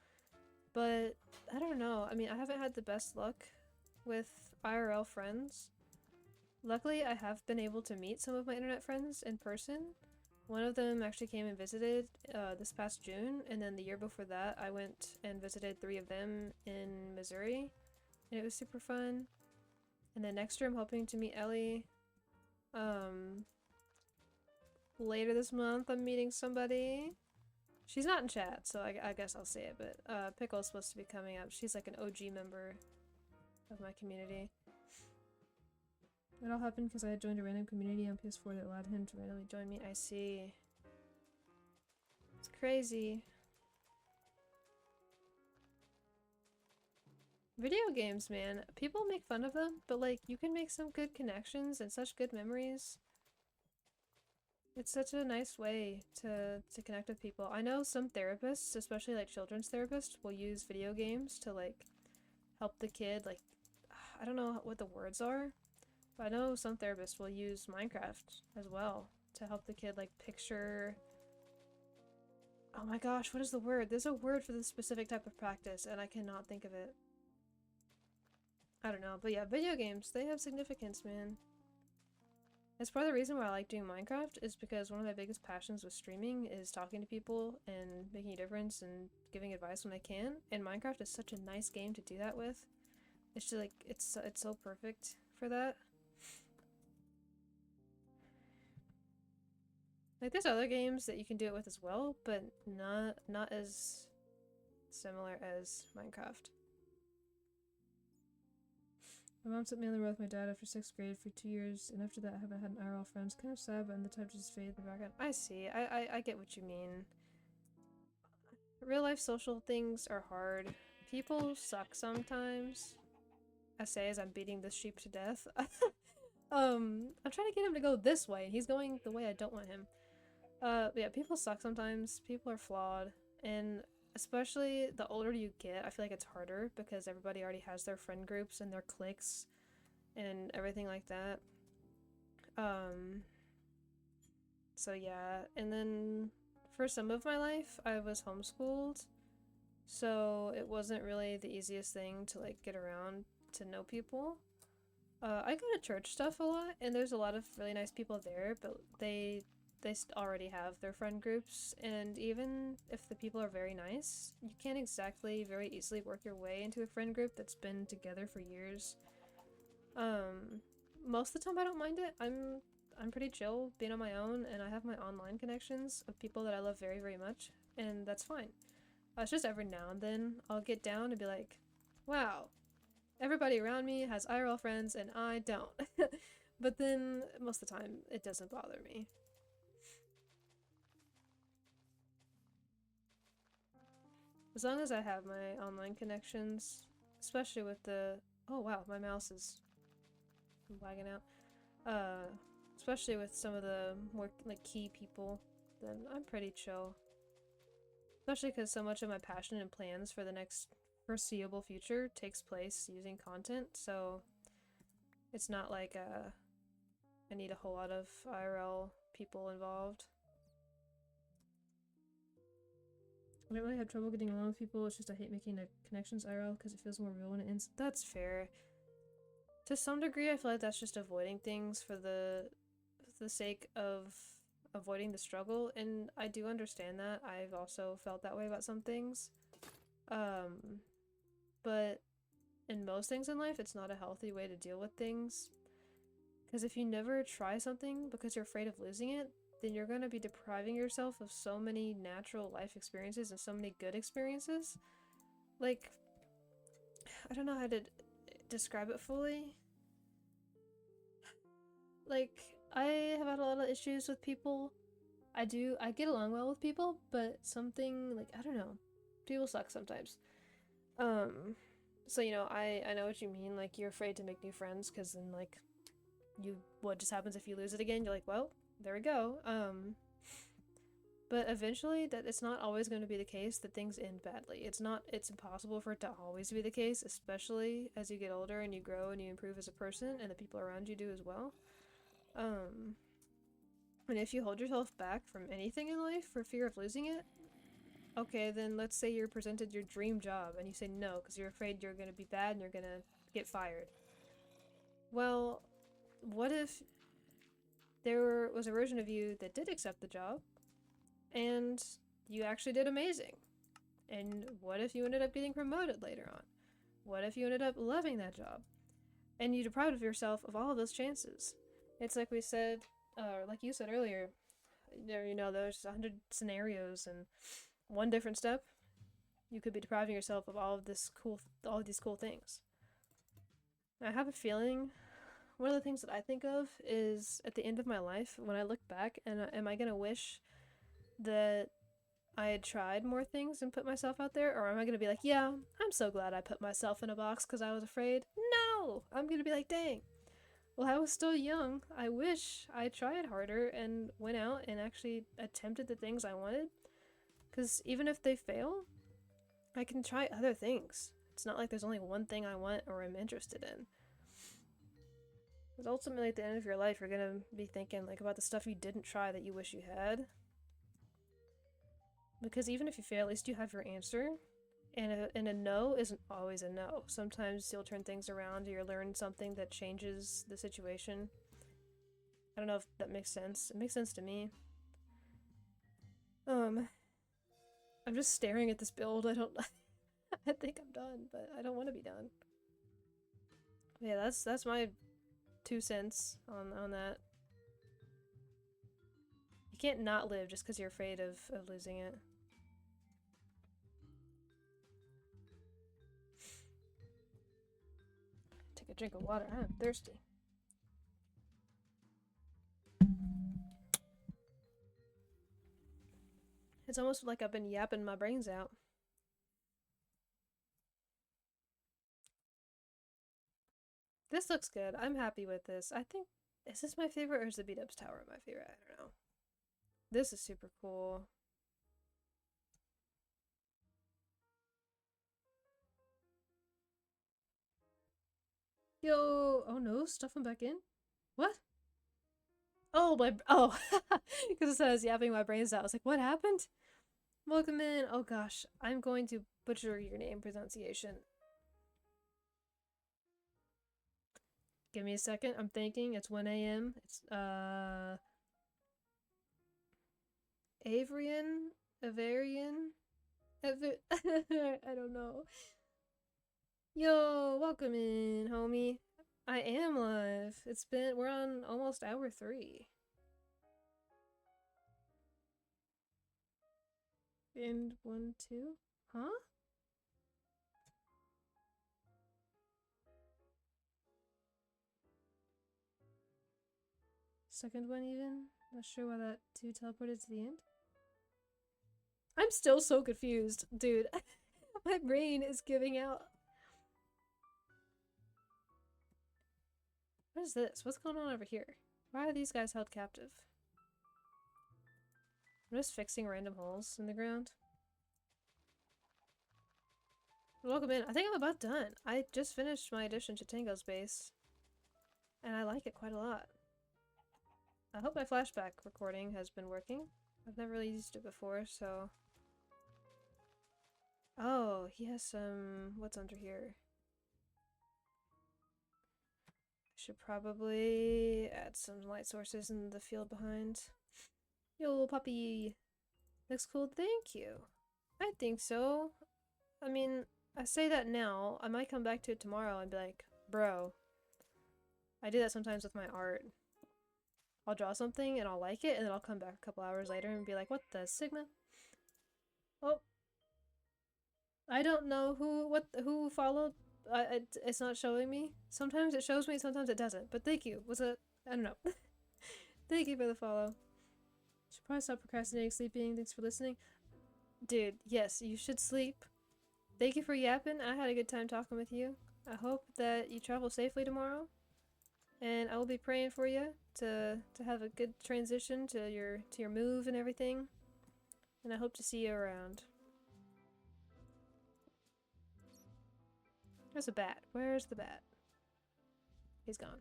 But, I don't know. I mean, I haven't had the best luck with IRL friends. Luckily, I have been able to meet some of my internet friends in person. One of them actually came and visited this past June, and then the year before that, I went and visited 3 of them in Missouri, and it was super fun. And then next year, I'm hoping to meet Ellie. Later this month, I'm meeting somebody. She's not in chat, so I guess I'll say it, but Pickle's supposed to be coming up. She's like an OG member of my community. It all happened because I had joined a random community on PS4 that allowed him to randomly join me. I see. It's crazy. Video games, man. People make fun of them, but like, you can make some good connections and such good memories. It's such a nice way to connect with people. I know some therapists, especially like children's therapists, will use video games to like help the kid, like, I don't know what the words are, but I know some therapists will use Minecraft as well to help the kid like picture. Oh my gosh, what is the word? There's a word for this specific type of practice and I cannot think of it. I don't know, but yeah, video games, they have significance, man. That's part of the reason why I like doing Minecraft, is because one of my biggest passions with streaming is talking to people and making a difference and giving advice when I can, and Minecraft is such a nice game to do that with. It's just like, it's so perfect for that. Like, there's other games that you can do it with as well, but not as similar as Minecraft. My mom sent me on the road with my dad after 6th grade for 2 years, and after that I haven't had an IRL friends. Kind of sad, but in the time to just fade in the background. I see. I get what you mean. Real life social things are hard. People suck sometimes. I say as I'm beating this sheep to death. I'm trying to get him to go this way. He's going the way I don't want him. But yeah, people suck sometimes. People are flawed. And especially the older you get, I feel like it's harder because everybody already has their friend groups and their cliques and everything like that. So yeah, and then for some of my life, I was homeschooled, so it wasn't really the easiest thing to like get around to know people. I go to church stuff a lot, and there's a lot of really nice people there, but they already have their friend groups, and even if the people are very nice, you can't exactly very easily work your way into a friend group that's been together for years. Most of the time I don't mind it. I'm pretty chill being on my own, and I have my online connections of people that I love very, very much, and that's fine. It's just every now and then I'll get down and be like, wow, everybody around me has IRL friends and I don't. But then most of the time it doesn't bother me. As long as I have my online connections, especially with the... Oh wow, my mouse is lagging out. Especially with some of the more like key people, then I'm pretty chill. Especially because so much of my passion and plans for the next foreseeable future takes place using content, so it's not like I need a whole lot of IRL people involved. I don't really have trouble getting along with people, it's just I hate making the connections IRL because it feels more real when it ends. That's fair. To some degree, I feel like that's just avoiding things for the sake of avoiding the struggle, and I do understand that. I've also felt that way about some things. But in most things in life, it's not a healthy way to deal with things. Because if you never try something because you're afraid of losing it, then you're going to be depriving yourself of so many natural life experiences and so many good experiences. Like, I don't know how to describe it fully. Like, I have had a lot of issues with people. I get along well with people, but something, like, I don't know. People suck sometimes. So, you know, I know what you mean. Like, you're afraid to make new friends because then, like, what just happens if you lose it again? You're like, well, there we go. But eventually, that it's not always going to be the case that things end badly. It's impossible for it to always be the case, especially as you get older and you grow and you improve as a person and the people around you do as well. And if you hold yourself back from anything in life for fear of losing it, okay, then let's say you're presented your dream job and you say no because you're afraid you're going to be bad and you're going to get fired. Well, what if there was a version of you that did accept the job and you actually did amazing? And what if you ended up getting promoted later on? What if you ended up loving that job? And you deprived yourself of all of those chances. It's like we said, like you said earlier, you know, there's 100 scenarios and one different step, you could be depriving yourself of all of these cool things. I have a feeling one of the things that I think of is at the end of my life, when I look back, and am I gonna wish that I had tried more things and put myself out there, or am I gonna be like, yeah, I'm so glad I put myself in a box because I was afraid? No! I'm gonna be like, dang. Well, I was still young. I wish I tried harder and went out and actually attempted the things I wanted. Because even if they fail, I can try other things. It's not like there's only one thing I want or am interested in. Because ultimately, at the end of your life, you're gonna be thinking like about the stuff you didn't try that you wish you had. Because even if you fail, at least you have your answer. And a no isn't always a no. Sometimes you'll turn things around or you'll learn something that changes the situation. I don't know if that makes sense. It makes sense to me. I'm just staring at this build. I don't I think I'm done, but I don't want to be done. But yeah, that's my 2 cents on that. You can't not live just because you're afraid of losing it. Take a drink of water. I'm thirsty. It's almost like I've been yapping my brains out. This looks good. I'm happy with this. I think, is this my favorite or is the beat-ups tower my favorite? I don't know. This is super cool. Yo, oh no, stuff them back in? What? Oh, because it says yapping my brains out. I was like, what happened? Welcome in. Oh gosh, I'm going to butcher your name pronunciation. Give me a second. I'm thinking. It's 1 a.m. It's Avarian? Avarian? I don't know. Yo, welcome in, homie. I am live. We're on almost hour 3. And 1, 2? Huh? Second one even? Not sure why that 2 teleported to the end. I'm still so confused, dude. My brain is giving out. What is this? What's going on over here? Why are these guys held captive? I'm just fixing random holes in the ground. Welcome in. I think I'm about done. I just finished my addition to Tango's base. And I like it quite a lot. I hope my flashback recording has been working. I've never really used it before, so... Oh, he has some... What's under here? Should probably add some light sources in the field behind. Yo, puppy! Looks cool, thank you. I think so. I mean, I say that now. I might come back to it tomorrow and be like, bro. I do that sometimes with my art. I'll draw something and I'll like it, and then I'll come back a couple hours later and be like, what the Sigma? Oh. I don't know who followed. It's not showing me. Sometimes it shows me, sometimes it doesn't. But thank you. I don't know. Thank you for the follow. Should probably stop procrastinating, sleeping. Thanks for listening. Dude, yes, you should sleep. Thank you for yapping. I had a good time talking with you. I hope that you travel safely tomorrow. And I will be praying for you to have a good transition to your move and everything. And I hope to see you around. There's a bat. Where's the bat? He's gone.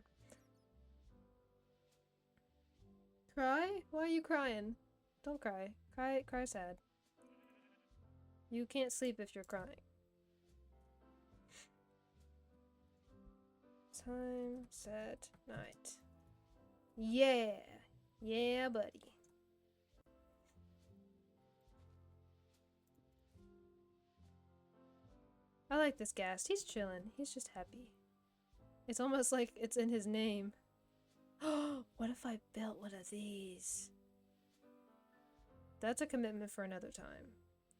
Cry? Why are you crying? Don't cry. Cry sad. You can't sleep if you're crying. Time, set, night. Yeah! Yeah, buddy. I like this Ghast. He's chilling. He's just happy. It's almost like it's in his name. Oh, what if I built one of these? That's a commitment for another time.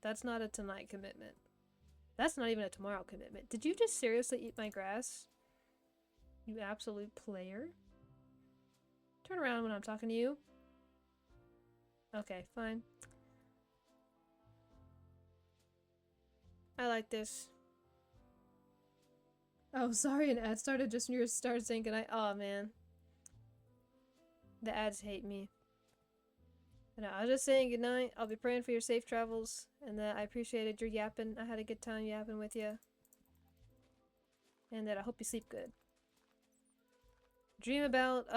That's not a tonight commitment. That's not even a tomorrow commitment. Did you just seriously eat my grass? You absolute player. Turn around when I'm talking to you. Okay, fine. I like this. Oh, sorry, an ad started just when you started saying goodnight. Oh, man. The ads hate me. No, I was just saying goodnight. I'll be praying for your safe travels, and that I appreciated your yapping. I had a good time yapping with you. And that I hope you sleep good. Dream about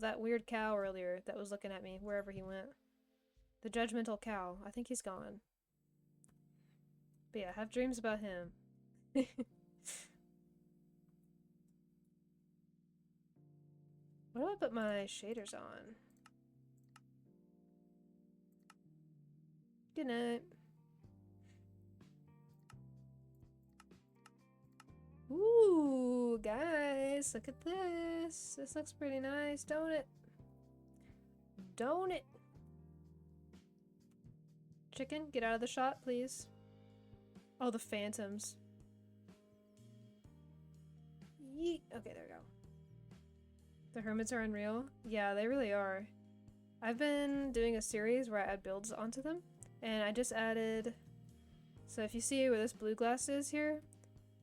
that weird cow earlier that was looking at me wherever he went. The judgmental cow. I think he's gone. But yeah, have dreams about him. What do I put my shaders on? Good night. Ooh, guys, look at this. This looks pretty nice, don't it? Don't it? Chicken, get out of the shot, please. Oh, the phantoms. Yeet. Okay, there we go. The hermits are unreal. Yeah, they really are. I've been doing a series where I add builds onto them, and I just added... So if you see where this blue glass is here,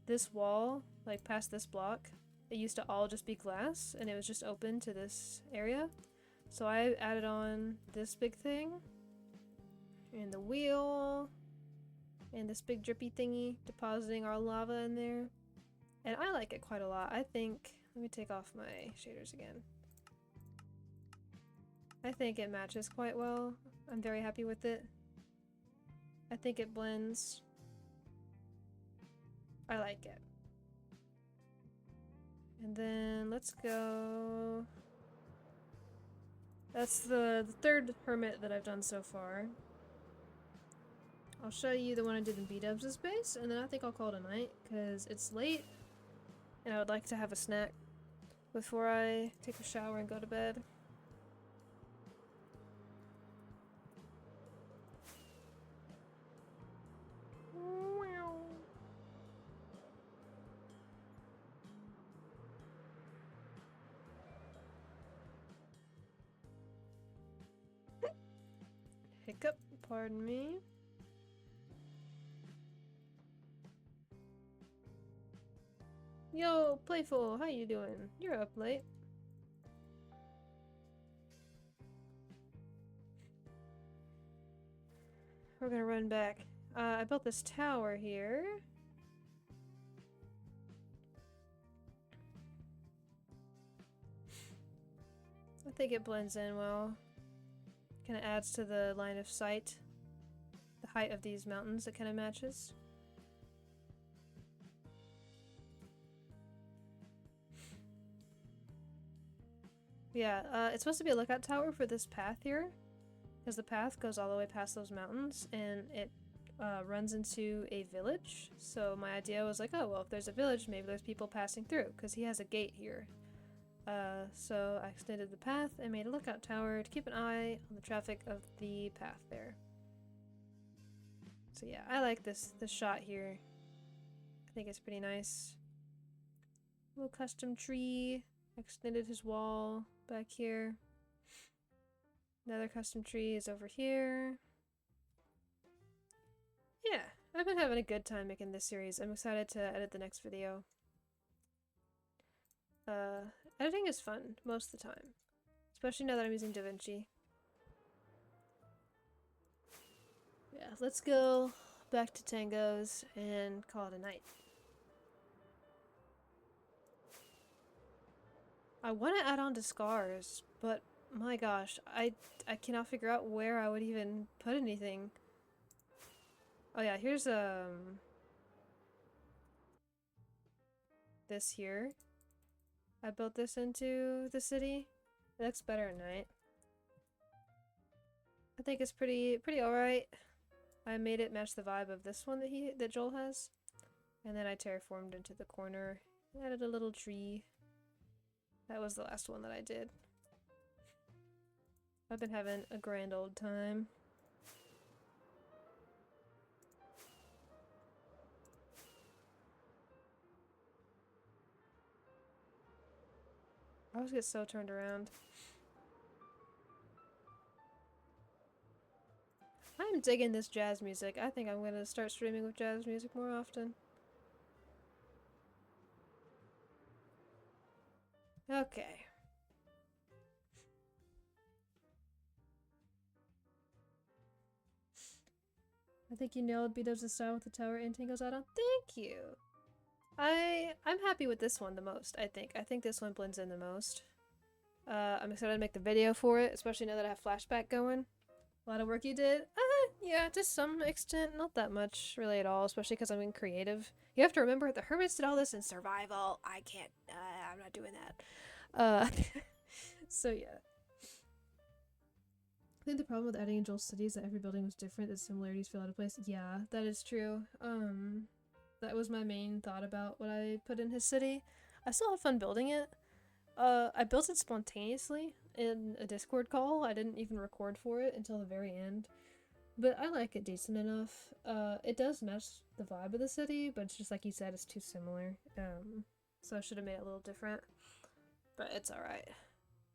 this wall, like past this block, it used to all just be glass, and it was just open to this area. So I added on this big thing, and the wheel, and this big drippy thingy, depositing our lava in there. And I like it quite a lot. I think... Let me take off my shaders again. I think it matches quite well. I'm very happy with it. I think it blends. I like it. And then let's go... That's the third hermit that I've done so far. I'll show you the one I did in B-Dubs' base, and then I think I'll call it a night, because it's late, and I would like to have a snack before I take a shower and go to bed. Hiccup, pardon me. Yo, Playful, how you doing? You're up late. We're gonna run back. I built this tower here. I think it blends in well. Kind of adds to the line of sight. The height of these mountains, it kind of matches. Yeah, it's supposed to be a lookout tower for this path here, because the path goes all the way past those mountains, and it runs into a village. So my idea was like, oh, well, if there's a village, maybe there's people passing through, because he has a gate here. So I extended the path and made a lookout tower to keep an eye on the traffic of the path there. So yeah, I like this shot here. I think it's pretty nice. Little custom tree. Extended his wall back here. Another custom tree is over here. Yeah, I've been having a good time making this series. I'm excited to edit the next video. Editing is fun most of the time, especially now that I'm using DaVinci. Yeah, let's go back to Tango's and call it a night. I want to add on to scars, but my gosh, I cannot figure out where I would even put anything. Oh yeah, here's this here. I built this into the city. It looks better at night. I think it's pretty alright. I made it match the vibe of this one that Joel has. And then I terraformed into the corner. Added a little tree. That was the last one that I did. I've been having a grand old time. always get so turned around. I'm digging this jazz music. I think I'm gonna start streaming with jazz music more often. Okay. I think you nailed B-dubs' style with the tower and Tango's add-on. Thank you! I'm happy with this one the most, I think. I think this one blends in the most. I'm excited to make the video for it, especially now that I have flashback going. A lot of work you did? Yeah, to some extent. Not that much, really, at all, especially because I'm in creative. You have to remember, the hermits did all this in survival. I can't, I'm not doing that. So yeah. I think the problem with adding in Joel's city is that every building was different, the similarities feel out of place. Yeah, that is true. That was my main thought about what I put in his city. I still had fun building it. I built it spontaneously in a Discord call. I didn't even record for it until the very end. But I like it decent enough. It does match the vibe of the city, but it's just like you said, it's too similar. So I should have made it a little different. But it's alright.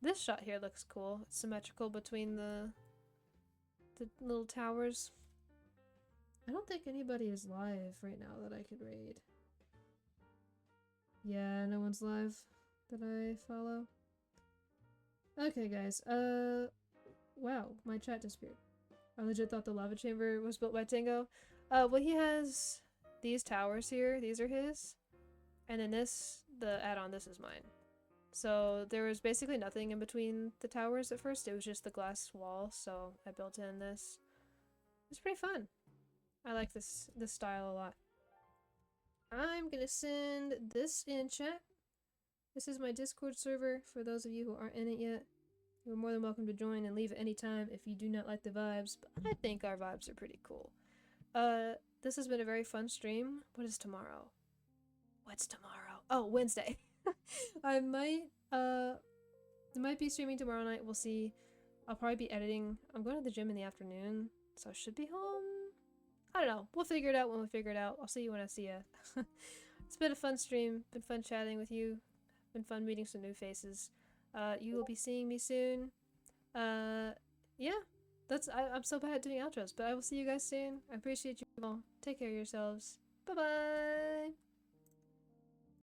This shot here looks cool. It's symmetrical between the little towers. I don't think anybody is live right now that I could raid. Yeah, no one's live that I follow. Okay, guys. Wow, my chat disappeared. I legit thought the lava chamber was built by Tango. Well, he has these towers here. These are his. And then this, the add-on, this is mine. So there was basically nothing in between the towers at first. It was just the glass wall, so I built in this. It's pretty fun. I like this style a lot. I'm gonna send this in chat. This is my Discord server for those of you who aren't in it yet. You're more than welcome to join and leave at any time if you do not like the vibes, but I think our vibes are pretty cool. This has been a very fun stream. What is tomorrow? What's tomorrow? Oh, Wednesday. I might be streaming tomorrow night. We'll see. I'll probably be editing. I'm going to the gym in the afternoon, so I should be home. I don't know. We'll figure it out when we figure it out. I'll see you when I see ya. It's been a fun stream. Been fun chatting with you. Been fun meeting some new faces. You will be seeing me soon. Yeah. I'm so bad at doing outros, but I will see you guys soon. I appreciate you all. Take care of yourselves. Bye-bye!